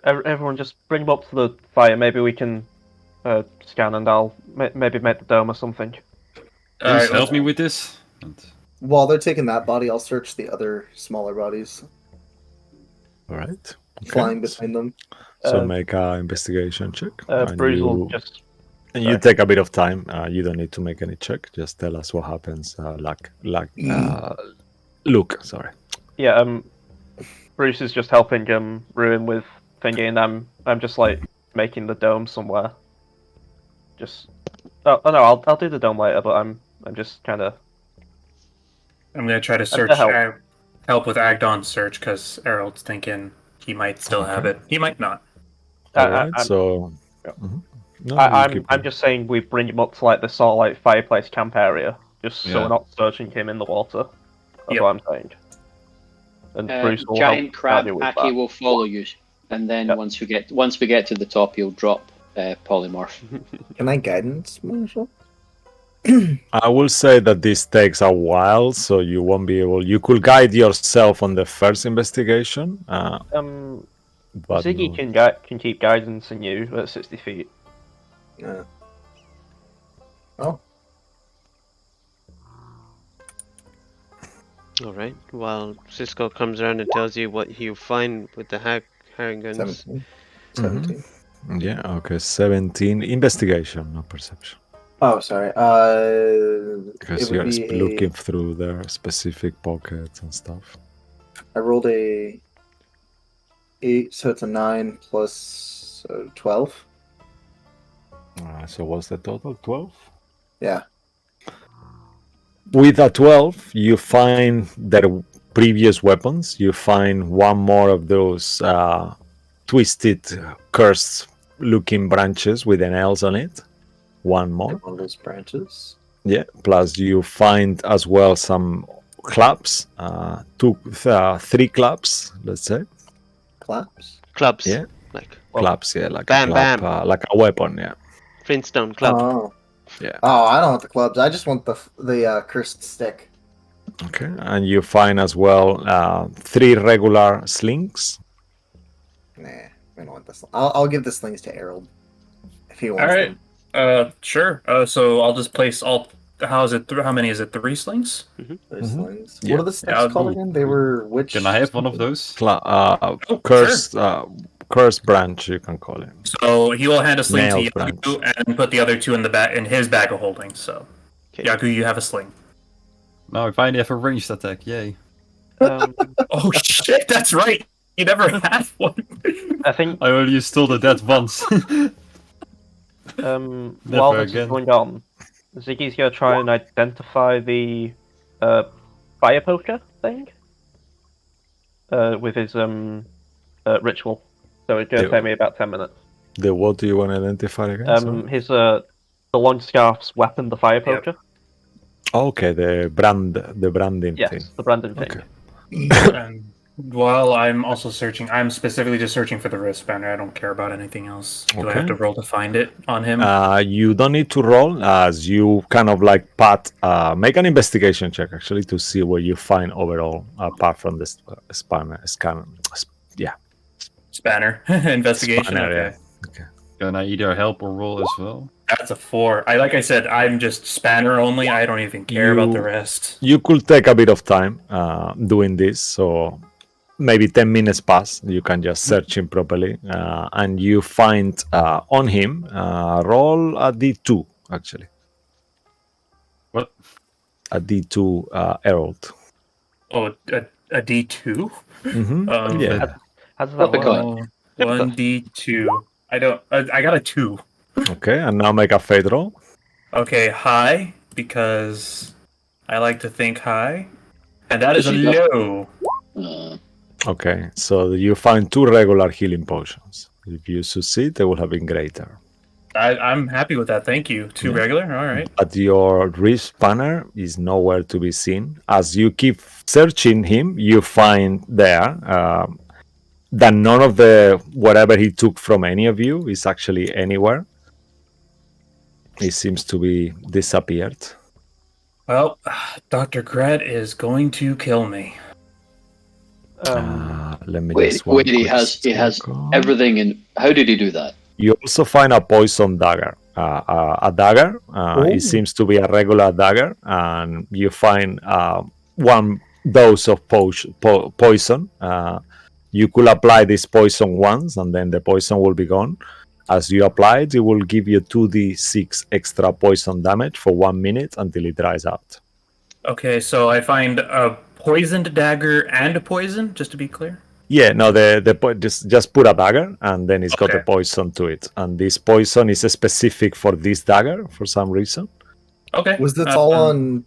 Everyone, just bring him up to the fire. Maybe we can scan, and I'll maybe make the dome or something. Please help me with this. While they're taking that body, I'll search the other smaller bodies. All right. Flying between them. So make an investigation check. Bruce will just. And you take a bit of time. You don't need to make any check. Just tell us what happens. Luke, sorry. Yeah. Bruce is just helping Ruin with thingy, and I'm just like making the dome somewhere. Just. Oh no, I'll do the dome later, but I'm just kind of. I'm gonna try to search help with Agdon's search because Harold's thinking he might still have it. He might not. Alright, so. No, I'm just saying we bring him up to like the sort of like fireplace camp area, just so we're not searching him in the water. That's what I'm saying. And Bruce will giant crab with Aki will follow you, and then once we get to the top, he'll drop polymorph. Can I guidance, Marshall? I will say that this takes a while, so you won't be able. You could guide yourself on the first investigation. But Ziggy can keep guidance in you at 60 feet. Yeah. Oh. All right. Well, Cisco comes around and tells you what you find with the Harringans. 17. Yeah. Okay. 17. Investigation, not perception. Oh, sorry. Because you're looking through their specific pockets and stuff. I rolled a 8, so it's a 9 plus 12. So what's the total? 12? Yeah. With a 12, you find their previous weapons. You find one more of those twisted, cursed-looking branches with the nails on it. One more. One of those branches. Yeah. Plus, you find as well some clubs. 3 clubs, let's say. Claps? Clubs. Yeah. Like clubs. Yeah. Like bam, a club, bam. like a weapon. Yeah. Flintstone club. Oh. Yeah. Oh, I don't want the clubs. I just want the cursed stick. Okay. And you find as well 3 regular slings. Nah, I don't want this. I'll give the slings to Harold if he wants them. Sure. So I'll just place all. How is it? How many is it? 3 slings? Slings. Yeah. What are the sticks called again? They were which? Can I have one of those? Cursed, cursed branch, you can call it. So he will hand a sling Nail to branch. Yaku and put the other 2 in his bag of holding. So, Yaku, you have a sling. Now I finally have a ranged attack. Yay! Oh shit! That's right. You never had one. I think I only stole the dead once. while this is going on, Ziggy's gonna try and identify the fire poker thing with his ritual. So it's gonna take me about 10 minutes. The what do you want to identify again? His the launch scarf's weapon, the fire poker. Okay, the branding Yes, thing. the branding thing. Okay. And while I'm also searching, I'm specifically just searching for the wrist banner. I don't care about anything else. Do I have to roll to find it on him? You don't need to roll, as you kind of like make an investigation check actually to see what you find overall, apart from the spanner. Spanner investigation. Spanner, okay. yeah. Okay. Can I either help or roll as well? That's a 4. Like I said, I'm just spanner only. I don't even care about the You- rest. You could take a bit of time doing this, so maybe 10 minutes pass. You can just search him properly, and you find on him roll a D2 actually, What? a D2 Herald. Oh, a D2? Mm-hmm. Yeah. How does Flip that a work? coin. 1D2. I don't. I got a 2. Okay, and now make a fate roll. Okay, high, because I like to think high. And that is a Does she low. Okay, so you find 2 regular healing potions. If you succeed, they will have been greater. I'm happy with that. Thank you. 2 Yeah. regular? Alright. But your wrist spanner is nowhere to be seen. As you keep searching him, you find there that none of the whatever he took from any of you is actually anywhere. It seems to be disappeared. Well, Dr. Gret is going to kill me. Let me Wait, just one wait. He quick has second. everything in. How did he do that? You also find a poison dagger. A dagger. It seems to be a regular dagger, and you find 1 dose of poison. You could apply this poison once, and then the poison will be gone. As you apply it, it will give you 2d6 extra poison damage for 1 minute until it dries out. Okay, so I find a poisoned dagger and a poison, just to be clear. Yeah, no, just put a dagger, and then it's got a Okay. poison to it. And this poison is specific for this dagger for some reason. Okay. Was this all on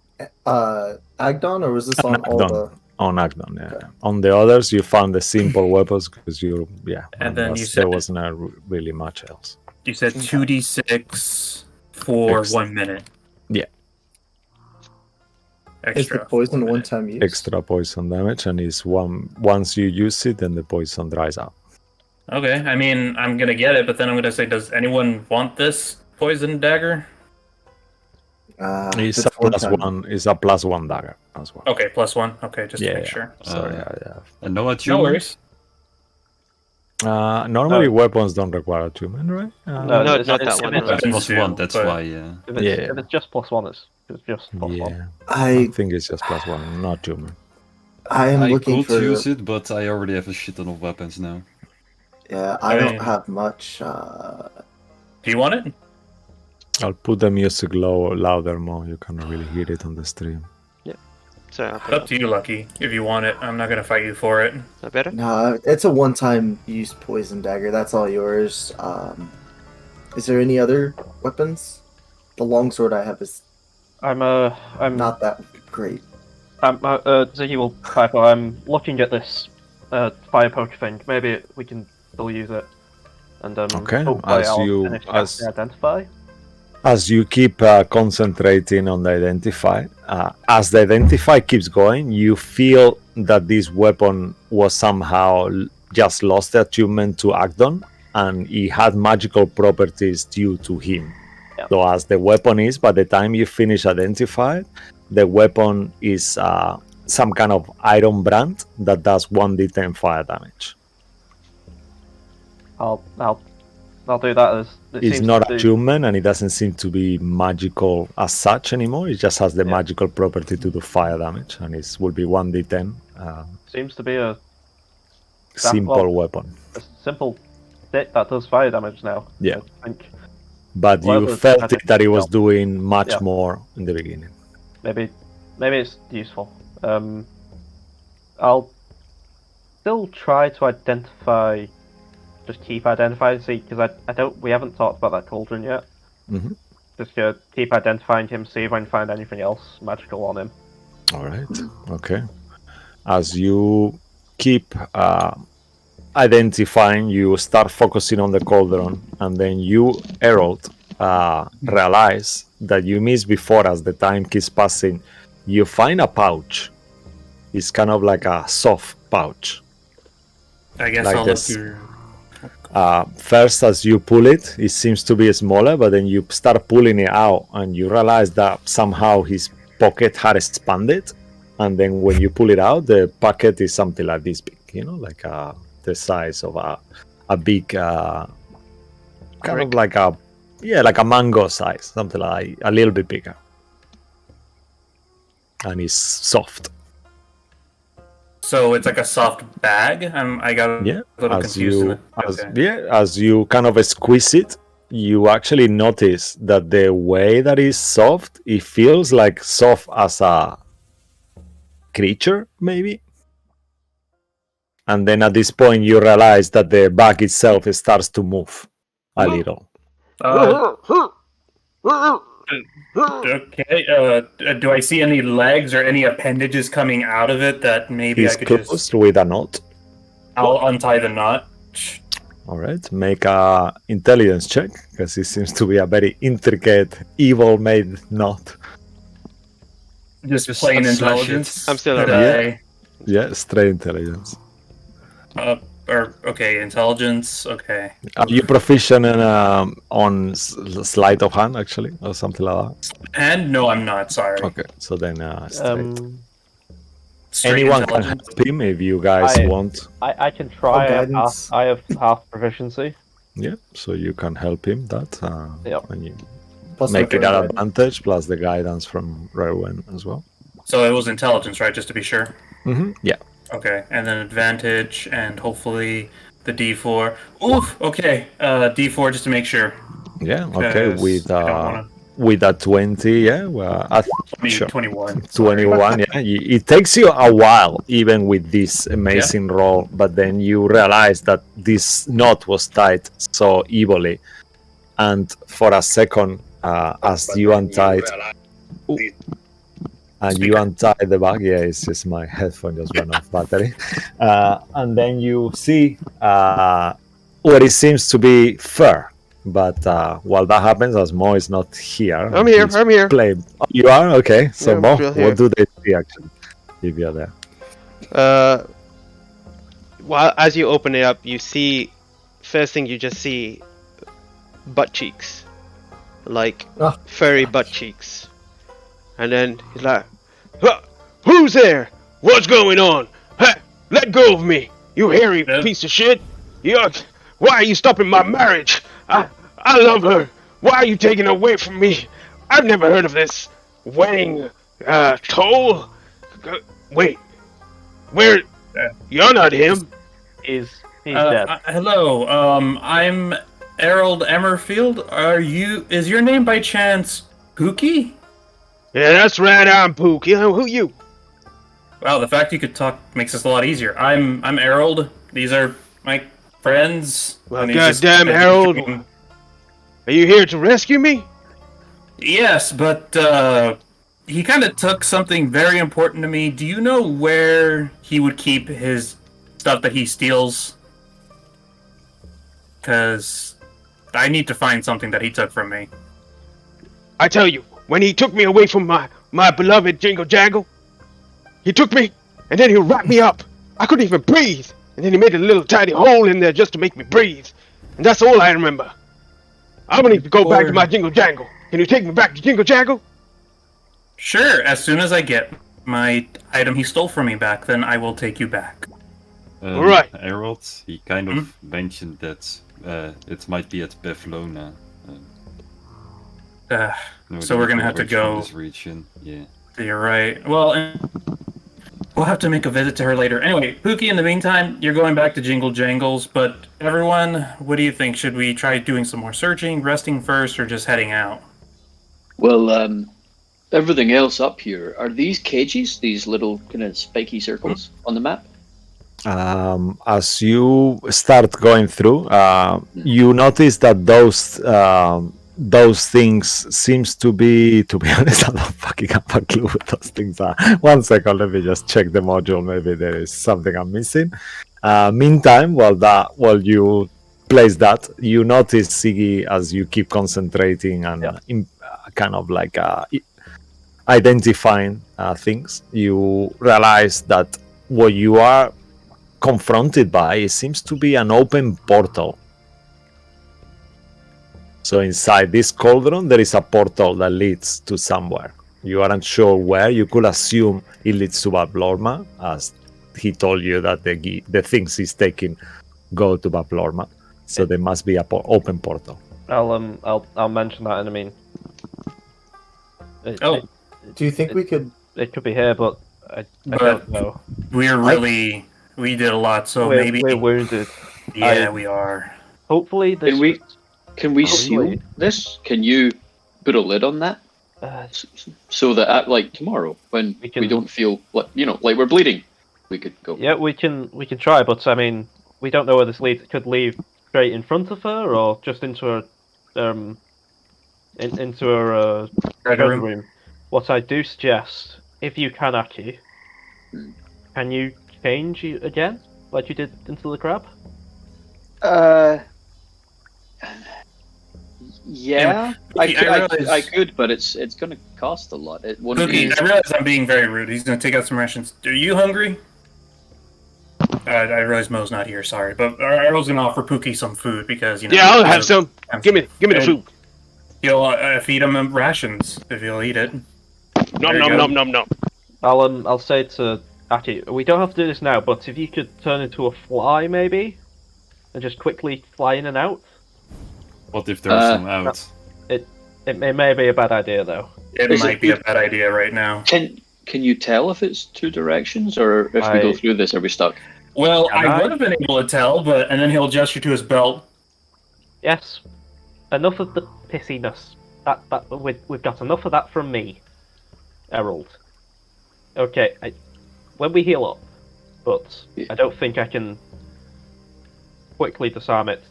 Agdon, or was this on all the? On Agdon, yeah. On the others, you found the simple weapons because And then you there said- wasn't really much else. You said 2d6 for Ex- 1 minute. Yeah. Extra. Is the poison 1 one minute. time use? Extra poison damage, and is once you use it, then the poison dries out. Okay, I mean, I'm gonna get it, but then I'm gonna say, does anyone want this poison dagger? It's Just a one plus time. one. It's a +1 dagger as well. Okay, +1. Okay, just to Yeah, make sure. Sorry, And no No attunement? worries. normally weapons don't require attunement, right? No, No, it's- not it's- that one. if no. it's- Weapons Plus 1, too, that's but- why, yeah. If it's just +1, it's just +1. Yeah, I I think it's just +1, not attunement. am I looking could for. use it, but I already have a shit ton of weapons now. Yeah, I I don't mean- have much. Do you want it? I'll put the music louder more. You cannot really hear it on the stream. Sorry, I'll It's put up to you, Lucky. If you want it, I'm not gonna fight you for it. Is that better? No, it's a one-time use poison dagger. That's all yours. Is there any other weapons? The longsword I have is I'm not that great. Ziggy will type. I'm looking at this fire poke thing. Maybe we can still use it. And Okay, hopefully as I'll you- finish as- the identify. As you keep concentrating on the identify, as the identify keeps going, you feel that this weapon was somehow just lost the attunement to Agdon, and it had magical properties due to him. Yeah. So as the weapon is, by the time you finish identify, the weapon is some kind of iron brand that does 1d10 fire damage. I'll do that as it It's seems not to do- attunement, and it doesn't seem to be magical as such anymore. It just has the Yeah. magical property to do fire damage, and it will be 1d10. seems to be a Simple weapon. simple stick that does fire damage now. Yeah. I think But Well, you it was felt magic it that it was itself. doing much Yeah. more in the beginning. maybe it's useful. I'll still try to identify. Just keep identifying, see, because we haven't talked about that cauldron yet. Mhm. Just keep identifying him, see if I can find anything else magical on him. All right. Okay. As you keep identifying, you start focusing on the cauldron, and then you, Herald, realize that you missed before. As the time keeps passing, you find a pouch. It's kind of like a soft pouch. I guess Like I'll look this. through. First, as you pull it, it seems to be smaller, but then you start pulling it out, and you realize that somehow his pocket had expanded. And then when you pull it out, the pocket is something like this big, like the size of a big, kind of like a Yeah, like a mango size, something like a little bit bigger. And it's soft. So it's like a soft bag. I got a Yeah, little as confused. you Okay. as you kind of squeeze it, you actually notice that the way that is soft, it feels like soft as a creature, maybe. And then at this point, you realize that the bag itself starts to move a little. Okay. Do I see any legs or any appendages coming out of it that maybe It's I could closed just? with a knot. I'll untie the knot. All right, make a intelligence check because it seems to be a very intricate, evil-made knot. Just Just plain slash it. intelligence. I'm still Could around. Yeah, straight intelligence. Or okay, intelligence. Okay. Are you proficient in, on sleight of hand, actually, or something like that? And no, I'm not. Sorry. Okay, so then straight. Straight Anyone can intelligence. help him if you guys I- want. I can try. guidance. I have half proficiency. Yeah, so you can help him that. Yep. When you Plus make it my an guidance. advantage, plus the guidance from Rowan as well. So it was intelligence, right? Just to be sure. Yeah. Okay, and then advantage, and hopefully the D4. Oof. Okay. D4 just to make sure. Yeah, okay, 'Cause with I don't wanna with a 20, yeah, well, be sure. 21. Sorry. 21, yeah. It takes you a while, even with this amazing roll, but then you realize that this knot was tied so evilly, and for a second, as you untied, and you untie the bag, yeah, it's just my headphone just went off battery, and then you see what it seems to be fur. But while that happens, as Mo is not here, I'm here. he's I'm here. Oh, you are? Okay. So, Yeah, I'm Mo, still here. what do they see actually if you're there? Well, as you open it up, you see. First thing you just see, butt cheeks, like Ah. furry butt cheeks, and then he's like, "Huh, who's there? What's going on? Hey, let go of me, you hairy Yeah. piece of shit! Why are you stopping my marriage? I love her. Why are you taking her away from me? I've never heard of this wedding toll. Wait, where? You're not him." He's dead. Hello. I'm Harold Emmerfield. Is your name by chance Pookie? Yeah, that's right. I'm Pookie. Who you? Wow, the fact you could talk makes this a lot easier. I'm Harold. These are my friends. Well, And he's just- goddamn, Harold. Are you here to rescue me? Yes, but he kind of took something very important to me. Do you know where he would keep his stuff that he steals? Because I need to find something that he took from me. I tell you, when he took me away from my beloved Jingle Jangle, he took me and then he wrapped me up. I couldn't even breathe. And then he made a little tiny hole in there just to make me breathe. And that's all I remember. I'm gonna need to go back to my Jingle Jangle. Can you take me back to Jingle Jangle? Sure, as soon as I get my item he stole from me back, then I will take you back. Alright. Harold, he kind of mentioned that it might be at Bevlona. So we're gonna have to go. This region. Yeah. You're right. Well, we'll have to make a visit to her later. Anyway, Pookie, in the meantime, you're going back to Jingle Jangles, but everyone, what do you think? Should we try doing some more searching, resting first, or just heading out? Well, everything else up here, are these cages, these little kind of spiky circles on the map? As you start going through, you notice that those things seems to be honest, I don't fucking have a clue what those things are. 1 second, let me just check the module. Maybe there is something I'm missing. Meantime, while you place that, you notice, Siggy, as you keep concentrating and kind of like identifying things, you realize that what you are confronted by, it seems to be an open portal. So inside this cauldron, there is a portal that leads to somewhere. You aren't sure where. You could assume it leads to Bablorma, as he told you that the things he's taking go to Bablorma. So there must be an open portal. I'll mention that in a mean. Oh, Do you think we could? It could be here, but I But- don't know. we did a lot, so we're, maybe. we're wounded. Yeah, we are. Hopefully this. Can we Hopefully. seal this? Can you put a lid on that Uh, so that at, like tomorrow when We can- we don't feel like like we're bleeding, we could go. yeah, we can try, but I mean, we don't know where this leads. It could lead straight in front of her, or just into her, into her treasure room. What I do suggest, if you can, Aki, can you change again, like you did into the crab? Yeah, I realize- could, but it's going to cost a lot. It won't Cookie, be. I realize I'm being very rude. He's gonna take out some rations. Are you hungry? I realize Mo's not here. Sorry, but I was gonna offer Pookie some food because Yeah, I'll have some. Give me the And food. You'll feed him rations if he'll eat it. Nom There you nom go. nom nom nom. I'll say to Aki, we don't have to do this now, but if you could turn into a fly, maybe, and just quickly fly in and out. What if there's some out? It may be a bad idea though. It Is might it be a good? bad idea right now. Can you tell if it's two directions, or if we go through this, are we stuck? Well, Can I I? would have been able to tell, and then he'll gesture to his belt. Yes. Enough of the pissiness. We've got enough of that from me, Errol. Okay, when we heal up, but I don't think I can quickly disarm it.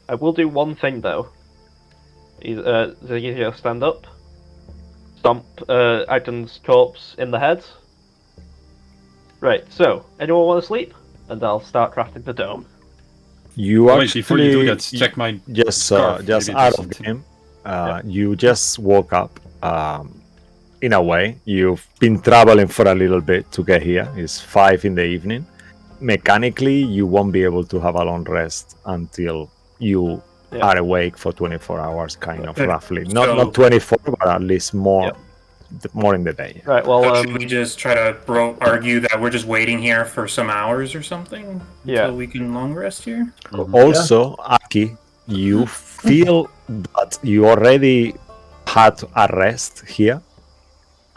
I will do one thing though. Ziggy, stand up. Stomp Agden's corpse in the head. Right, so, anyone want to sleep? And I'll start crafting the dome. You Wait, actually before you do that, check my just scarf. just Maybe it out does of something. game. You just woke up. In a way, you've been traveling for a little bit to get here. It's 5 in the evening. Mechanically, you won't be able to have a long rest until you are awake for 24 hours, kind of roughly. Not 24, but at least more in the day. Right, well, So should we just try to argue that we're just waiting here for some hours or something until we can long rest here? Also, Aki, you feel that you already had a rest here,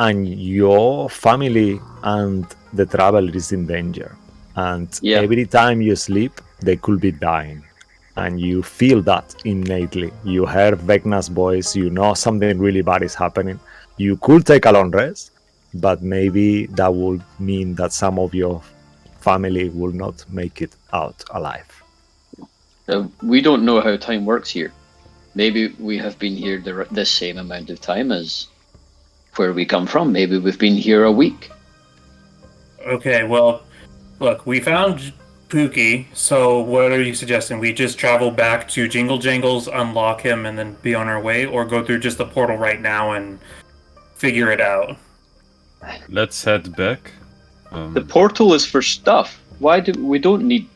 and your family and the traveler is in danger. And every time you sleep, they could be dying. And you feel that innately. You hear Vecna's voice, you know something really bad is happening. You could take a long rest, but maybe that would mean that some of your family will not make it out alive. We don't know how time works here. Maybe we have been here the same amount of time as where we come from. Maybe we've been here a week. Okay, well, look, we found Pookie, so what are you suggesting? We just travel back to Jingle Jangles, unlock him, and then be on our way, or go through just the portal right now and figure it out? Let's head back. The portal is for stuff. Why do we don't need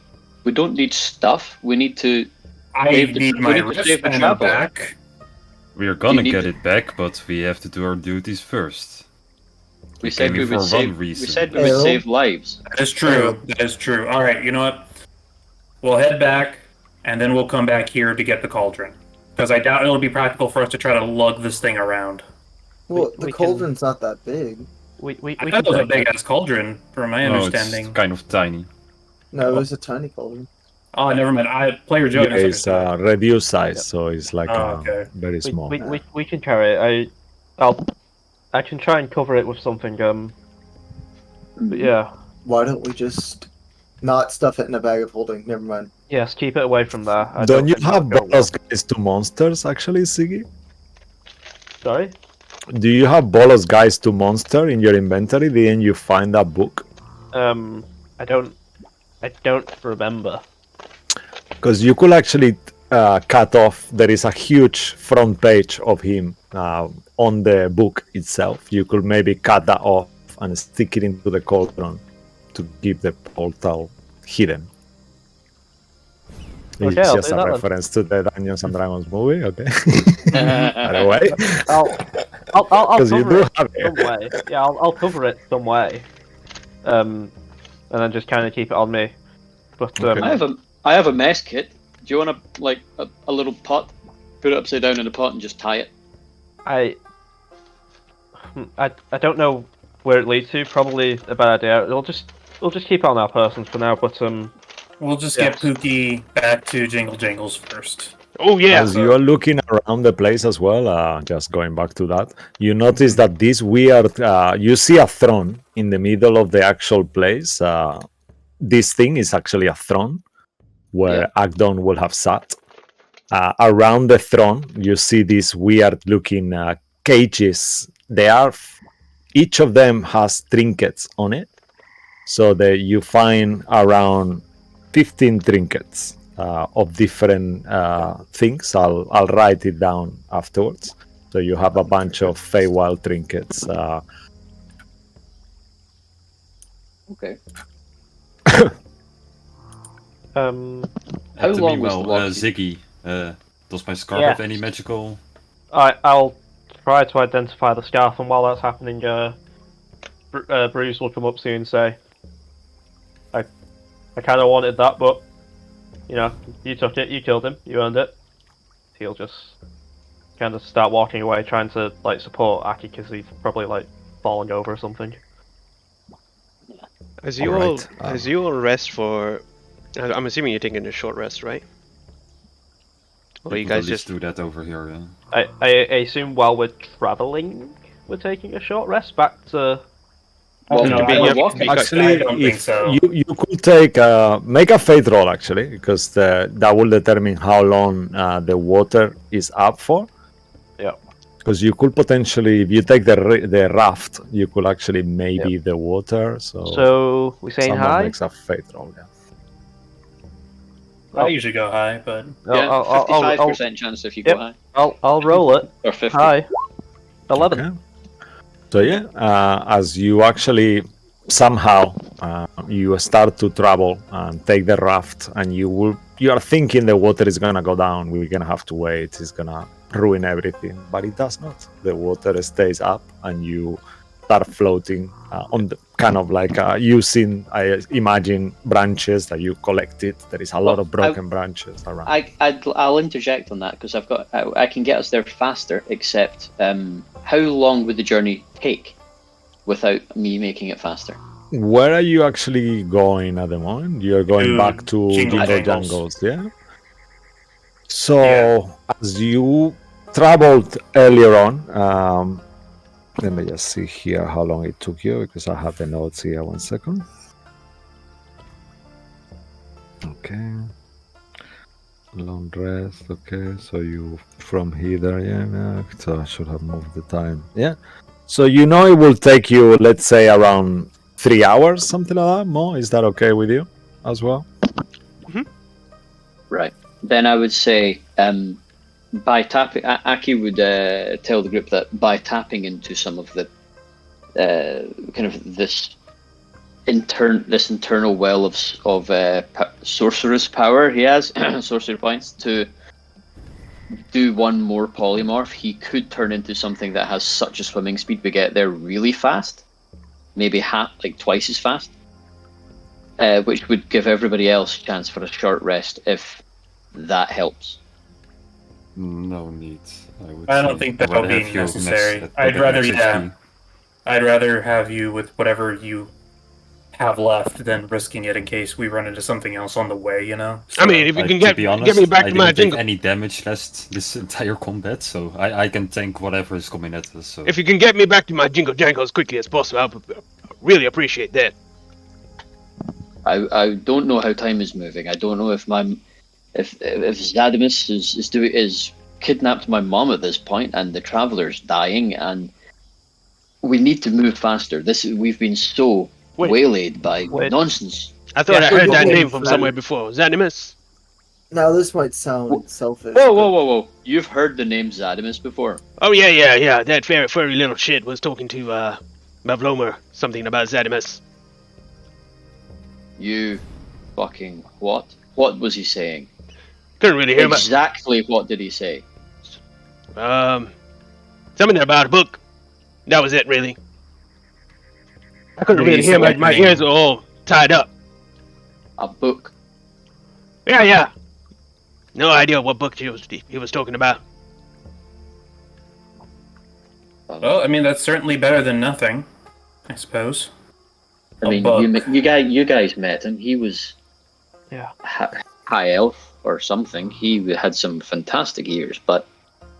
stuff? We need to. I need my save the wristband traveler. back. We are gonna need get to- it back, but we have to do our duties first. We said came we here would for one save. We reason. said we would save lives. That is true. That is true. All right, you know what? We'll head back, and then we'll come back here to get the cauldron. Because I doubt it'll be practical for us to try to lug this thing around. Well, we the can- cauldron's not that big. We I can thought it was a take it. big-ass cauldron, from my No, understanding. it's kind of tiny. No, it was a tiny cauldron. Oh, never mind. Player Joe. Yeah, it's a reduced size, so it's like okay. very small. We can carry it. I can try and cover it with something. But yeah. Why don't we just not stuff it in a bag of holding? Never mind. Yes, keep it away from there. Don't you think have that'll go Bolos Guides to Monsters, actually, Siggy? well. Sorry? Do you have Bolos Guides to Monster in your inventory? Didn't you find that book? I don't remember. Because you could actually cut off. There is a huge front page of him on the book itself. You could maybe cut that off and stick it into the cauldron to keep the portal hidden. Okay, It's I'll just do a that then. reference to the Dungeons and Dragons movie. Okay. By the way, I'll because you cover do it have some it. way. Yeah, I'll cover it some way. And then just kind of keep it on me. But Okay. I have a mess kit. Do you want a little pot Put it upside down in a pot and just tie it. I don't know where it leads to. Probably a bad idea. We'll just keep it on our persons for now. But We'll just Yeah. get Pookie back to Jingle Jangles first. Oh yeah. As you are looking around the place as well, just going back to that, you notice that this weird, you see a throne in the middle of the actual place. This thing is actually a throne where Agdon will have sat. Around the throne, you see these weird-looking cages. Each of them has trinkets on it, so that you find around 15 trinkets. Of different things. I'll write it down afterwards. So you have a bunch of Feywild trinkets. Okay. How How long was the meanwhile, walk? Ziggy, does my scarf Yeah. have any magical? I'll try to identify the scarf, and while that's happening, Bruce will come up soon and say, "I kind of wanted that, but you know, you took it, you killed him, you earned it." He'll just kind of start walking away, trying to like support Aki because he's probably like falling over or something. As you all rest for, I'm assuming you're taking a short rest, right? Or you We'll guys at least just do that over here. Yeah. I assume while we're traveling, we're taking a short rest back to. Well, No, no, I we're don't- walking. Actually, I don't think if so. you could take make a fate roll actually, because that will determine how long the water is up for. Yeah. Because you could potentially, if you take the raft, you could actually maybe the water. So we saying someone hi? makes a fate roll. Yeah. I usually go high, but Yeah, 55% chance if you Yep. go high. I'll roll it. Or 50. Hi. 11. Okay. So yeah, as you actually somehow you start to travel and take the raft, and you are thinking the water is gonna go down. We're gonna have to wait. It's gonna ruin everything, but it does not. The water stays up, and you start floating on the kind of like using, I imagine, branches that you collected. There is a lot of broken branches around. I'll interject on that because I can get us there faster. Except, how long would the journey take without me making it faster? Where are you actually going at the moment? You're going To back to Jingle Jingle Jangles. Jangles, yeah? So, as you traveled earlier on, let me just see here how long it took you, because I have the notes here. 1 second. Okay. Long rest, okay. So you from Hither, yeah, so I should have moved the time. Yeah. So you know it will take you, let's say, around 3 hours, something like that. More, is that okay with you as well? Right. Then I would say, by tapping, Aki would tell the group that by tapping into some of the kind of this internal well of sorcerer's power he has, sorcery points, to do one more polymorph, he could turn into something that has such a swimming speed we get there really fast, maybe twice as fast, which would give everybody else a chance for a short rest if that helps. No need. I don't think that will be necessary. I'd rather have you with whatever you have left than risking it in case we run into something else on the way, you know? I mean, if you can to be honest, get me back I to my didn't take jingle. any damage last this entire combat, so I can tank whatever is coming at us. So If you can get me back to my jingle jangle as quickly as possible, I would really appreciate that. I don't know how time is moving. I don't know if Zadimus is kidnapped my mom at this point, and the traveler's dying, and we need to move faster. We've been so waylaid by nonsense. I thought I heard that wait, name from somewhere before. Zanimus? Now this might sound selfish. Whoa! You've heard the name Zadimus before? Oh yeah. That furry little shit was talking to Mavlomer something about Zanimus. You fucking what? What was he saying? Couldn't really hear Exactly what did he say? something about a book. That was it, really. I couldn't really hear. My ears were all tied up. A book. Yeah. No idea what book he was talking about. Well, I mean, that's certainly better than nothing, I suppose. I mean, you guys met him. He was high elf or something. He had some fantastic ears, but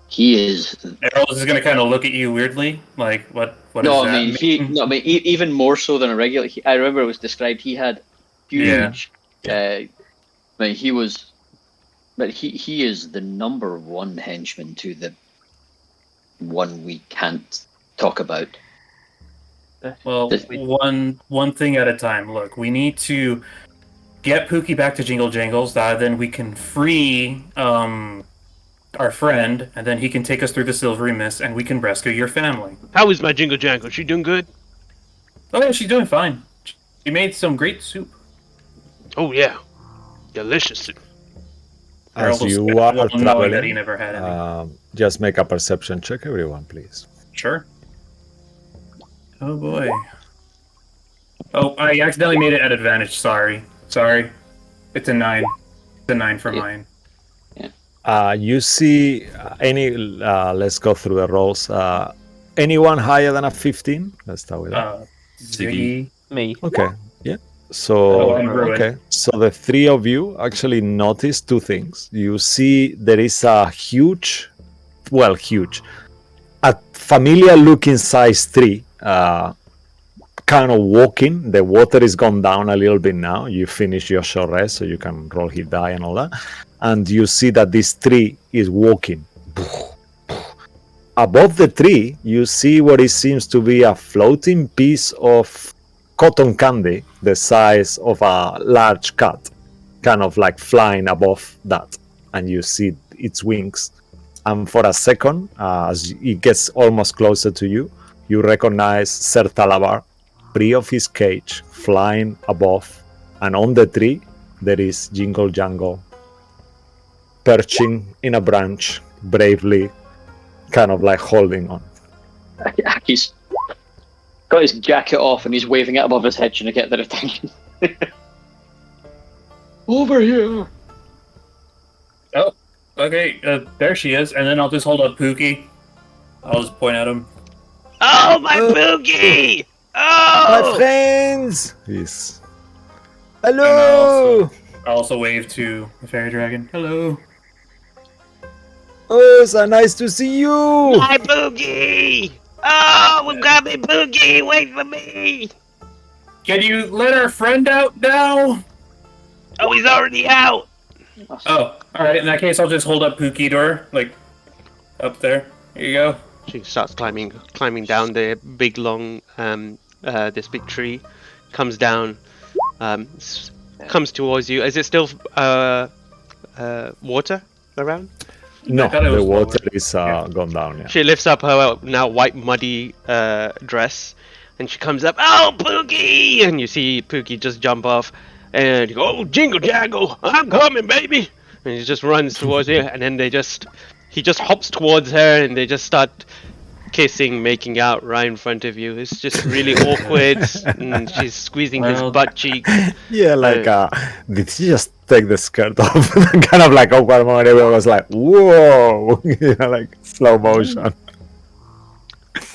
he is. Errol is going to kind of look at you weirdly, like what? What No, does I mean that mean? even more so than a regular. I remember it was described. He had huge. I mean, he was, but he is the number one henchman to the one we can't talk about. Well, one thing at a time. Look, we need to get Pookie back to Jingle Jangles. Then we can free our friend, and then he can take us through the Silvery Mist, and we can rescue your family. How is my Jingle Jangle? She doing good? Oh yeah, she's doing fine. She made some great soup. Oh yeah, delicious soup. As Errol you was are knowing traveling, that he never had any. just make a perception check, everyone, please. Sure. Oh boy. Oh, I accidentally made it at advantage. Sorry. It's a 9. It's a 9 for mine. You see let's go through the rolls. Anyone higher than a 15? Let's start with that. Ziggy. Me. Okay, yeah. So, I'm ruined. okay. So the three of you actually notice two things. You see there is a huge, a familiar-looking size tree, kind of walking. The water is gone down a little bit now. You finish your short rest, so you can roll hit die and all that. And you see that this tree is walking. Above the tree, you see what it seems to be a floating piece of cotton candy, the size of a large cat, kind of like flying above that. And you see its wings. And for a second, as it gets almost closer to you, you recognize Sir Talabar, free of his cage, flying above. And on the tree, there is Jingle Jangle, perching in a branch, bravely, kind of like holding on. He's got his jacket off and he's waving it above his head trying to get their attention. Over here! Oh, okay. There she is. And then I'll just hold up Pookie. I'll just point at him. Oh, my Pookie! My Oh! friends! Yes. Hello! I also wave to the fairy dragon. Hello. Oh, so nice to see you! My Pookie! Oh, we got me Pookie! Wait for me! Can you let our friend out now? Oh, he's already out! Oh, alright. In that case, I'll just hold up Pookie to her. Like, up there. Here you go. She starts climbing down the big long this big tree, comes down, comes towards you. Is it still water around? No, I thought it the was water lower. is gone down. Yeah. She lifts up her now white muddy dress, and she comes up. Oh, Pookie! And you see Pookie just jump off, and you go, oh, Jingle Jangle, I'm coming, baby! And he just runs towards you, and then he just hops towards her, and they just start kissing, making out right in front of you. It's just really awkward, and she's squeezing his butt cheek. Yeah, like, did she just take the skirt off? Kind of like awkward moment. Everyone was like, whoa! Yeah, like slow motion.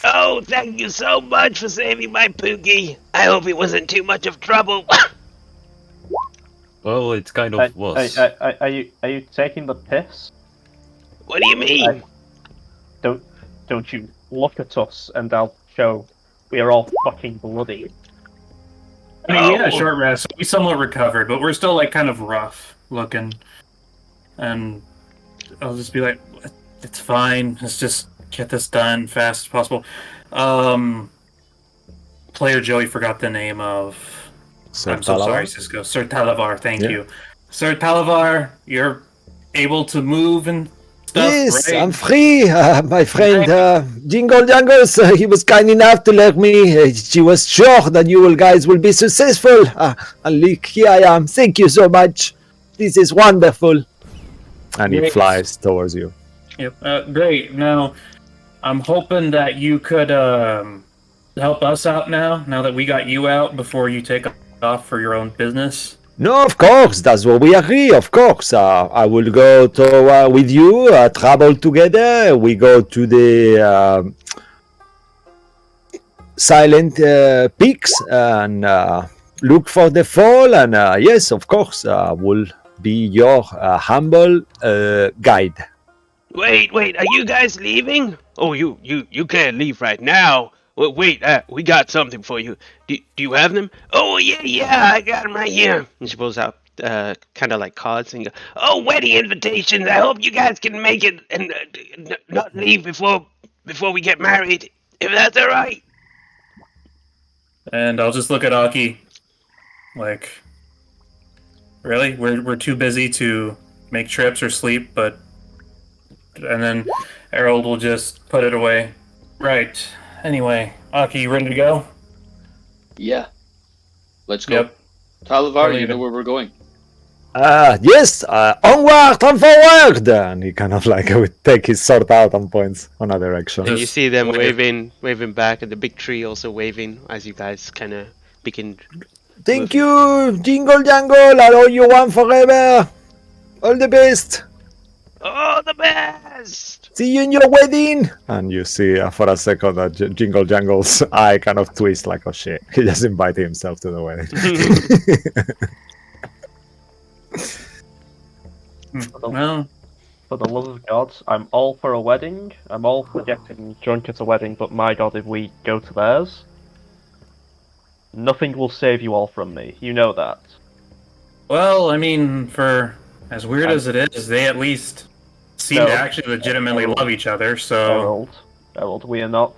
Oh, thank you so much for saving my Pookie. I hope it wasn't too much of trouble. Well, it kind of was. Are you taking the piss? What do you mean? Don't you look at us and I'll show we are all fucking bloody. I mean, we had a short rest. So we somewhat recovered, but we're still, like, kind of rough looking. And I'll just be like, it's fine. Let's just get this done fast as possible. Player Joey forgot the name of... Sir I'm so Talavar? sorry, Cisco. Sir Talavar, thank you. Sir Talavar, you're able to move and stuff, Yes, right? I'm free. My friend Jingle Jangles, he was kind enough to let me. She was sure that you guys will be successful. And look, here I am. Thank you so much. This is wonderful. And he Great. flies towards you. Yep. Great. Now, I'm hoping that you could help us out now that we got you out before you take off for your own business. No, of course, that's what we agree, of course. I will go to with you, travel together. We go to the silent peaks and look for the fall. And yes, of course, will be your humble guide. Wait, are you guys leaving? Oh, you can't leave right now. Wait, we got something for you. Do you have them? Oh, yeah, I got them right here. And she pulls out kind of like cards and go, oh, wedding invitations. I hope you guys can make it and not leave before we get married, if that's all right. And I'll just look at Aki, like, really? We're too busy to make trips or sleep, but... And then Harold will just put it away. Right. Anyway, Aki, you ready to go? Yeah. Let's go. Yep. Talavar, you leaving. know where we're going. Yes, onward and forward. And he kind of like would take his sword out and points on a direction. And you Just see them wave. waving back, and the big tree also waving as you guys kind of begin. Thank you, Jingle Jangle. I owe you one forever. All the best. Oh, the best! See you in your wedding. And you see for a second that Jingle Jangle's eye kind of twists like, oh shit, he just invited himself to the wedding. Well, For the love of God, I'm all for a wedding. I'm all for getting drunk at a wedding, but my God, if we go to theirs, nothing will save you all from me. You know that. I mean, for as weird as it is, they at least seem to No. actually legitimately love each other, so... Harold, we are not.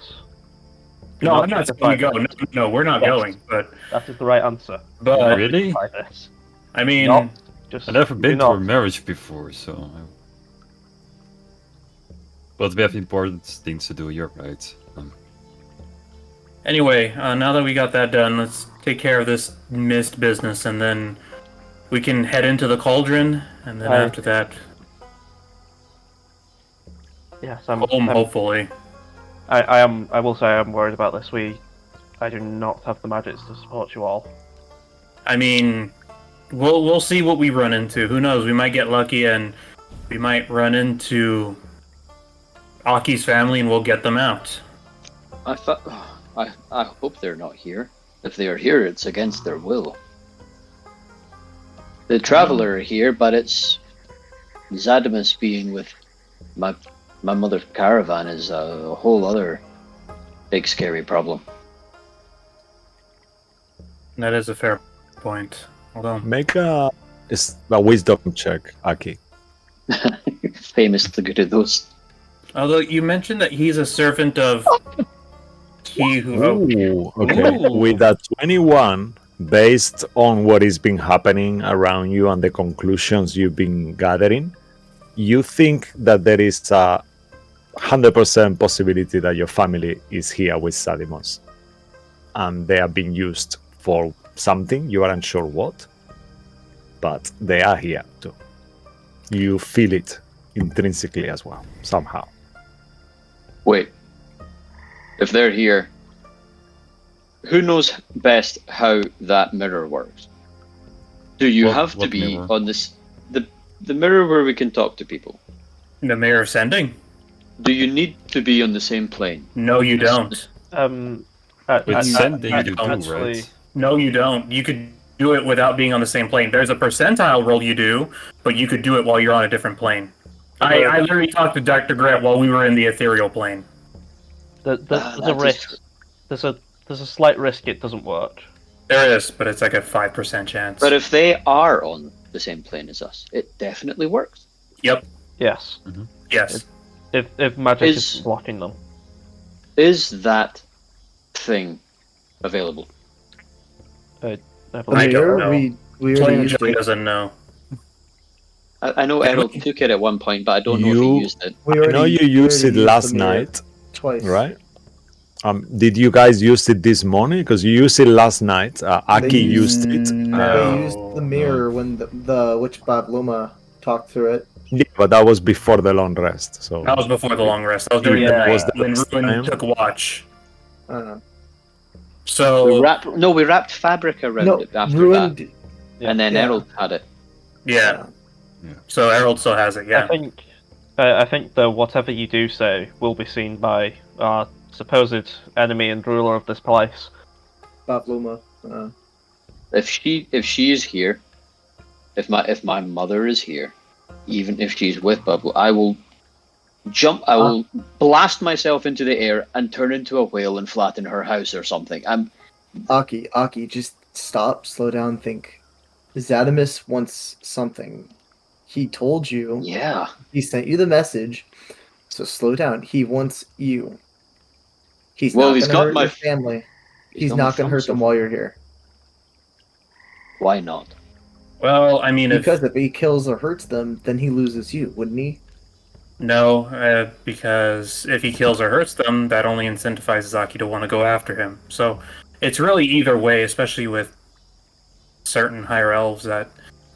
No, not I'm not trying to saying you fight go. this. No, we're not Yes. going, but... That is the right answer. But, Really? Fight this. I mean... Not just. I've never do been to not. a marriage before, so. But we have important things to do. You're right. Anyway, now that we got that done, let's take care of this mist business, and then we can head into the cauldron, and then Aye. after that, Yes, home, hopefully. I will say I'm worried about this. I do not have the magics to support you all. I mean, we'll see what we run into. Who knows? We might get lucky, and we might run into Aki's family, and we'll get them out. I hope they're not here. If they are here, it's against their will. The Traveler are here, but it's Zadimus being with my mother's caravan is a whole other big scary problem. That is a fair point. Hold on. Make a wisdom check, Aki. Famously good at those. Although you mentioned that he's a servant of he who... Ooh, okay. Ooh. With that 21, based on what has been happening around you and the conclusions you've been gathering, you think that there is a 100% possibility that your family is here with Sadimos, and they are being used for something. You are unsure what, but they are here too. You feel it intrinsically as well, somehow. Wait. If they're here, who knows best how that mirror works? Do you have to What be mirror? on this the mirror where we can talk to people? The Mayor of Sending? Do you need to be on the same plane? No, you don't. With sending, you do, actually, right? No, you don't. You could do it without being on the same plane. There's a percentile roll you do, but you could do it while you're on a different plane. I literally talked to Dr. Grant while we were in the ethereal plane. There's a that is risk. There's a slight risk it doesn't work. There is, but it's like a 5% chance. But if they are on the same plane as us, it definitely works. Yep. Yes. Yes. If magic Is- is blocking them. Is that thing available? I I believe. don't know. We already Plain used Joey it. doesn't know. I know Errol took it at one point, but I don't know if he used it. We I know already- you we used already it last the mirror night, twice. right? Did you guys use it this morning? Because you used it last night. Aki They used it. They used the mirror when the witch Babluma talked through it. Yeah, but that was before the long rest. So That was before the long rest. That was during Yeah. the night Was that when last Ruin time? took watch. I don't know. So, We wrapped fabric around No, it after ruined. that, and then Yeah. Errol had it. yeah. So Harold still has it, yeah. I think that whatever you do say will be seen by our supposed enemy and ruler of this place. Pavloma. If she is here, if my mother is here, even if she's with Bubble, I will blast myself into the air and turn into a whale and flatten her house or something. Aki, just stop, slow down, think. Zadimus wants something. He told you. Yeah. He sent you the message. So slow down. He wants you. He's Well, not he's going to got hurt my your family. He's got my not going to hurt phone them while you're here. Why not? Well, I mean, Because if he kills or hurts them, then he loses you, wouldn't he? No, because if he kills or hurts them, that only incentivizes Aki to want to go after him. So it's really either way, especially with certain higher elves that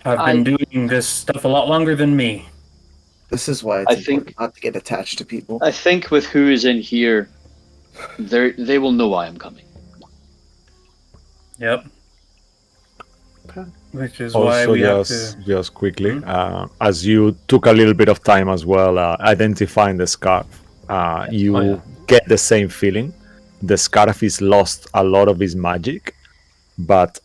have been doing this stuff a lot longer than me. This is why it's important not to get attached to people. I think with who is in here, they will know I am coming. Yep. Okay. Which is why we have to... Just quickly, as you took a little bit of time as well identifying the scarf, you get the same feeling. The scarf is lost a lot of its magic, but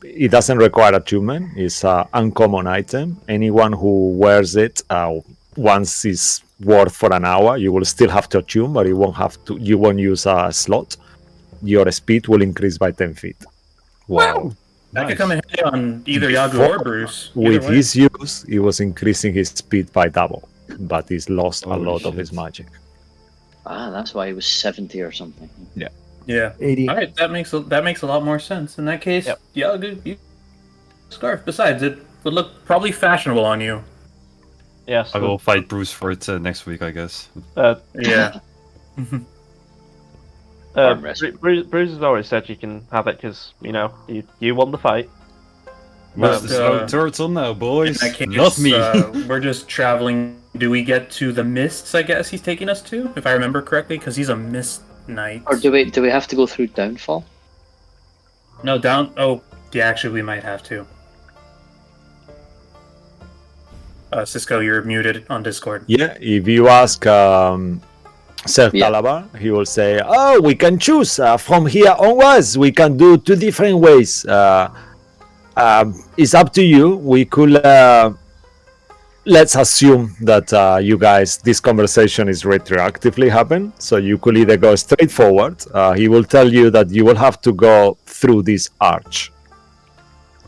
it doesn't require attunement. It's an uncommon item. Anyone who wears it once is worth for an hour. You will still have to attune, but you won't use a slot. Your speed will increase by 10 feet. Wow. That could come in handy on either Yagu or Bruce. With his use, he was increasing his speed by double, but he's lost a lot of his magic. That's why he was 70 or something. Yeah. 80. All right, that makes a lot more sense. In that case, Yagu, you scarf. Besides, it would look probably fashionable on you. Yes. I will fight Bruce for it next week, I guess. Yeah. Bruce has always said you can have it because, you won the fight. What's the slow turtle now, boys? In that case, Not me. We're just traveling. Do we get to the mists, I guess he's taking us to, if I remember correctly? Because he's a mist knight. Or do we have to go through Downfall? No, down... Oh, yeah, actually, we might have to. Cisco, you're muted on Discord. Yeah, if you ask Sir Talabar, he will say, "Oh, we can choose from here onwards. We can do 2 different ways. It's up to you. We could let's assume that you guys, this conversation is retroactively happen. So you could either go straight forward. He will tell you that you will have to go through this arch.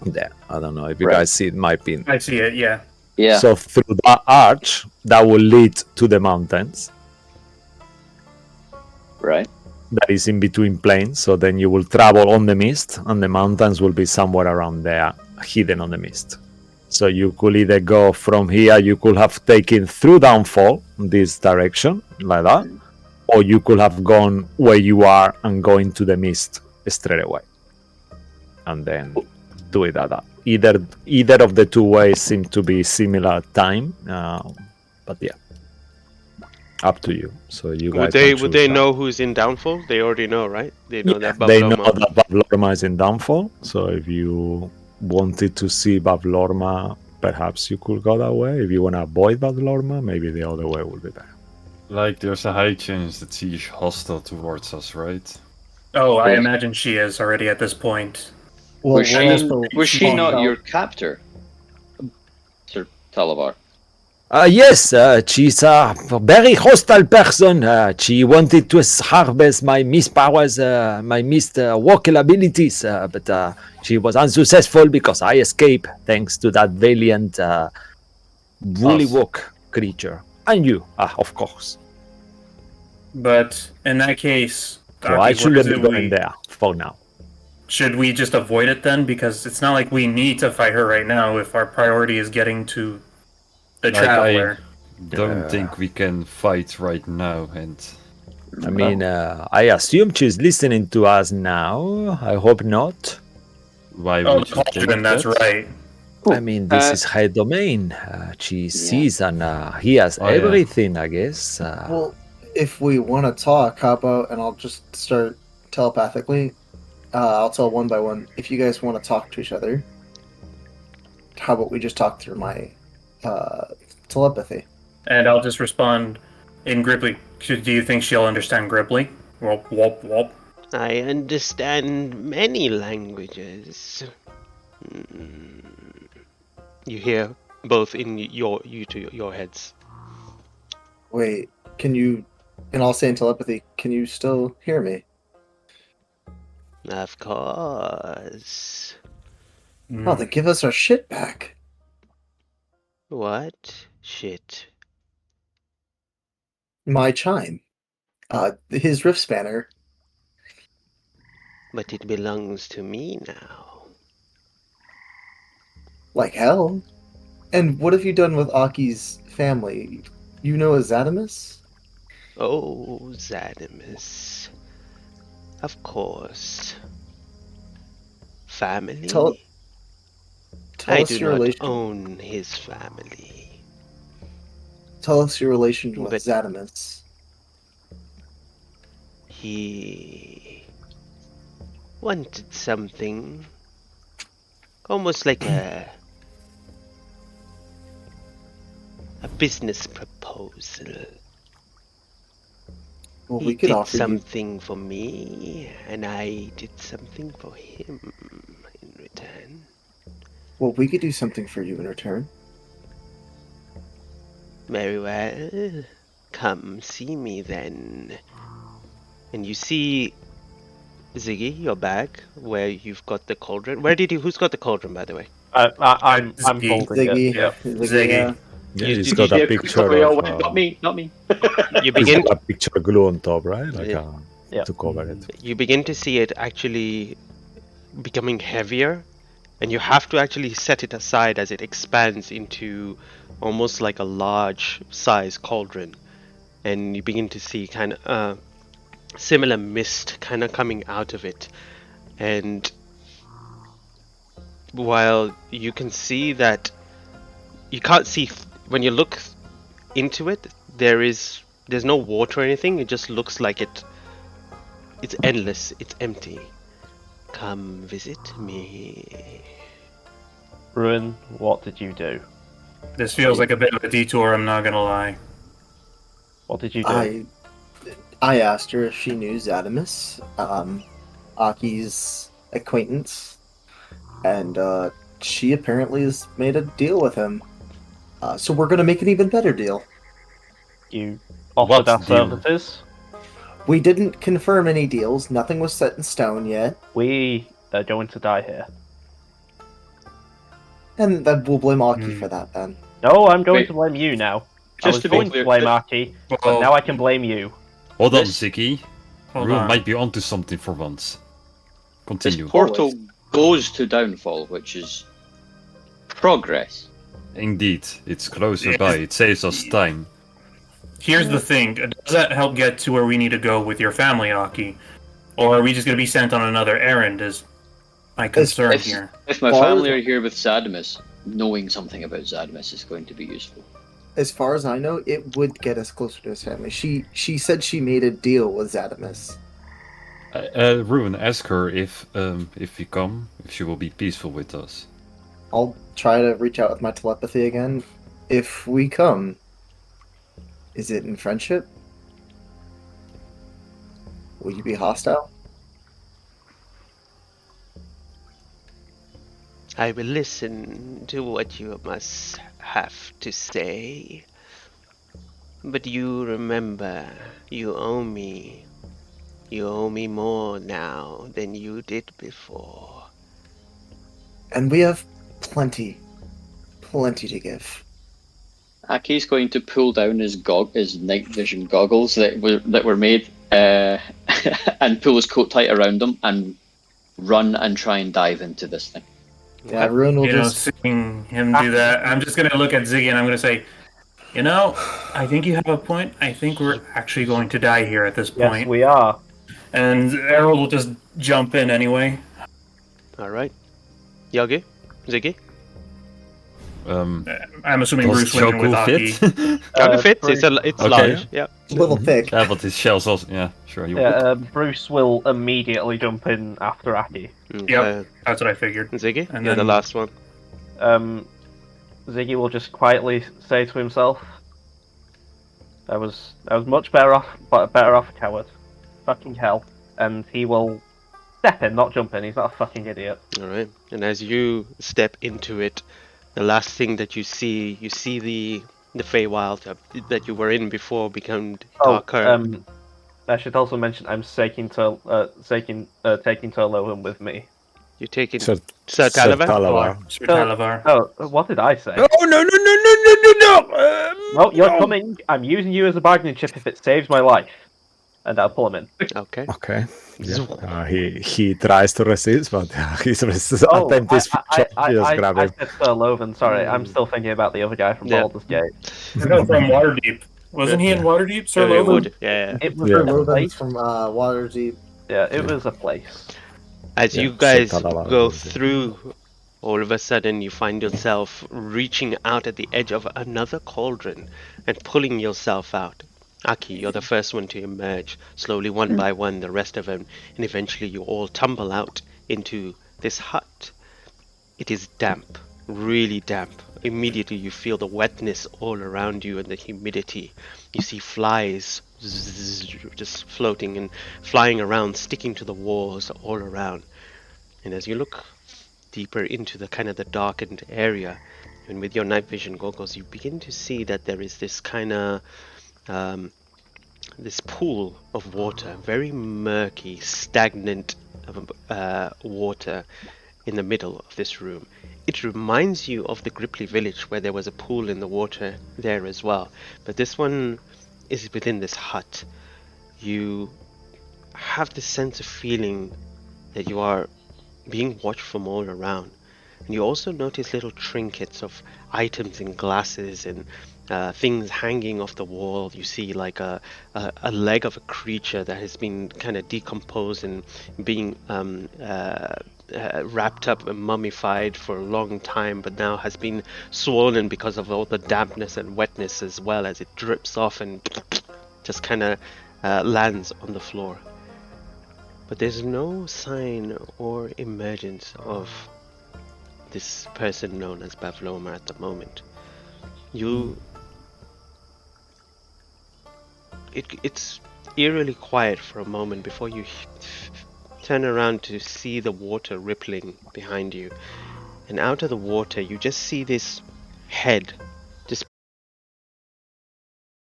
There, I don't know if you guys see it. My pin. I see it. Yeah. Yeah. So through that arch, that will lead to the mountains. Right. That is in between planes. So then you will travel on the mist, and the mountains will be somewhere around there, hidden on the mist. So you could either go from here, you could have taken through Downfall, this direction, like that, or you could have gone where you are and go into the mist straight away. And then do it like that. Either of the 2 ways seem to be similar time, but yeah, up to you. So you guys would they know who's in Downfall? They already know, right? They know that Bavlorma. They know that Bavlorma is in Downfall. So if you wanted to see Bavlorma, perhaps you could go that way. If you want to avoid Bavlorma, maybe the other way would be better. Like, there's a high chance that she's hostile towards us, right? Oh, I imagine she is already at this point. Well, was she not your captor, Sir Talabar? Yes, she's a very hostile person. She wanted to harvest my mist powers, my mist walking abilities, but she was unsuccessful because I escaped thanks to that valiant woolly-walk creature. And you, of course. But in that case... So I shouldn't be going there for now. Should we just avoid it then? Because it's not like we need to fight her right now if our priority is getting to the Traveler. I don't think we can fight right now, and... I mean, I assume she's listening to us now. I hope not. Why would you think then that's that? right. I mean, this is her domain. She sees and hears everything, I guess. Well, if we want to talk, how about, and I'll just start telepathically, I'll tell one by one. If you guys want to talk to each other, how about we just talk through my telepathy? And I'll just respond in Gripply. Do you think she'll understand Gripply? Wop, wop, wop. I understand many languages. You hear both in your heads. Wait, can you? And I'll say in telepathy, can you still hear me? Of course. Oh, then give us our shit back. What shit? My chime. His rift spanner. But it belongs to me now. Like hell. And what have you done with Aki's family? You know a Zadimus? Oh, Zadimus. Of course. Family? Tell I us do your not relation. own his family. Tell us your relation with But- Zadimus. He wanted something almost like a business proposal. Well, He we could did offer you. something for me, and I did something for him in return. Well, we could do something for you in return. Very well. Come see me then. And you see, Ziggy, your bag, where you've got the cauldron. Who's got the cauldron, by the way? I'm Ziggy. holding it. Ziggy. Yeah. Ziggy. Yeah, You- he's did got Yeah, a picture we all of. went, not me, not me. You He's begin got a picture glue on top, right? Like Yeah. Yeah. to cover it. you begin to see it actually becoming heavier, and you have to actually set it aside as it expands into almost like a large size cauldron, and you begin to see kind of similar mist kind of coming out of it. And while you can see that you can't see when you look into it, there's no water or anything. It just looks like it's endless, it's empty. Come visit me. Ruin, what did you do? This feels like a bit of a detour, I'm not gonna lie. What did you do? I asked her if she knew Zadimus, Aki's acquaintance, and she apparently has made a deal with him. So we're gonna make an even better deal. You offered What our deal? services. We didn't confirm any deals. Nothing was set in stone yet, We are going to die here. and then we'll blame Aki Hmm. for that. Then No, I'm going Wait. to blame you now. I Just was to be going clear, to blame this- Aki, but Well, now I can blame you. Hold on, This- Ziggy. hold Ruin on. might be onto something for once. This Continue. portal goes to downfall, which is progress. Indeed, it's closer Yeah. by. It saves us time. Here's the thing. Does that help get to where we need to go with your family, Aki? Or are we just going to be sent on another errand, is my concern If, here. if my Far family as- are here with Zadimus, knowing something about Zadimus is going to be useful. as far as I know, it would get us closer to his family. She said she made a deal with Zadimus. Ruin, ask her if we come, if she will be peaceful with us. I'll try to reach out with my telepathy again. If we come, is it in friendship? Will you be hostile? I will listen to what you must have to say. But you remember, you owe me. You owe me more now than you did before. And we have plenty to give. Aki's going to pull down his night vision goggles that were made, and pull his coat tight around him and run and try and dive into this thing. Yeah, Ruin will You know, just. seeing him do that, I'm just going to look at Ziggy and I'm going to say, you know, I think you have a point. I think we're actually going to die here at this Yes, point. we are. And Errol will just jump in anyway. Alright. Yagi? Ziggy? I'm assuming Does Bruce went in with Choco Aki. fit? Yagi fits, Bruce- it's Okay. large, yeah. Little thick. Yeah, but his shell's also. Yeah, sure. You Yeah, Bruce will immediately jump in after Aki. Okay. That's what I figured. Ziggy, And you're the then- last one. Ziggy will just quietly say to himself, "I was much better off a coward." fucking hell, and he will step in, not jump in. He's not a fucking idiot. All right. And as you step into it, the last thing that you see the Feywild that you were in before become darker. I should also mention I'm taking Turlovan with me. You're taking Sir Sir Talavar? Talavar. Sir Talavar. Oh, what did I say? Oh no! Well, you're coming. I'm using you as a bargaining chip if it saves my life. And I'll pull him in. Okay. Okay. Yeah. He tries to resist, but his attempt is just grab I him. said Turlovan, sorry. I'm still thinking about the other guy from Yeah. Baldur's Gate. No, from Waterdeep. Wasn't he in Waterdeep, Sir Yeah, Lovan? yeah. It was Yeah. a Loven's place. from Waterdeep. Yeah, it was a place. As Yeah, you guys Sir Talavar go was it. through, all of a sudden you find yourself reaching out at the edge of another cauldron and pulling yourself out. Aki, you're the first one to emerge, slowly one by one, the rest of them, and eventually you all tumble out into this hut. It is damp, really damp. Immediately you feel the wetness all around you and the humidity. You see flies just floating and flying around, sticking to the walls all around. And as you look deeper into the kind of the darkened area, and with your night vision goggles, you begin to see that there is this kind of this pool of water, very murky, stagnant water in the middle of this room. It reminds you of the Gripply village where there was a pool in the water there as well, but this one is within this hut. You have this sense of feeling that you are being watched from all around, and you also notice little trinkets of items and glasses and things hanging off the wall. You see like a leg of a creature that has been kind of decomposed and being wrapped up and mummified for a long time, but now has been swollen because of all the dampness and wetness, as well as it drips off and just kind of lands on the floor. But there's no sign or emergence of this person known as Bavloma at the moment. It's eerily quiet for a moment before you turn around to see the water rippling behind you. And out of the water, you just see this head